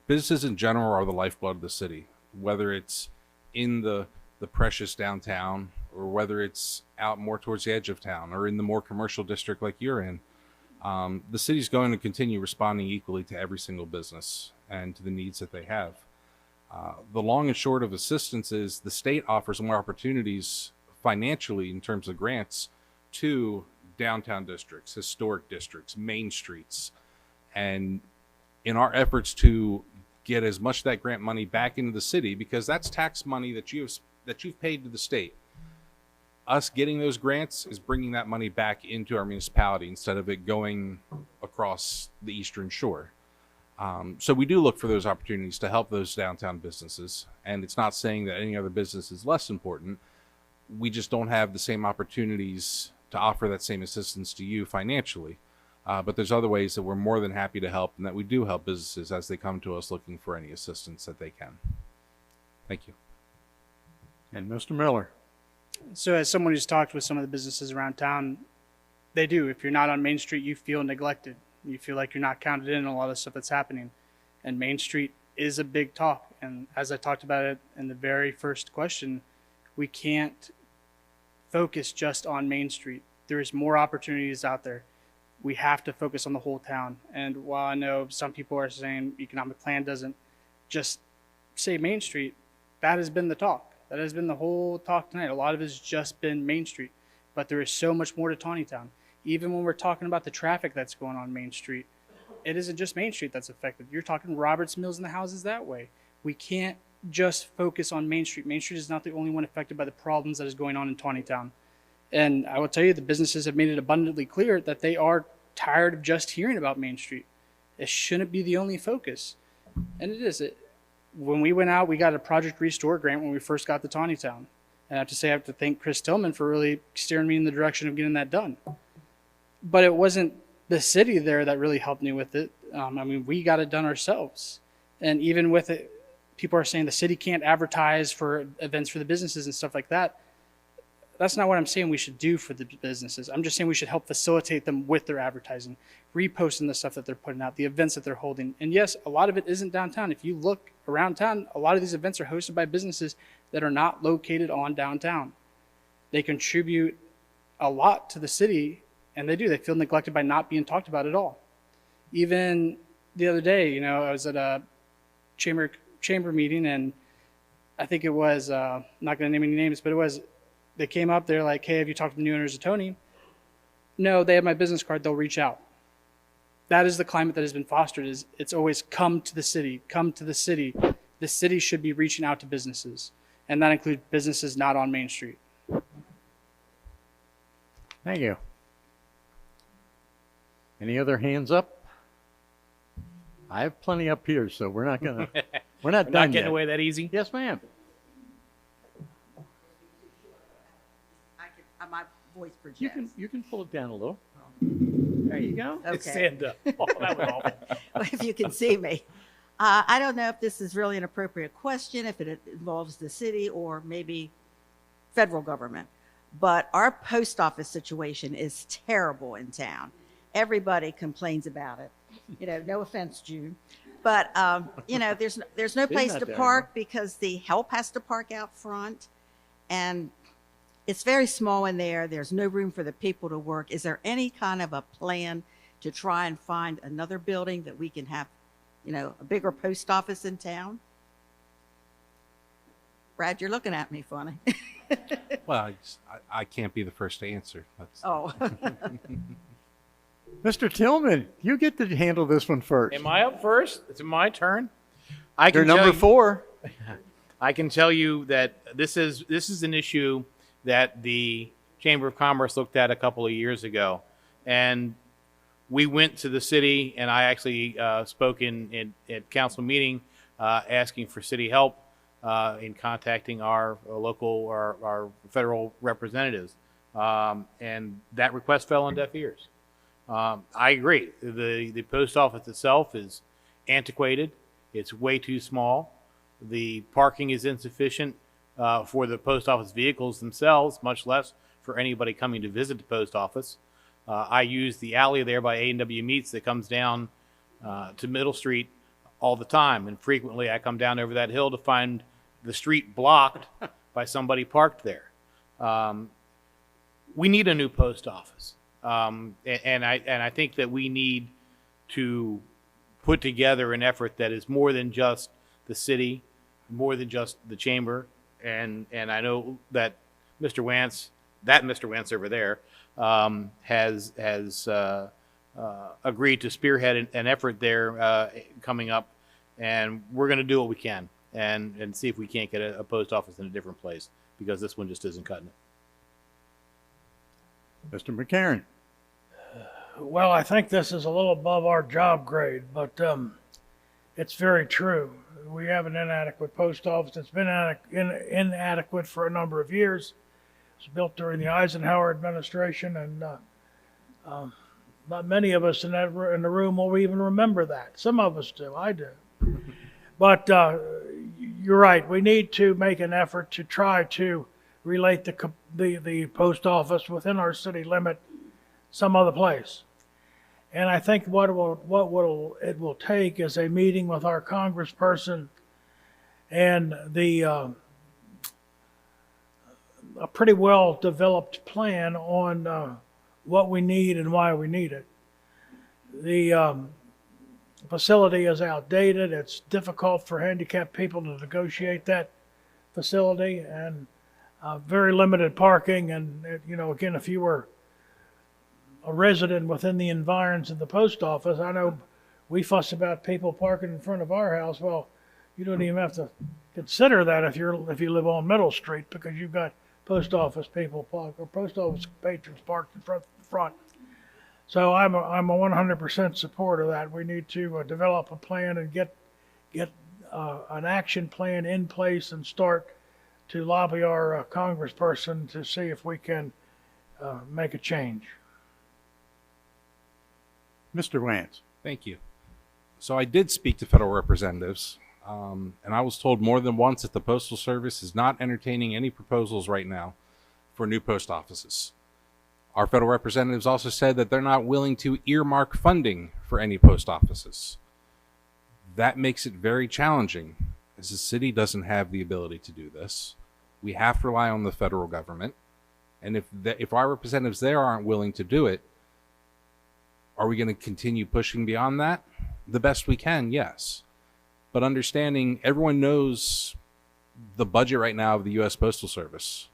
Businesses in general are the lifeblood of the city, whether it's in the precious downtown or whether it's out more towards the edge of town or in the more commercial district like you're in. The city's going to continue responding equally to every single business and to the needs that they have. The long and short of assistance is the state offers more opportunities financially in terms of grants to downtown districts, historic districts, main streets. And in our efforts to get as much of that grant money back into the city, because that's tax money that you've paid to the state, us getting those grants is bringing that money back into our municipality instead of it going across the Eastern Shore. So we do look for those opportunities to help those downtown businesses. And it's not saying that any other business is less important. We just don't have the same opportunities to offer that same assistance to you financially. But there's other ways that we're more than happy to help and that we do help businesses as they come to us looking for any assistance that they can. Thank you. And Mr. Miller. So as someone who's talked with some of the businesses around town, they do. If you're not on Main Street, you feel neglected. You feel like you're not counted in a lot of stuff that's happening. And Main Street is a big talk. And as I talked about it in the very first question, we can't focus just on Main Street. There's more opportunities out there. We have to focus on the whole town. And while I know some people are saying economic plan doesn't just say Main Street, that has been the talk. That has been the whole talk tonight. A lot of it has just been Main Street. But there is so much more to Taneytown. Even when we're talking about the traffic that's going on Main Street, it isn't just Main Street that's affected. You're talking Roberts Mills and the houses that way. We can't just focus on Main Street. Main Street is not the only one affected by the problems that is going on in Taneytown. And I will tell you, the businesses have made it abundantly clear that they are tired of just hearing about Main Street. It shouldn't be the only focus. And it is. When we went out, we got a Project Restore grant when we first got to Taneytown. And I have to say, I have to thank Chris Tillman for really steering me in the direction of getting that done. But it wasn't the city there that really helped me with it. I mean, we got it done ourselves. And even with it, people are saying the city can't advertise for events for the businesses and stuff like that. That's not what I'm saying we should do for the businesses. I'm just saying we should help facilitate them with their advertising, reposting the stuff that they're putting out, the events that they're holding. And yes, a lot of it isn't downtown. If you look around town, a lot of these events are hosted by businesses that are not located on downtown. They contribute a lot to the city, and they do. They feel neglected by not being talked about at all. Even the other day, I was at a chamber meeting, and I think it was, not going to name any names, but they came up, they're like, hey, have you talked to the new owners of Tony? No, they have my business card, they'll reach out. That is the climate that has been fostered, is it's always come to the city, come to the city. The city should be reaching out to businesses, and that includes businesses not on Main Street. Thank you. Any other hands up? I have plenty up here, so we're not done Not getting yet. away that easy. Yes, ma'am. My voice projects. You can pull it down a little. There you go. Okay. Stand up. Oh, that was awful. If you can see me. I don't know if this is really an appropriate question, if it involves the city or maybe federal government, but our post office situation is terrible in town. Everybody complains about it. No offense, June. But, there's no place to park because the help has to park out front. And it's very small in there. There's no room for the people to work. Is there any kind of a plan to try and find another building that we can have, a bigger post office in town? Brad, you're looking at me funny. Well, I can't be the first to answer. Oh. Mr. Tillman, you get to handle this one first. Am I up first? It's my turn. You're number 4. I can tell you that this is an issue that the Chamber of Commerce looked at a couple of years ago. And we went to the city, and I actually spoke at council meeting asking for city help in contacting our local, our federal representatives. And that request fell on deaf ears. I agree. The post office itself is antiquated. It's way too small. The parking is insufficient for the post office vehicles themselves, much less for anybody coming to visit the post office. I use the alley there by A&W Meats that comes down to Middle Street all the time, and frequently I come down over that hill to find the street blocked by somebody parked there. We need a new post office, and I think that we need to put together an effort that is more than just the city, more than just the chamber. And I know that Mr. Wantz over there has agreed to spearhead an effort there coming up, and we're going to do what we can and see if we can't get a post office in a different place, because this one just isn't cutting it. Mr. McCarron. Well, I think this is a little above our job grade, but it's very true. We have an inadequate post office. It's been inadequate for a number of years. It was built during the Eisenhower administration, and not many of us in the room will even remember that. Some of us do. I do. But you're right. We need to make an effort to try to relate the post office within our city limit some other place. And I think what it will take is a meeting with our congressperson and a pretty well developed plan on what we need and why we need it. The facility is outdated. It's difficult for handicapped people to negotiate that facility, and very limited parking. And again, if you were a resident within the environs of the post office, I know we fuss about people parking in front of our house. Well, you don't even have to consider that if you live on Middle Street, because you've got post office people parked, or post office patrons parked in front. So I'm a 100% support of that. We need to develop a plan and get get an action plan in place and start to lobby our congressperson to see if we can make a change. Mr. Wantz. Thank you. So I did speak to federal representatives, and I was told more than once that the Postal Service is not entertaining any proposals right now for new post offices. Our federal representatives also said that they're not willing to earmark funding for any post offices. That makes it very challenging, as the city doesn't have the ability to do this. We have to rely on the federal government, and if our representatives there aren't willing to do it, are we going to continue pushing beyond that? The best we can, yes. But understanding everyone knows the budget right now of the U.S. Postal Service.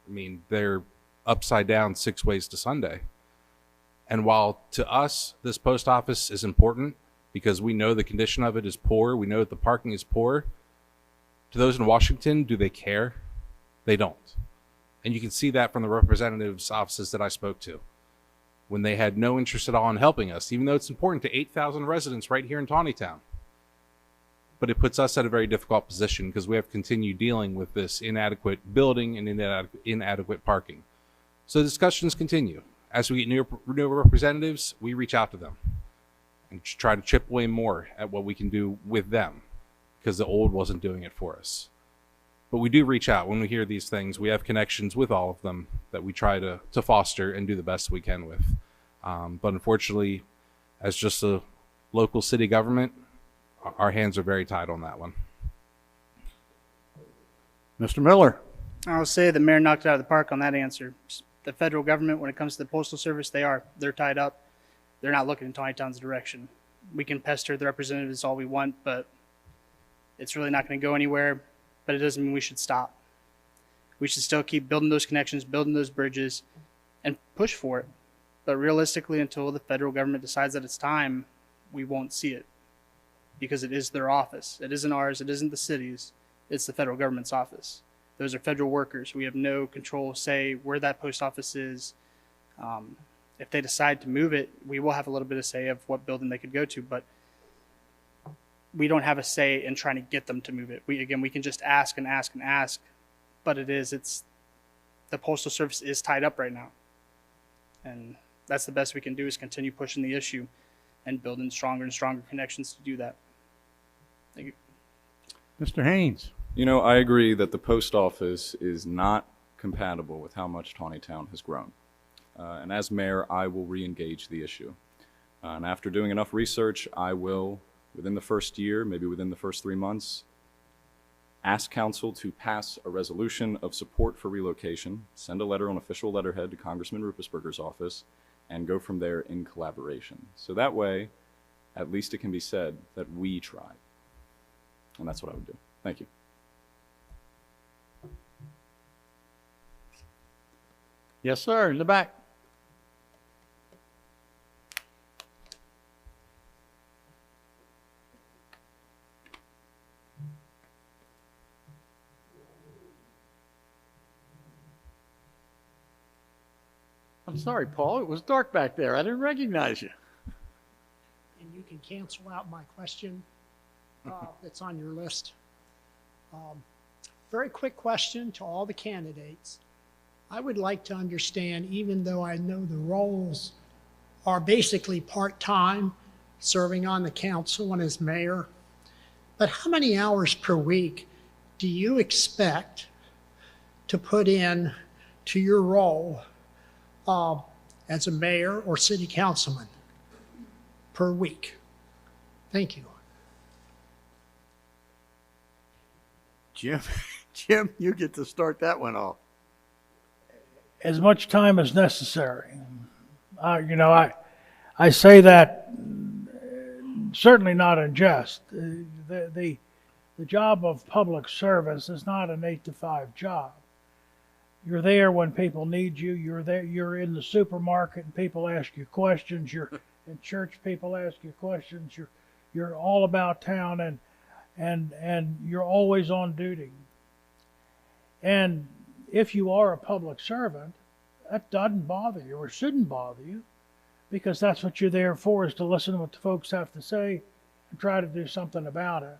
I mean, they're upside down 6 ways to Sunday. And while to us, this post office is important because we know the condition of it is poor, we know that the parking is poor, to those in Washington, do they care? They don't. And you can see that from the representatives' offices that I spoke to, when they had no interest at all in helping us, even though it's important to 8,000 residents right here in Taneytown. But it puts us at a very difficult position because we have to continue dealing with this inadequate building and inadequate parking. So discussions continue. As we get new representatives, we reach out to them and try to chip away more at what we can do with them because the old wasn't doing it for us. But we do reach out when we hear these things. We have connections with all of them that we try to foster and do the best we can with. But unfortunately, as just a local city government, our hands are very tied on that one. Mr. Miller. I'll say the mayor knocked it out of the park on that answer. The federal government, when it comes to the Postal Service, they're tied up. They're not looking in Taneytown's direction. We can pester the representatives all we want, but it's really not going to go anywhere. But it doesn't mean we should stop. We should still keep building those connections, building those bridges, and push for it. But realistically, until the federal government decides that it's time, we won't see it. Because it is their office. It isn't ours. It isn't the city's. It's the federal government's office. Those are federal workers. We have no control, say, where that post office is. If they decide to move it, we will have a little bit of say of what building they could go to, but we don't have a say in trying to get them to move it. We can just ask and ask and ask, but it's the Postal Service is tied up right now. And that's the best we can do is continue pushing the issue and building stronger and stronger connections to do that. Thank you. Mr. Haines. You know, I agree that the post office is not compatible with how much Taneytown has grown. And as mayor, I will re-engage the issue. And after doing enough research, I will, within the first year, maybe within the first 3 months, ask council to pass a resolution of support for relocation, send a letter on official letterhead to Congressman Ruppersberger's office, and go from there in collaboration. So that way, at least it can be said that we tried. And that's what I would do. Thank you. Yes, sir, in the back. I'm sorry, Paul. It was dark back there. I didn't recognize you. And you can cancel out my question that's on your list. Very quick question to all the candidates. I would like to understand, even though I know the roles are basically part-time, serving on the council and as mayor, but how many hours per week do you expect to put in to your role as a mayor or city councilman per week? Thank you. Jim, you get to start that one off. As much time as necessary. I say that certainly not in jest. The job of public service is not an 8 to 5 job. You're there when people need you. You're there. You're in the supermarket and people ask you questions. You're in church, people ask you questions. You're all about town and you're always on duty. And if you are a public servant, that doesn't bother you or shouldn't bother you, because that's what you're there for, is to listen to what the folks have to say and try to do something about it.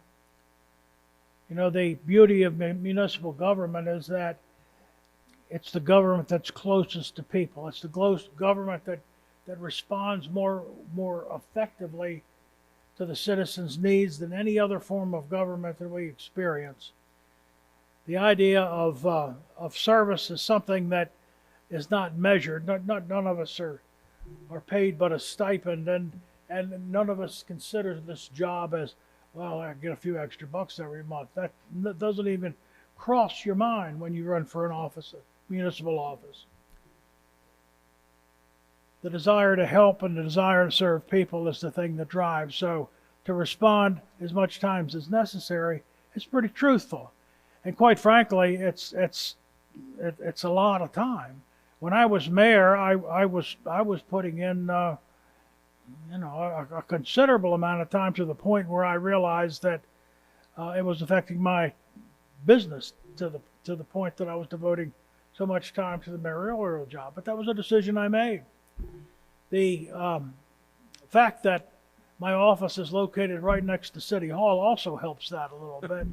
You know, the beauty of municipal government is that it's the government that's closest to people. It's the government that responds more effectively to the citizens' needs than any other form of government that we experience. The idea of service is something that is not measured. None of us are paid but a stipend, and none of us consider this job as, well, I get a few extra bucks every month. That doesn't even cross your mind when you run for an office, a municipal office. The desire to help and the desire to serve people is the thing that drives. So to respond as much times as necessary is pretty truthful. And quite frankly, it's a lot of time. When I was mayor, I was putting in a considerable amount of time, to the point where I realized that it was affecting my business to the point that I was devoting so much time to the mayoral job. But that was a decision I made. The fact that my office is located right next to City Hall also helps that a little bit.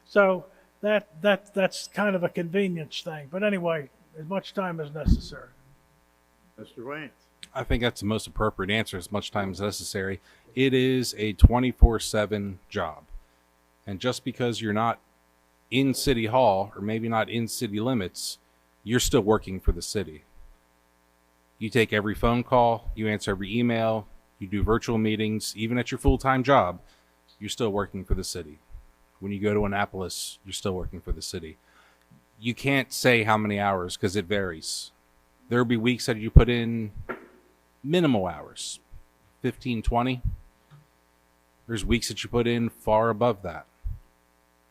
So that's kind of a convenience thing. But anyway, as much time as necessary. Mr. Wantz. I think that's the most appropriate answer, as much time as necessary. It is a 24/7 job. And just because you're not in City Hall, or maybe not in city limits, you're still working for the city. You take every phone call, you answer every email, you do virtual meetings, even at your full-time job, you're still working for the city. When you go to Annapolis, you're still working for the city. You can't say how many hours, because it varies. There'll be weeks that you put in minimal hours, 15, 20. There's weeks that you put in far above that.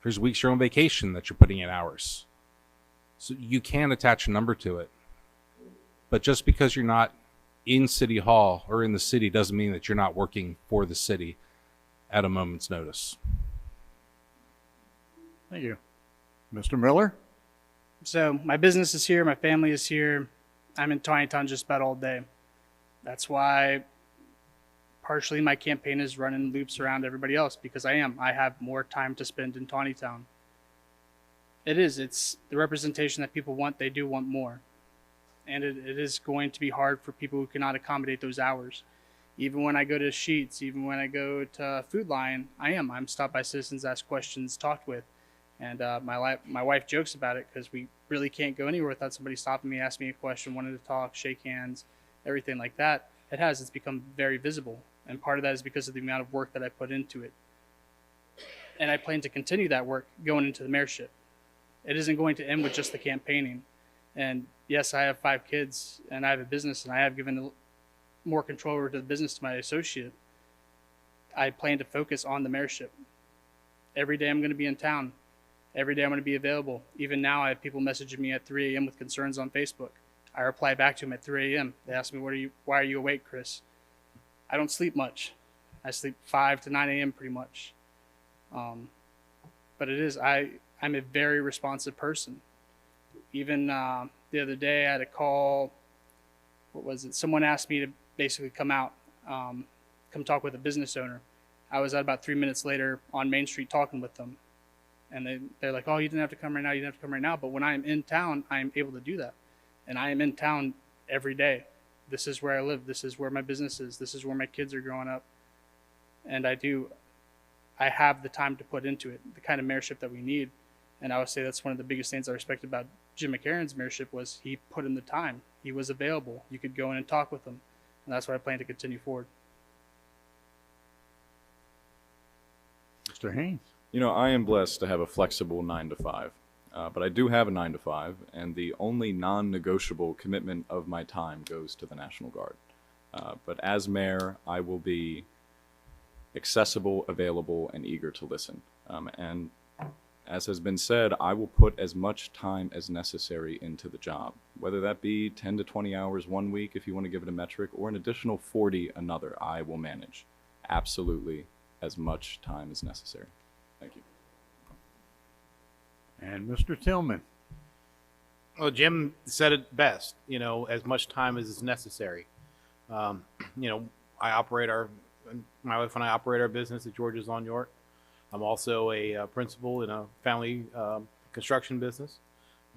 There's weeks you're on vacation that you're putting in hours. So you can attach a number to it. But just because you're not in City Hall or in the city doesn't mean that you're not working for the city at a moment's notice. Thank you. Mr. Miller? So my business is here, my family is here. I'm in Taneytown just about all day. That's why partially my campaign is running loops around everybody else, because I have more time to spend in Taneytown. It's the representation that people want. They do want more. And it is going to be hard for people who cannot accommodate those hours. Even when I go to Sheets, even when I go to Food Lion, I'm stopped by citizens, asked questions, talked with. And my wife jokes about it, because we really can't go anywhere without somebody stopping me, asking me a question, wanting to talk, shake hands, everything like that. It's become very visible. And part of that is because of the amount of work that I put into it. And I plan to continue that work going into the mayorship. It isn't going to end with just the campaigning. And yes, I have 5 kids and I have a business, and I have given more control over to the business to my associate. I plan to focus on the mayorship. Every day I'm going to be in town. Every day I'm going to be available. Even now, I have people messaging me at 3 a.m. with concerns on Facebook. I reply back to them at 3 a.m. They ask me, why are you awake, Chris? I don't sleep much. I sleep 5 to 9 a.m. pretty much. But I'm a very responsive person. Even the other day, I had a call. What was it? Someone asked me to basically come out, come talk with a business owner. I was at about 3 minutes later on Main Street talking with them. And they're like, oh, you didn't have to come right now. You didn't have to come right now. But when I'm in town, I'm able to do that. And I am in town every day. This is where I live. This is where my business is. This is where my kids are growing up. And I have the time to put into it, the kind of mayorship that we need. And I would say that's one of the biggest things I respect about Jim McCarron's mayorship was he put in the time. He was available. You could go in and talk with him. And that's what I plan to continue forward. Mr. Haines? You know, I am blessed to have a flexible 9 to 5, but I do have a 9 to 5, and the only non-negotiable commitment of my time goes to the National Guard. But as mayor, I will be accessible, available, and eager to listen. And as has been said, I will put as much time as necessary into the job, whether that be 10 to 20 hours one week, if you want to give it a metric, or an additional 40 another. I will manage absolutely as much time as necessary. Thank you. And Mr. Tillman? Well, Jim said it best, as much time as is necessary. I operate our my wife and I operate our business at George's on York. I'm also a principal in a family construction business.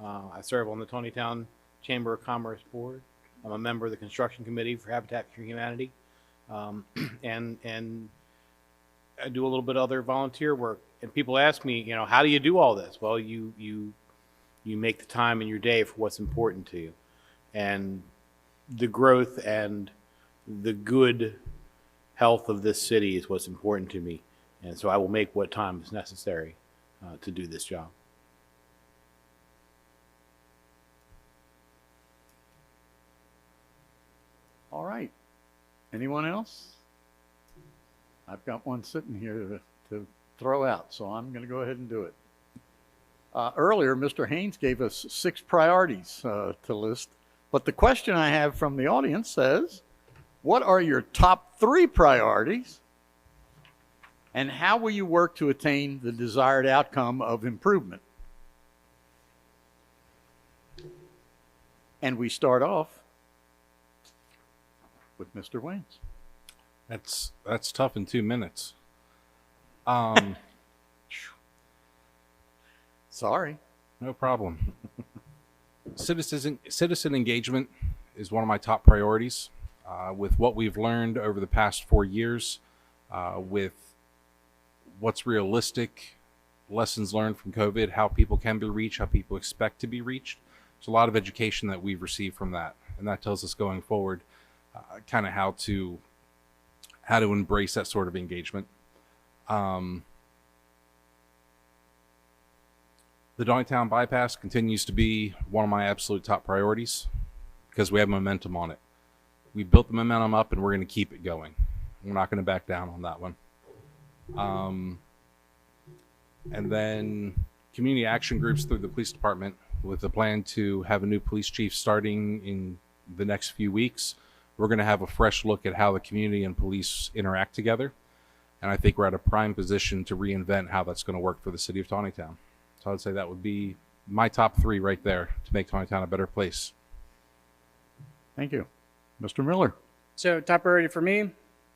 I serve on the Taneytown Chamber of Commerce Board. I'm a member of the construction committee for Habitat for Humanity, and I do a little bit of other volunteer work. And people ask me, you know, how do you do all this? Well, you make the time in your day for what's important to you, and the growth and the good health of this city is what's important to me. And so I will make what time is necessary to do this job. All right. Anyone else? I've got one sitting here to throw out, so I'm going to go ahead and do it. Earlier, Mr. Haines gave us 6 priorities to list, but the question I have from the audience says, what are your top 3 priorities, and how will you work to attain the desired outcome of improvement? And we start off with Mr. Waynes. That's tough in 2 minutes. Sorry. No problem. Citizen engagement is one of my top priorities. With what we've learned over the past 4 years, with what's realistic, lessons learned from COVID, how people can be reached, how people expect to be reached. There's a lot of education that we've received from that, and that tells us going forward kind of how to embrace that sort of engagement. The Taneytown bypass continues to be one of my absolute top priorities because we have momentum on it. We built the momentum up and we're going to keep it going. We're not going to back down on that one. And then community action groups through the police department with the plan to have a new police chief starting in the next few weeks. We're going to have a fresh look at how the community and police interact together. And I think we're at a prime position to reinvent how that's going to work for the city of Taneytown. So I'd say that would be my top 3 right there to make Taneytown a better place. Thank you. Mr. Miller. So top priority for me,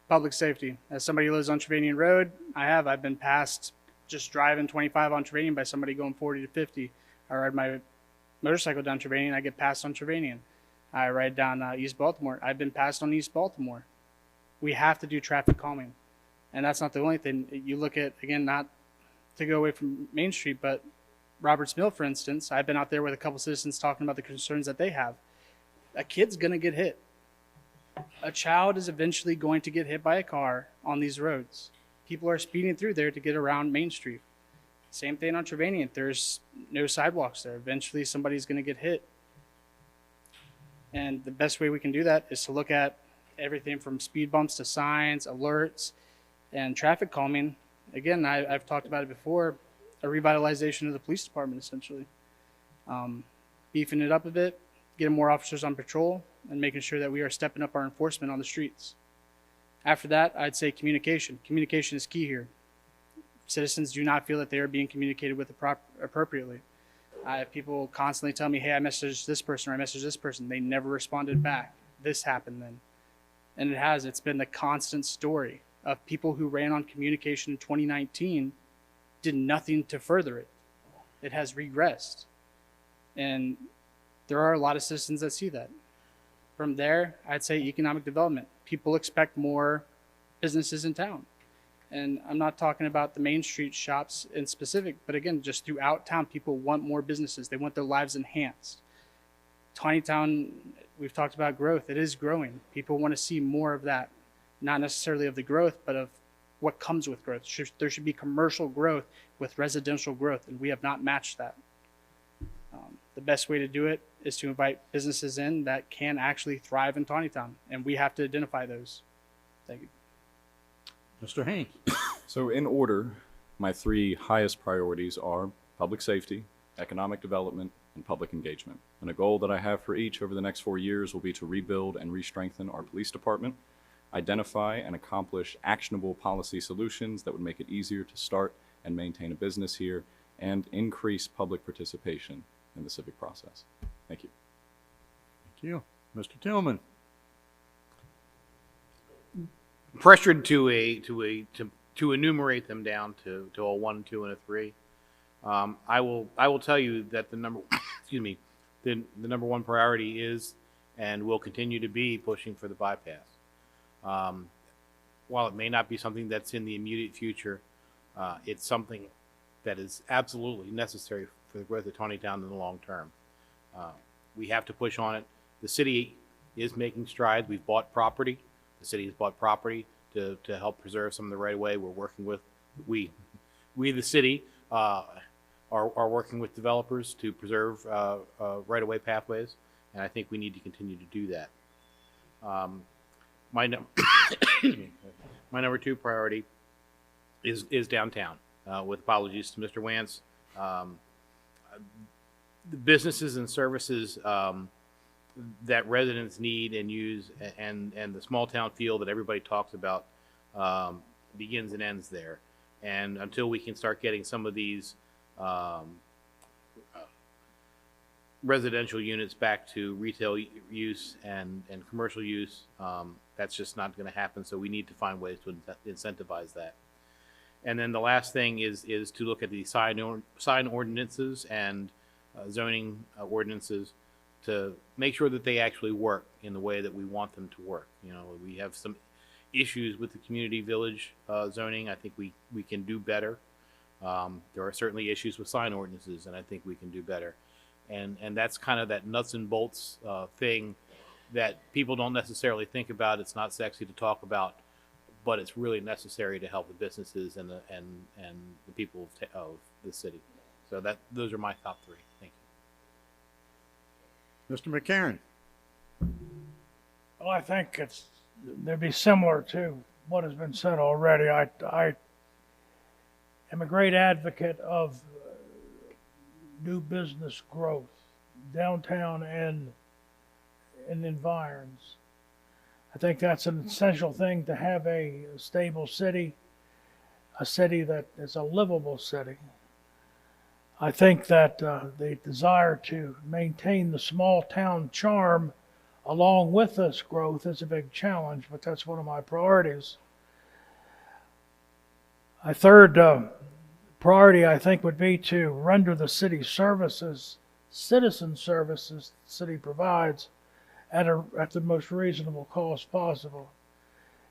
public safety. As somebody who lives on Trevanian Road, I've been passed just driving 25 on Trevanian by somebody going 40 to 50. I ride my motorcycle down Trevanian, I get passed on Trevanian. I ride down East Baltimore. I've been passed on East Baltimore. We have to do traffic calming. And that's not the only thing. You look at, again, not to go away from Main Street, but Roberts Mill, for instance, I've been out there with a couple citizens talking about the concerns that they have. A kid's going to get hit. A child is eventually going to get hit by a car on these roads. People are speeding through there to get around Main Street. Same thing on Trevanian. There's no sidewalks there. Eventually somebody's going to get hit. And the best way we can do that is to look at everything from speed bumps to signs, alerts, and traffic calming. Again, I've talked about it before, a revitalization of the police department, essentially. Beefing it up a bit, getting more officers on patrol, and making sure that we are stepping up our enforcement on the streets. After that, I'd say communication. Communication is key here. Citizens do not feel that they are being communicated with appropriately. People constantly tell me, hey, I messaged this person or I messaged this person. They never responded back. This happened then. And it has. It's been the constant story of people who ran on communication in 2019 did nothing to further it. It has regressed. And there are a lot of citizens that see that. From there, I'd say economic development. People expect more businesses in town. And I'm not talking about the Main Street shops in specific, but again, just throughout town, people want more businesses. They want their lives enhanced. Taneytown, we've talked about growth. It is growing. People want to see more of that. Not necessarily of the growth, but of what comes with growth. There should be commercial growth with residential growth, and we have not matched that. The best way to do it is to invite businesses in that can actually thrive in Taneytown, and we have to identify those. Thank you. Mr. Haines. So in order, my 3 highest priorities are public safety, economic development, and public engagement. And a goal that I have for each over the next 4 years will be to rebuild and re-strengthen our police department, identify and accomplish actionable policy solutions that would make it easier to start and maintain a business here, and increase public participation in the civic process. Thank you. Thank you. Mr. Tillman. pressured to enumerate them down to a 1, 2, and a 3. I will tell you that the number excuse me, the number one priority is and will continue to be pushing for the bypass. While it may not be something that's in the immediate future, it's something that is absolutely necessary for the growth of Taneytown in the long term. We have to push on it. The city is making strides. We've bought property. The city has bought property to help preserve some of the right of way. We're working with, we the city, are working with developers to preserve right of way pathways, and I think we need to continue to do that. My number 2 priority is downtown. With apologies to Mr. Wantz, the businesses and services that residents need and use, and the small town feel that everybody talks about, begins and ends there. And until we can start getting some of these residential units back to retail use and commercial use, that's just not going to happen. So we need to find ways to incentivize that. And then the last thing is to look at the sign ordinances and zoning ordinances to make sure that they actually work in the way that we want them to work. You know, we have some issues with the community village zoning. I think we can do better. There are certainly issues with sign ordinances, and I think we can do better. And that's kind of that nuts and bolts thing that people don't necessarily think about. It's not sexy to talk about, but it's really necessary to help the businesses and the people of the city. So those are my top 3. Thank you. Mr. McCarron. Well, I think they'd be similar to what has been said already. I am a great advocate of new business growth, downtown and in environs. I think that's an essential thing to have a stable city, a city that is a livable city. I think that the desire to maintain the small town charm along with this growth is a big challenge, but that's one of my priorities. A third priority, I think, would be to render the city services, citizen services the city provides at the most reasonable cost possible.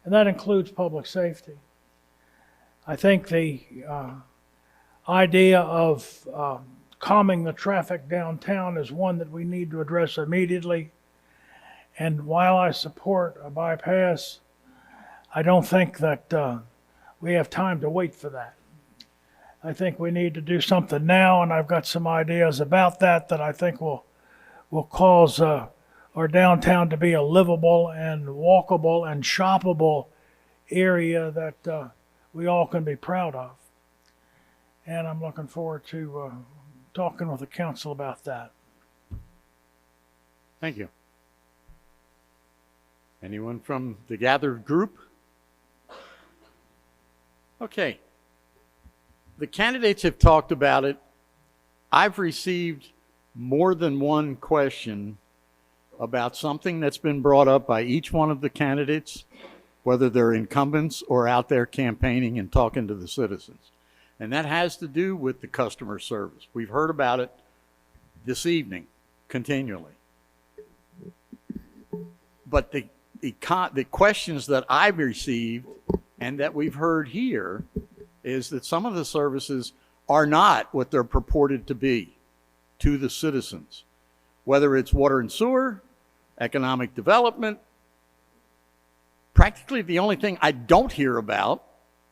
And that includes public safety. I think the idea of calming the traffic downtown is one that we need to address immediately. And while I support a bypass, I don't think that we have time to wait for that. I think we need to do something now, and I've got some ideas about that I think will cause our downtown to be a livable and walkable and shoppable area that we all can be proud of. And I'm looking forward to talking with the council about that. Thank you. Anyone from the gathered group? Okay. The candidates have talked about it. I've received more than one question about something that's been brought up by each one of the candidates, whether they're incumbents or out there campaigning and talking to the citizens. And that has to do with the customer service. We've heard about it this evening continually. But the questions that I've received and that we've heard here is that some of the services are not what they're purported to be to the citizens, whether it's water and sewer, economic development. Practically the only thing I don't hear about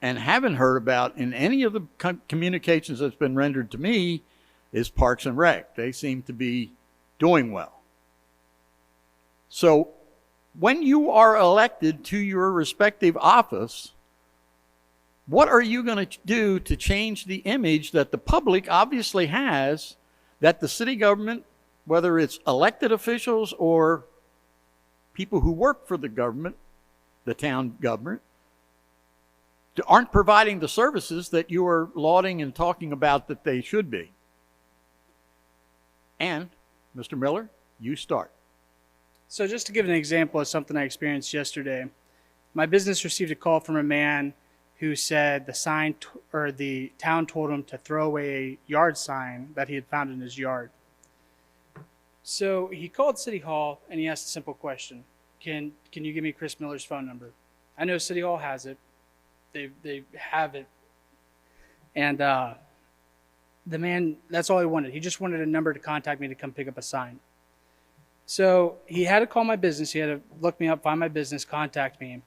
and haven't heard about in any of the communications that's been rendered to me is Parks and Rec. They seem to be doing well. So when you are elected to your respective office, what are you going to do to change the image that the public obviously has that the city government, whether it's elected officials or people who work for the government, the town government, aren't providing the services that you are lauding and talking about that they should be? And, Mr. Miller, you start. So just to give an example of something I experienced yesterday, My business received a call from a man who said or the town told him to throw away a yard sign that he had found in his yard. So he called City Hall and he asked a simple question. Can you give me Chris Miller's phone number? I know City Hall has it. They have it. And the man, that's all he wanted. He just wanted a number to contact me to come pick up a sign. So he had to call my business. He had to look me up, find my business, contact me.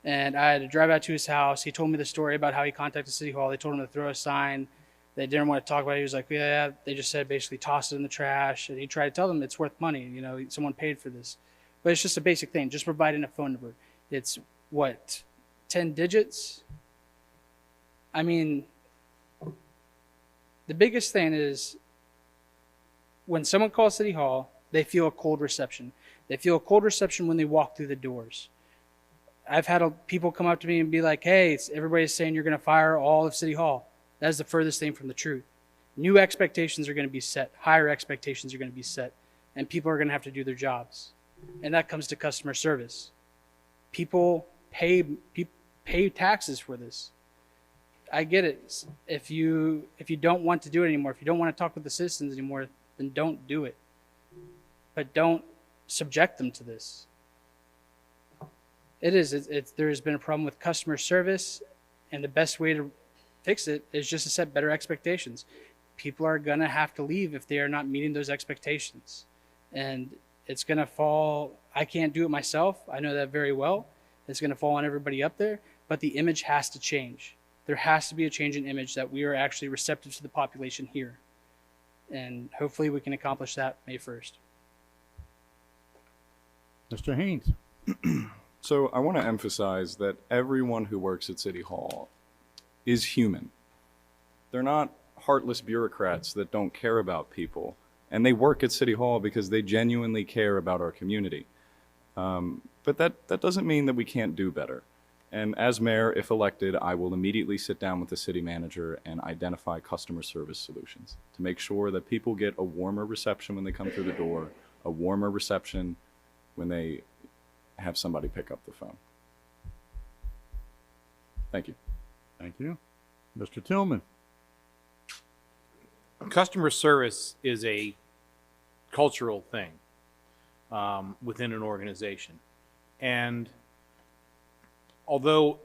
And I had to drive out to his house. He told me the story about how he contacted City Hall. They told him to throw a sign. They didn't want to talk about it. He was like, yeah, they just said basically toss it in the trash. And he tried to tell them it's worth money. You know, someone paid for this. But it's just a basic thing, just providing a phone number. It's what, 10 digits? I mean, the biggest thing is when someone calls City Hall, they feel a cold reception. They feel a cold reception when they walk through the doors. I've had people come up to me and be like, hey, everybody's saying you're going to fire all of City Hall. That is the furthest thing from the truth. New expectations are going to be set. Higher expectations are going to be set. And people are going to have to do their jobs. And that comes to customer service. People pay taxes for this. I get it. If you don't want to do it anymore, if you don't want to talk with the citizens anymore, then don't do it. But don't subject them to this. There has been a problem with customer service, and the best way to fix it is just to set better expectations. People are going to have to leave if they are not meeting those expectations. And it's going to fall, I can't do it myself. I know that very well. It's going to fall on everybody up there, but the image has to change. There has to be a change in image that we are actually receptive to the population here. And hopefully we can accomplish that May 1st. Mr. Haines. So I want to emphasize that everyone who works at City Hall is human. They're not heartless bureaucrats that don't care about people. And they work at City Hall because they genuinely care about our community. But that doesn't mean that we can't do better. And as mayor, if elected, I will immediately sit down with the city manager and identify customer service solutions to make sure that people get a warmer reception when they come through the door, a warmer reception when they have somebody pick up the phone. Thank you. Thank you. Mr. Tillman. Customer service is a cultural thing within an organization. And although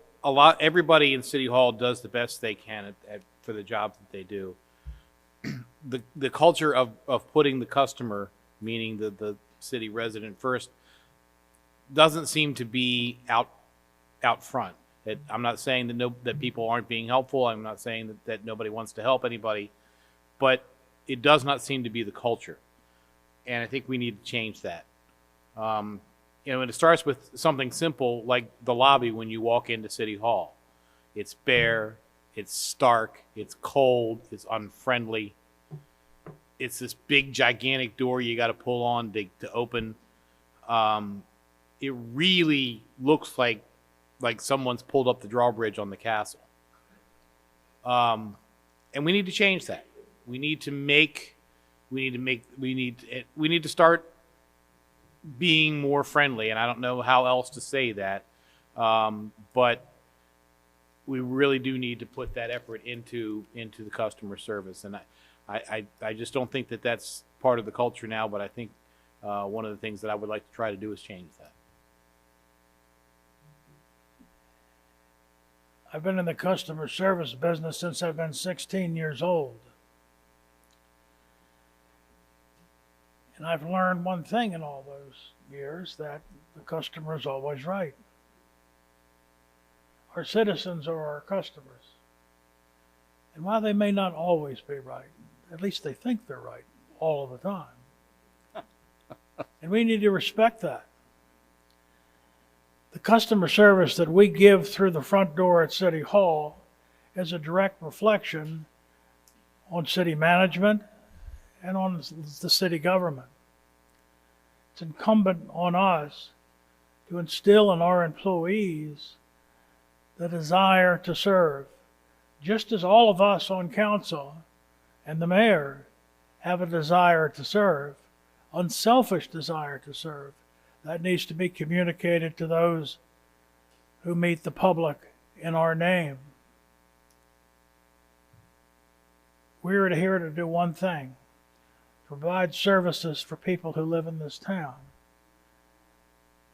everybody in City Hall does the best they can for the job that they do, the culture of putting the customer, meaning the city resident first, doesn't seem to be out front. I'm not saying that people aren't being helpful. I'm not saying that nobody wants to help anybody, but it does not seem to be the culture. And I think we need to change that. And it starts with something simple like the lobby when you walk into City Hall. It's bare, it's stark, it's cold, it's unfriendly. It's this big, gigantic door you got to pull on to open. It really looks like someone's pulled up the drawbridge on the castle. And we need to change that. We need to start being more friendly, and I don't know how else to say that, but we really do need to put that effort into the customer service, and I just don't think that that's part of the culture now, but I think one of the things that I would like to try to do is change that. I've been in the customer service business since I've been 16 years old. And I've learned one thing in all those years, that the customer is always right. Our citizens are our customers. And while they may not always be right, at least they think they're right all of the time. And we need to respect that. The customer service that we give through the front door at City Hall is a direct reflection on city management and on the city government. It's incumbent on us to instill in our employees the desire to serve, just as all of us on council and the mayor have a desire to serve, unselfish desire to serve. That needs to be communicated to those who meet the public in our name. We're here to do one thing: provide services for people who live in this town.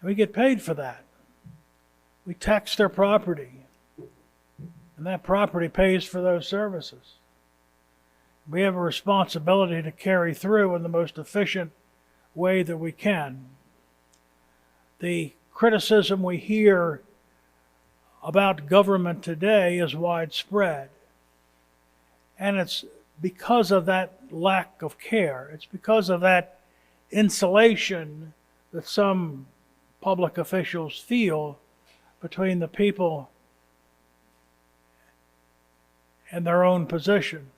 And we get paid for that. We tax their property, and that property pays for those services. We have a responsibility to carry through in the most efficient way that we can. The criticism we hear about government today is widespread. And it's because of that lack of care. It's because of that insulation that some public officials feel between the people and their own position.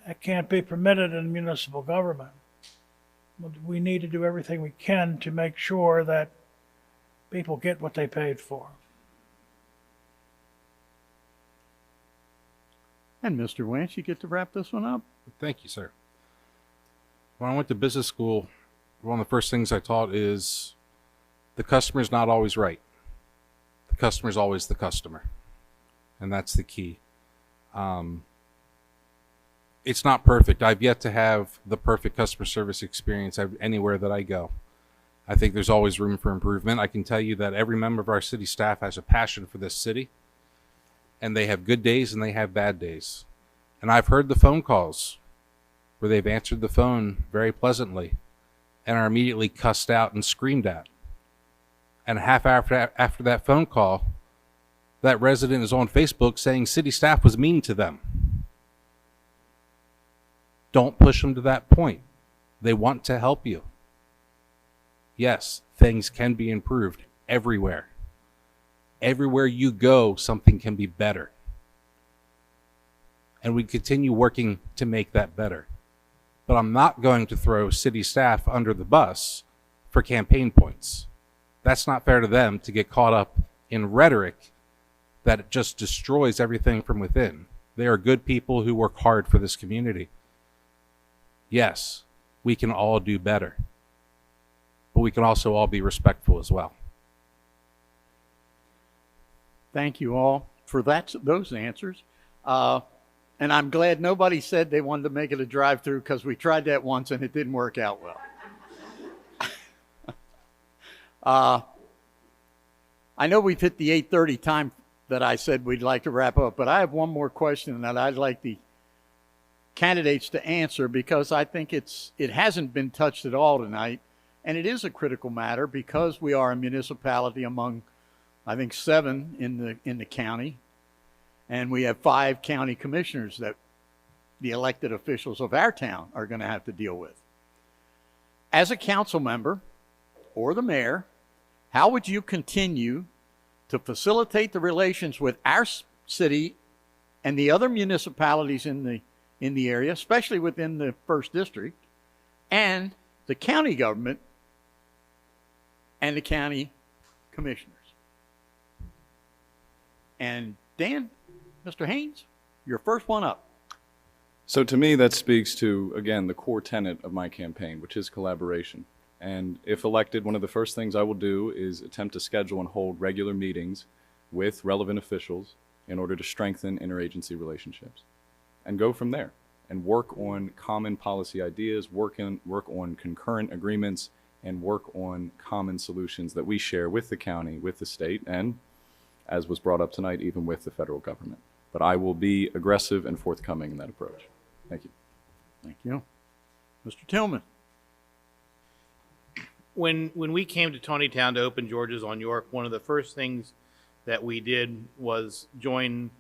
That can't be permitted in municipal government. We need to do everything we can to make sure that people get what they paid for. And Mr. Wantz, you get to wrap this one up. Thank you, sir. When I went to business school, one of the first things I taught is the customer's not always right. The customer's always the customer. And that's the key. It's not perfect. I've yet to have the perfect customer service experience anywhere that I go. I think there's always room for improvement. I can tell you that every member of our city staff has a passion for this city, and they have good days and they have bad days. And I've heard the phone calls where they've answered the phone very pleasantly and are immediately cussed out and screamed at. And half after that phone call, that resident is on Facebook saying city staff was mean to them. Don't push them to that point. They want to help you. Yes, things can be improved everywhere. Everywhere you go, something can be better. And we continue working to make that better. But I'm not going to throw city staff under the bus for campaign points. That's not fair to them to get caught up in rhetoric that it just destroys everything from within. They are good people who work hard for this community. Yes, we can all do better, but we can also all be respectful as well. Thank you all for those answers. And I'm glad nobody said they wanted to make it a drive-through, because we tried that once and it didn't work out well. I know we've hit the 8:30 time that I said we'd like to wrap up, but I have one more question that I'd like the candidates to answer, because I think it hasn't been touched at all tonight, and it is a critical matter because we are a municipality among, I think, 7 in the county, and we have 5 county commissioners that the elected officials of our town are going to have to deal with. As a council member or the mayor, how would you continue to facilitate the relations with our city and the other municipalities in the area, especially within the 1st District, and the county government and the county commissioners? And Dan, Mr. Haines, you're first one up. So to me, that speaks to, again, the core tenet of my campaign, which is collaboration. And if elected, one of the first things I will do is attempt to schedule and hold regular meetings with relevant officials in order to strengthen interagency relationships, and go from there and work on common policy ideas, work on concurrent agreements, and work on common solutions that we share with the county, with the state, and, as was brought up tonight, even with the federal government. But I will be aggressive and forthcoming in that approach. Thank you. Thank you. Mr. Tillman. When we came to Taneytown to open George's on York, one of the first things that we did was join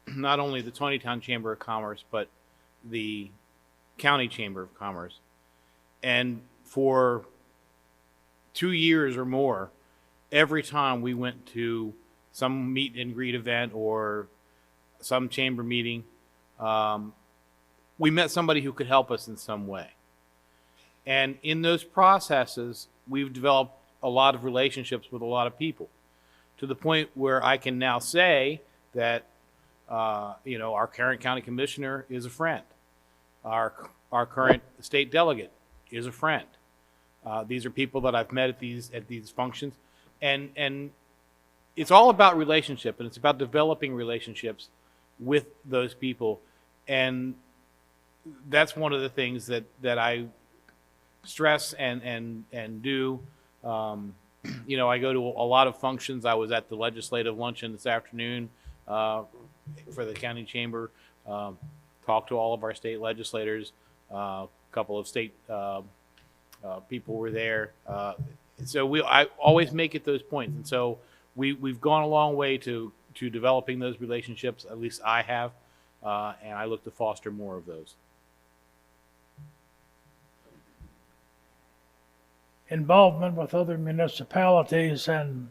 not only the Taneytown Chamber of Commerce, but the County Chamber of Commerce. And for 2 years or more, every time we went to some meet and greet event or some chamber meeting, we met somebody who could help us in some way. And in those processes, we've developed a lot of relationships with a lot of people, to the point where I can now say that, our current county commissioner is a friend. Our current state delegate is a friend. These are people that I've met at these functions, and it's all about relationship, and it's about developing relationships with those people. And that's one of the things that I stress and do. You know, I go to a lot of functions. I was at the legislative luncheon this afternoon for the county chamber. Talked to all of our state legislators. A couple of state people were there. So I always make it those points. And so we've gone a long way to developing those relationships. At least I have, and I look to foster more of those. Involvement with other municipalities and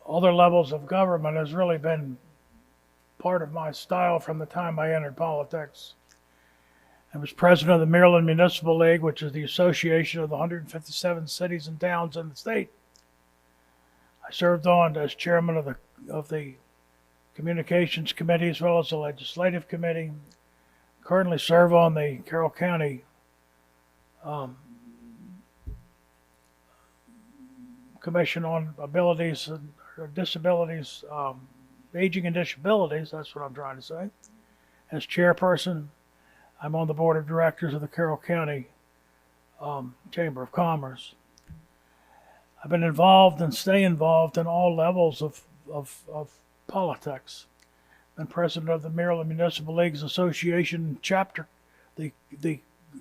other levels of government has really been part of my style from the time I entered politics. I was president of the Maryland Municipal League, which is the association of the 157 cities and towns in the state. I served on as chairman of the communications committee as well as the legislative committee. Currently serve on the Carroll County Commission on Abilities and Disabilities, Aging and Disabilities, that's what I'm trying to say. As chairperson, I'm on the board of directors of the Carroll County Chamber of Commerce. I've been involved and stay involved in all levels of politics. Been president of the Maryland Municipal Leagues Association chapter, the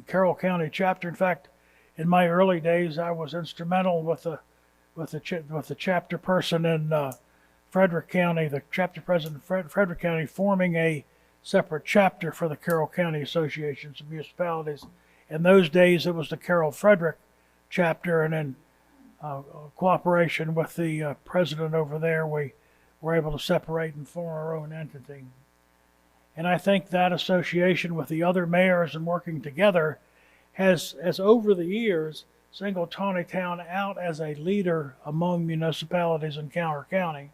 Carroll County chapter. In fact, in my early days, I was instrumental with the chapter person in Frederick County, the chapter president of Frederick County, forming a separate chapter for the Carroll County Associations of Municipalities. In those days, it was the Carroll Frederick chapter, and in cooperation with the president over there, we were able to separate and form our own entity. And I think that association with the other mayors and working together has over the years singled Taneytown out as a leader among municipalities in Carroll County.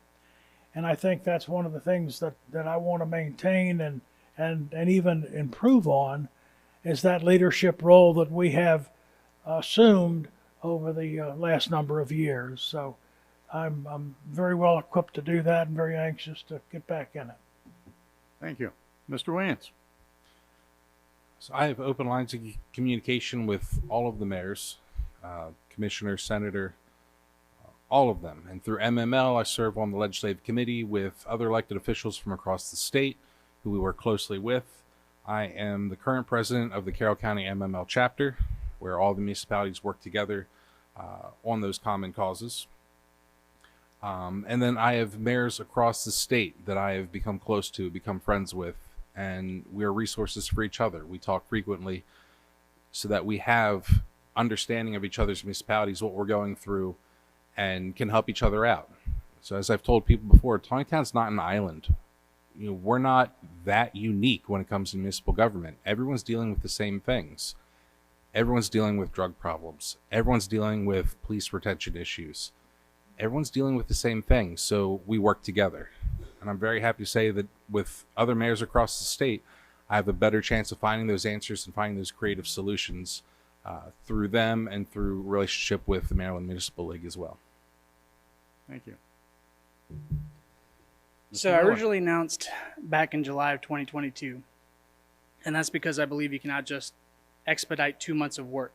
And I think that's one of the things that I want to maintain and even improve on, is that leadership role that we have assumed over the last number of years. So I'm very well equipped to do that and very anxious to get back in it. Thank you. Mr. Wantz. So I have open lines of communication with all of the mayors, commissioner, senator, all of them. And through MML, I serve on the legislative committee with other elected officials from across the state who we work closely with. I am the current president of the Carroll County MML chapter, where all the municipalities work together on those common causes. And then I have mayors across the state that I have become close to, become friends with, and we're resources for each other. We talk frequently so that we have understanding of each other's municipalities, what we're going through, and can help each other out. So as I've told people before, Taneytown's not an island. You know, we're not that unique when it comes to municipal government. Everyone's dealing with the same things. Everyone's dealing with drug problems. Everyone's dealing with police retention issues. Everyone's dealing with the same things, so we work together. And I'm very happy to say that with other mayors across the state, I have a better chance of finding those answers and finding those creative solutions through them and through relationship with the Maryland Municipal League as well. Thank you. So I originally announced back in July of 2022, and that's because I believe you cannot just expedite 2 months of work.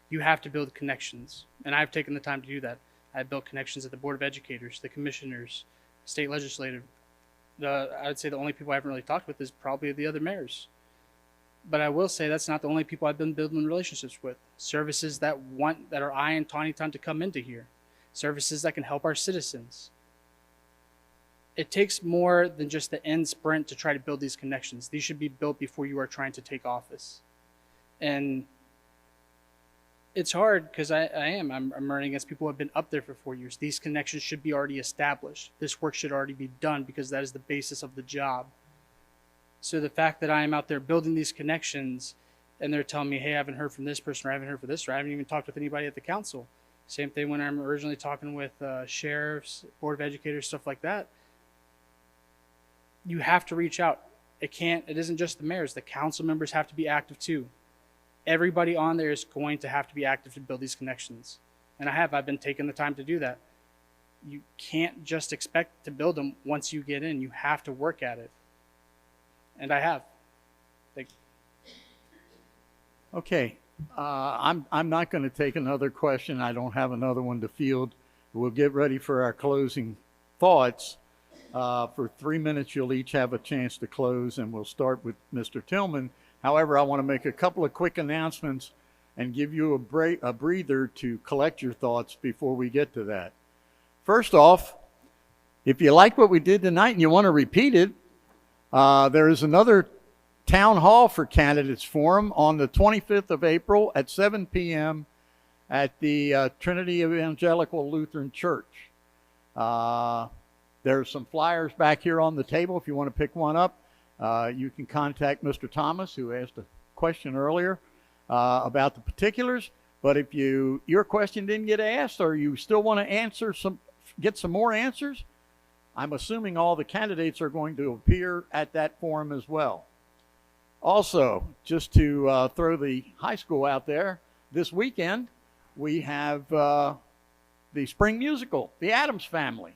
You have to build connections, and I've taken the time to do that. I've built connections at the Board of Educators, the commissioners, state legislative. I would say the only people I haven't really talked with is probably the other mayors. But I will say that's not the only people I've been building relationships with. Services that are eyeing Taneytown to come into here. Services that can help our citizens. It takes more than just the end sprint to try to build these connections. These should be built before you are trying to take office. And it's hard because I'm running against people who have been up there for 4 years. These connections should be already established. This work should already be done because that is the basis of the job. So the fact that I am out there building these connections and they're telling me, hey, I haven't heard from this person, or I haven't heard from this, or I haven't even talked with anybody at the council. Same thing when I'm originally talking with sheriffs, Board of Educators, stuff like that. You have to reach out. It isn't just the mayors. The council members have to be active too. Everybody on there is going to have to be active to build these connections. And I've been taking the time to do that. you can't just expect to build them once you get in. You have to work at it. And I have. Okay, I'm not going to take another question. I don't have another one to field. We'll get ready for our closing thoughts. For 3 minutes, you'll each have a chance to close, and we'll start with Mr. Tillman. However, I want to make a couple of quick announcements and give you a breather to collect your thoughts before we get to that. First off, if you like what we did tonight and you want to repeat it, there is another Town Hall for Candidates Forum on the 25th of April at 7 p.m. at the Trinity Evangelical Lutheran Church. There's some flyers back here on the table if you want to pick one up. You can contact Mr. Thomas, who asked a question earlier about the particulars. But if your question didn't get asked, or you still want to get some more answers, I'm assuming all the candidates are going to appear at that forum as well. Also, just to throw the high school out there, this weekend we have the spring musical, The Addams Family.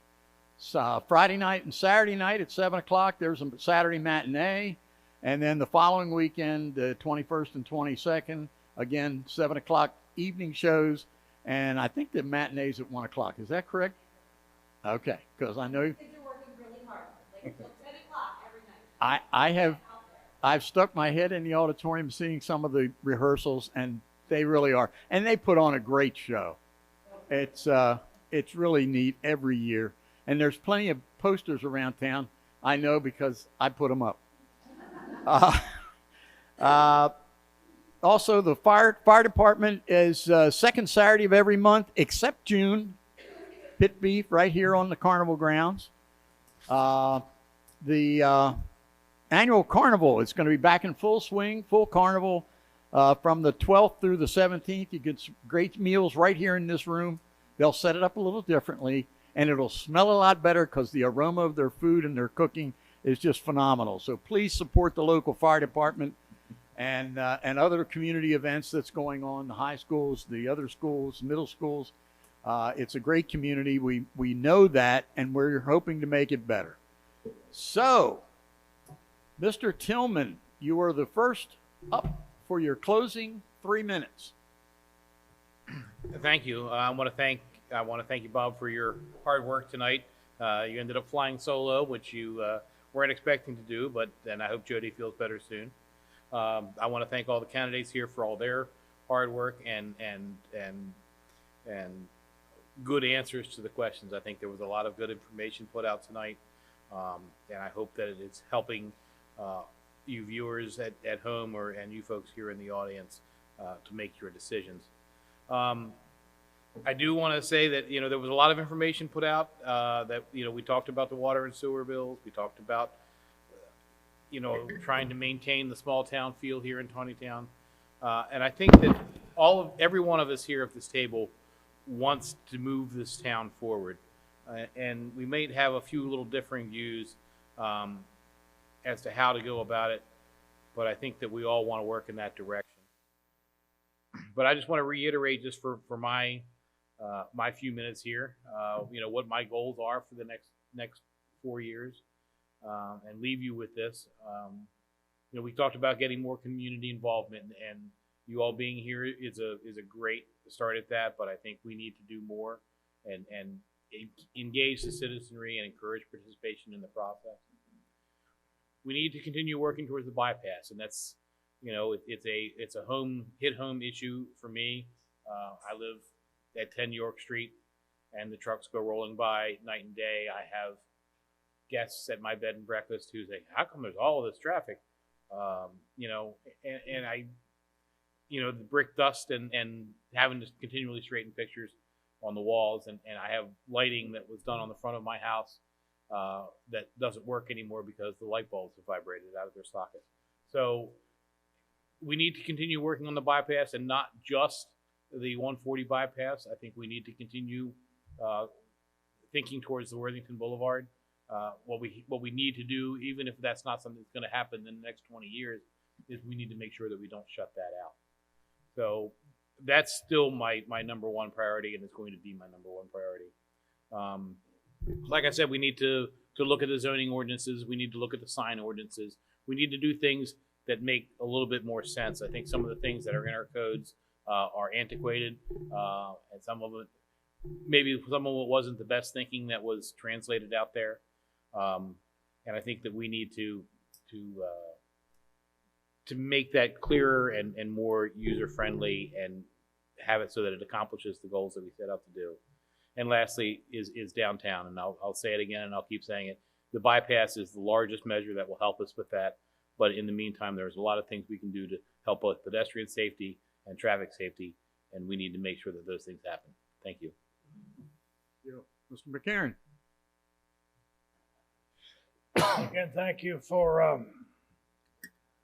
Friday night and Saturday night at 7 o'clock. There's a Saturday matinee. And then the following weekend, the 21st and 22nd, again, 7 o'clock evening shows. And I think the matinee's at 1 o'clock. Is that correct? Okay, because I know. Kids are working really hard. Like until 10 o'clock every night. I've stuck my head in the auditorium seeing some of the rehearsals, and they really are. And they put on a great show. It's really neat every year. And there's plenty of posters around town. I know because I put them up. Also, the fire department is second Saturday of every month, except June. Pit beef right here on the carnival grounds. The annual carnival is going to be back in full swing, full carnival from the 12th through the 17th. You get some great meals right here in this room. They'll set it up a little differently, and it'll smell a lot better because the aroma of their food and their cooking is just phenomenal. So please support the local fire department and other community events that's going on, the high schools, the other schools, middle schools. It's a great community. We know that, and we're hoping to make it better. So, Mr. Tillman, you are the first up for your closing 3 minutes. Thank you. I want to thank you, Bob, for your hard work tonight. You ended up flying solo, which you weren't expecting to do, but then I hope Jody feels better soon. I want to thank all the candidates here for all their hard work and good answers to the questions. I think there was a lot of good information put out tonight, and I hope that it's helping you viewers at home and you folks here in the audience to make your decisions. I do want to say that, there was a lot of information put out that, we talked about the water and sewer bills. We talked about, trying to maintain the small town feel here in Taneytown. And I think that every one of us here at this table wants to move this town forward. And we may have a few little differing views as to how to go about it, but I think that we all want to work in that direction. But I just want to reiterate, just for my few minutes here, what my goals are for the next 4 years, and leave you with this. We talked about getting more community involvement, and you all being here is a great start at that. But I think we need to do more and engage the citizenry and encourage participation in the process. We need to continue working towards the bypass, and that's it's a hit home issue for me. I live at 10 York Street, and the trucks go rolling by night and day. I have guests at my bed and breakfast who say, "How come there's all of this traffic?" And I, the brick dust and having to continually straighten pictures on the walls, and I have lighting that was done on the front of my house that doesn't work anymore because the light bulbs have vibrated out of their sockets. So we need to continue working on the bypass, and not just the 140 bypass. I think we need to continue thinking towards the Worthington Boulevard. What we need to do, even if that's not something that's going to happen in the next 20 years, is we need to make sure that we don't shut that out. So that's still my number one priority, and it's going to be my number one priority. Like I said, we need to look at the zoning ordinances. We need to look at the sign ordinances. We need to do things that make a little bit more sense. I think some of the things that are in our codes are antiquated, and some of it, maybe some of it wasn't the best thinking that was translated out there. And I think that we need to make that clearer and more user friendly, and have it so that it accomplishes the goals that we set out to do. And lastly is downtown, and I'll say it again and I'll keep saying it. The bypass is the largest measure that will help us with that. But in the meantime, there's a lot of things we can do to help both pedestrian safety and traffic safety, and we need to make sure that those things happen. Thank you. Mr. McCarron. Again, thank you for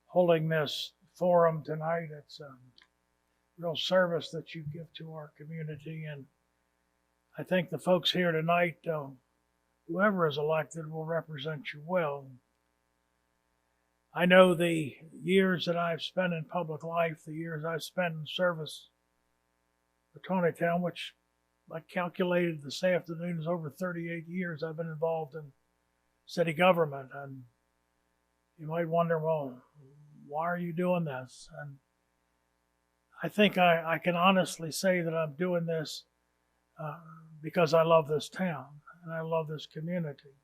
holding this forum tonight. It's a real service that you give to our community, and I think the folks here tonight, whoever is elected, will represent you well. I know the years that I've spent in public life, the years I've spent in service for Taneytown, which I calculated this afternoon is over 38 years I've been involved in city government. And you might wonder, well, why are you doing this? And I think I can honestly say that I'm doing this because I love this town and I love this community.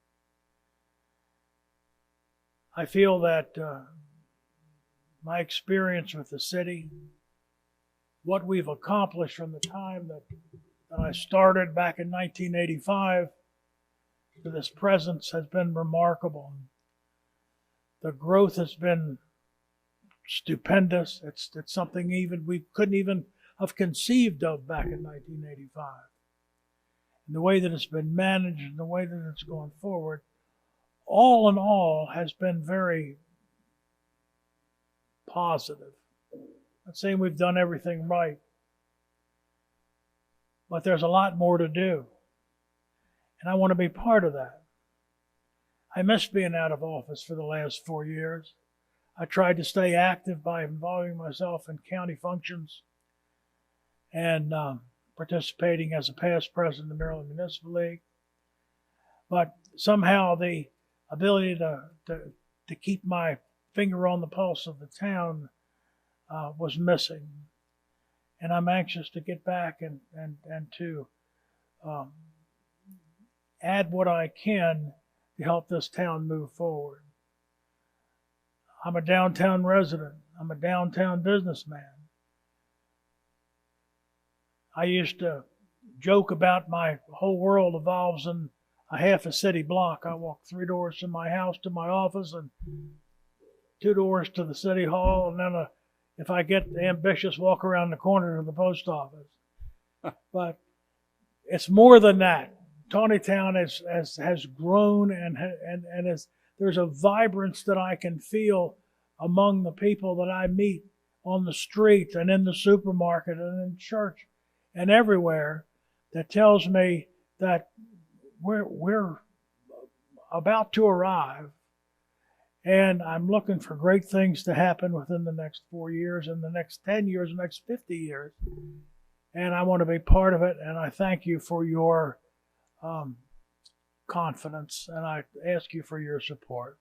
I feel that my experience with the city, what we've accomplished from the time that I started back in 1985 to this present has been remarkable. The growth has been stupendous. It's something even we couldn't even have conceived of back in 1985. And the way that it's been managed and the way that it's going forward, all in all, has been very positive. I'm not saying we've done everything right, but there's a lot more to do. And I want to be part of that. I missed being out of office for the last 4 years. I tried to stay active by involving myself in county functions and participating as a past president of the Maryland Municipal League. But somehow the ability to keep my finger on the pulse of the town was missing. And I'm anxious to get back and to add what I can to help this town move forward. I'm a downtown resident. I'm a downtown businessman. I used to joke about my whole world evolves in a half a city block. I walk 3 doors from my house to my office and 2 doors to the city hall, and then if I get ambitious, walk around the corner to the post office. But it's more than that. Taneytown has grown and there's a vibrance that I can feel among the people that I meet on the street and in the supermarket and in church and everywhere that tells me that we're about to arrive. And I'm looking for great things to happen within the next 4 years and the next 10 years, the next 50 years. And I want to be part of it. And I thank you for your confidence, and I ask you for your support.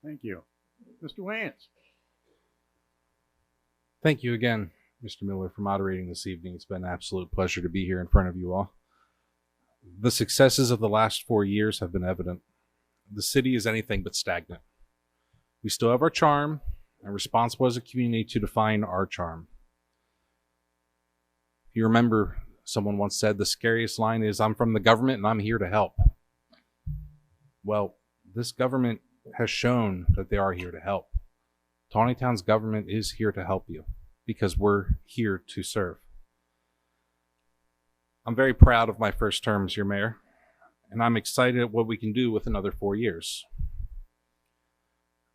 Thank you. Mr. Wantz. Thank you again, Mr. Miller, for moderating this evening. It's been an absolute pleasure to be here in front of you all. The successes of the last 4 years have been evident. The city is anything but stagnant. We still have our charm, and responsible as a community to define our charm. If you remember, someone once said the scariest line is, "I'm from the government and I'm here to help." Well, this government has shown that they are here to help. Taneytown's government is here to help you because we're here to serve. I'm very proud of my first term as your mayor, and I'm excited at what we can do with another 4 years.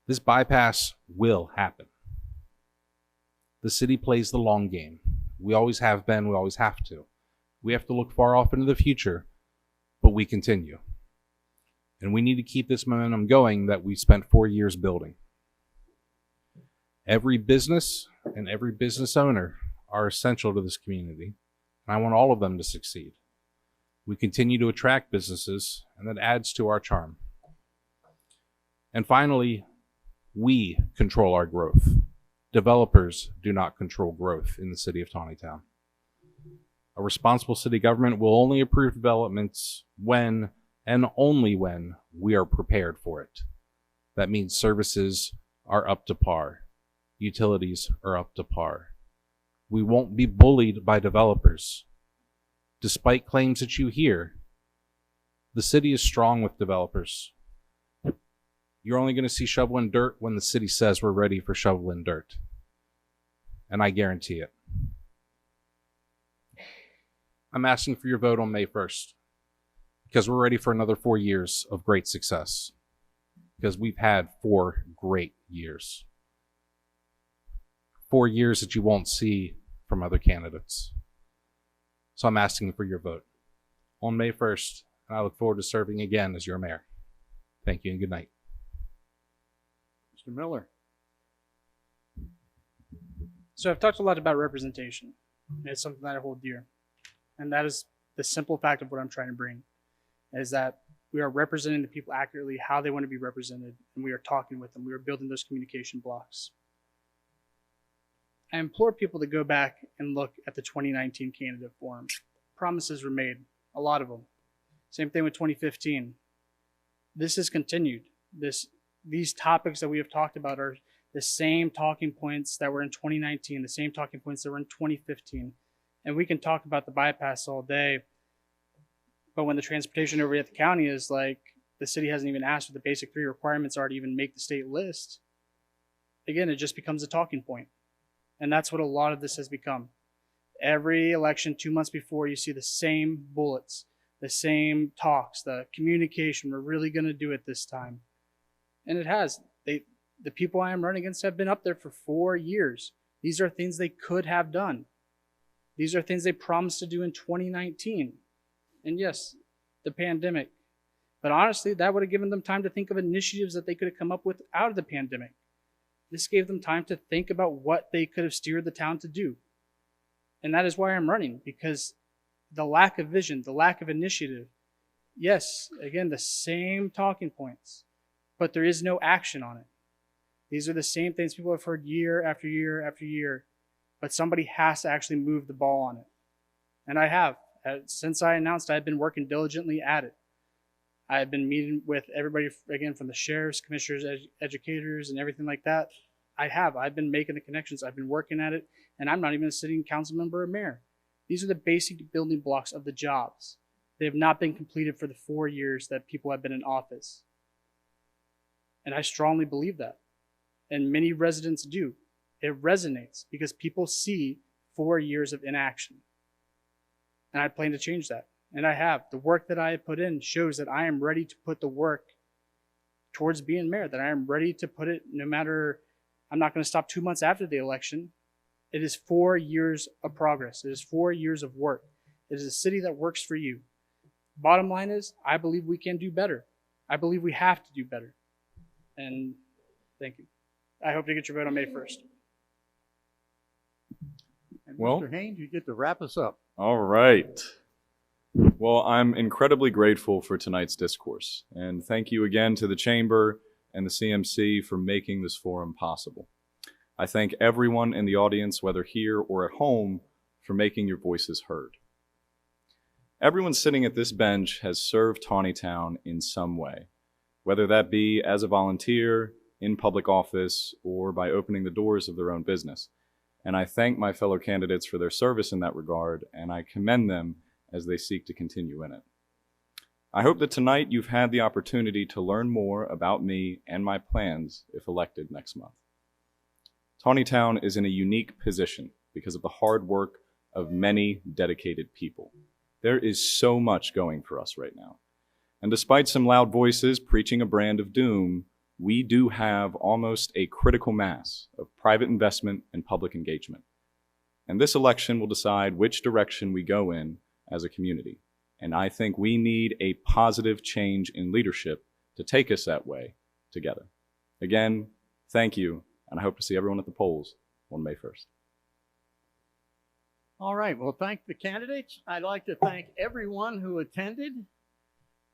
This bypass will happen. The city plays the long game. We always have been, we always have to. We have to look far off into the future, but we continue. And we need to keep this momentum going that we spent 4 years building. Every business and every business owner are essential to this community, and I want all of them to succeed. We continue to attract businesses, and that adds to our charm. And finally, we control our growth. Developers do not control growth in the city of Taneytown. A responsible city government will only approve developments when and only when we are prepared for it. That means services are up to par. Utilities are up to par. We won't be bullied by developers. Despite claims that you hear, the city is strong with developers. You're only going to see shoveling dirt when the city says we're ready for shoveling dirt. And I guarantee it. I'm asking for your vote on May 1st because we're ready for another 4 years of great success. Because we've had 4 great years. 4 years that you won't see from other candidates. So I'm asking for your vote on May 1st, and I look forward to serving again as your mayor. Thank you and good night. Mr. Miller. So I've talked a lot about representation. It's something that I hold dear. And that is the simple fact of what I'm trying to bring, is that we are representing the people accurately, how they want to be represented, and we are talking with them. We are building those communication blocks. I implore people to go back and look at the 2019 candidate forum. Promises were made, a lot of them. Same thing with 2015. This has continued. These topics that we have talked about are the same talking points that were in 2019, the same talking points that were in 2015. And we can talk about the bypass all day, but when the transportation over at the county is like, the city hasn't even asked what the basic 3 requirements are to even make the state list, again, it just becomes a talking point. And that's what a lot of this has become. Every election, 2 months before, you see the same bullets, the same talks, the communication, we're really going to do it this time. And it has. The people I am running against have been up there for 4 years. These are things they could have done. These are things they promised to do in 2019. And yes, the pandemic. But honestly, that would have given them time to think of initiatives that they could have come up with out of the pandemic. This gave them time to think about what they could have steered the town to do. And that is why I'm running, because the lack of vision, the lack of initiative, yes, again, the same talking points, but there is no action on it. These are the same things people have heard year after year after year, but somebody has to actually move the ball on it. And I have. Since I announced, I've been working diligently at it. I've been meeting with everybody, again, from the sheriffs, commissioners, educators, and everything like that. I've been making the connections. I've been working at it, and I'm not even a sitting council member or mayor. These are the basic building blocks of the jobs. They have not been completed for the 4 years that people have been in office. And I strongly believe that. And many residents do. It resonates because people see 4 years of inaction. And I plan to change that. And I have. The work that I have put in shows that I am ready to put the work towards being mayor, that I am ready to put it no matter, I'm not going to stop 2 months after the election. It is 4 years of progress. It is 4 years of work. It is a city that works for you. Bottom line is, I believe we can do better. I believe we have to do better. And thank you. I hope to get your vote on May 1st. And Well- Mr. Haines, you get to wrap us up. All right. Well, I'm incredibly grateful for tonight's discourse, and thank you again to the Chamber and the CMC for making this forum possible. I thank everyone in the audience, whether here or at home, for making your voices heard. Everyone sitting at this bench has served Taneytown in some way, whether that be as a volunteer, in public office, or by opening the doors of their own business. And I thank my fellow candidates for their service in that regard, and I commend them as they seek to continue in it. I hope that tonight you've had the opportunity to learn more about me and my plans if elected next month. Taneytown is in a unique position because of the hard work of many dedicated people. There is so much going for us right now. And despite some loud voices preaching a brand of doom, we do have almost a critical mass of private investment and public engagement. And this election will decide which direction we go in as a community. And I think we need a positive change in leadership to take us that way together. Again, thank you, and I hope to see everyone at the polls on May 1st. All right, well, thank the candidates. I'd like to thank everyone who attended.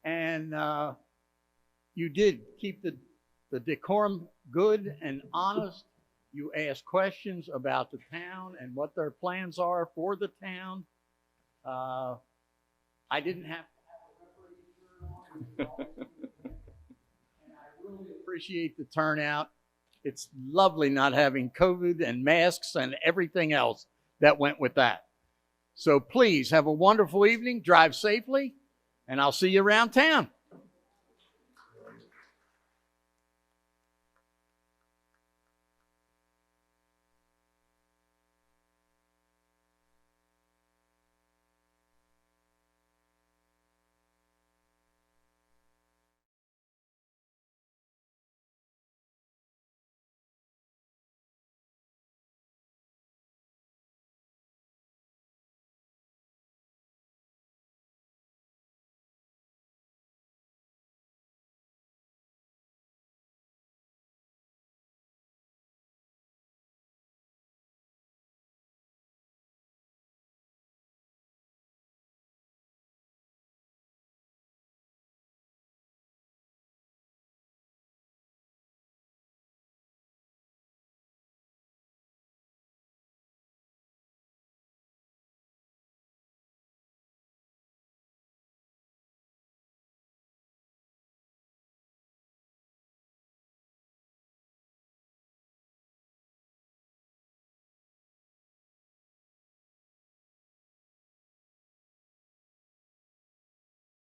And you did keep the decorum good and honest. You asked questions about the town and what their plans are for the town. I didn't have to have a referee shirt on. And I really appreciate the turnout. It's lovely not having COVID and masks and everything else that went with that. So please have a wonderful evening, drive safely, and I'll see you around town.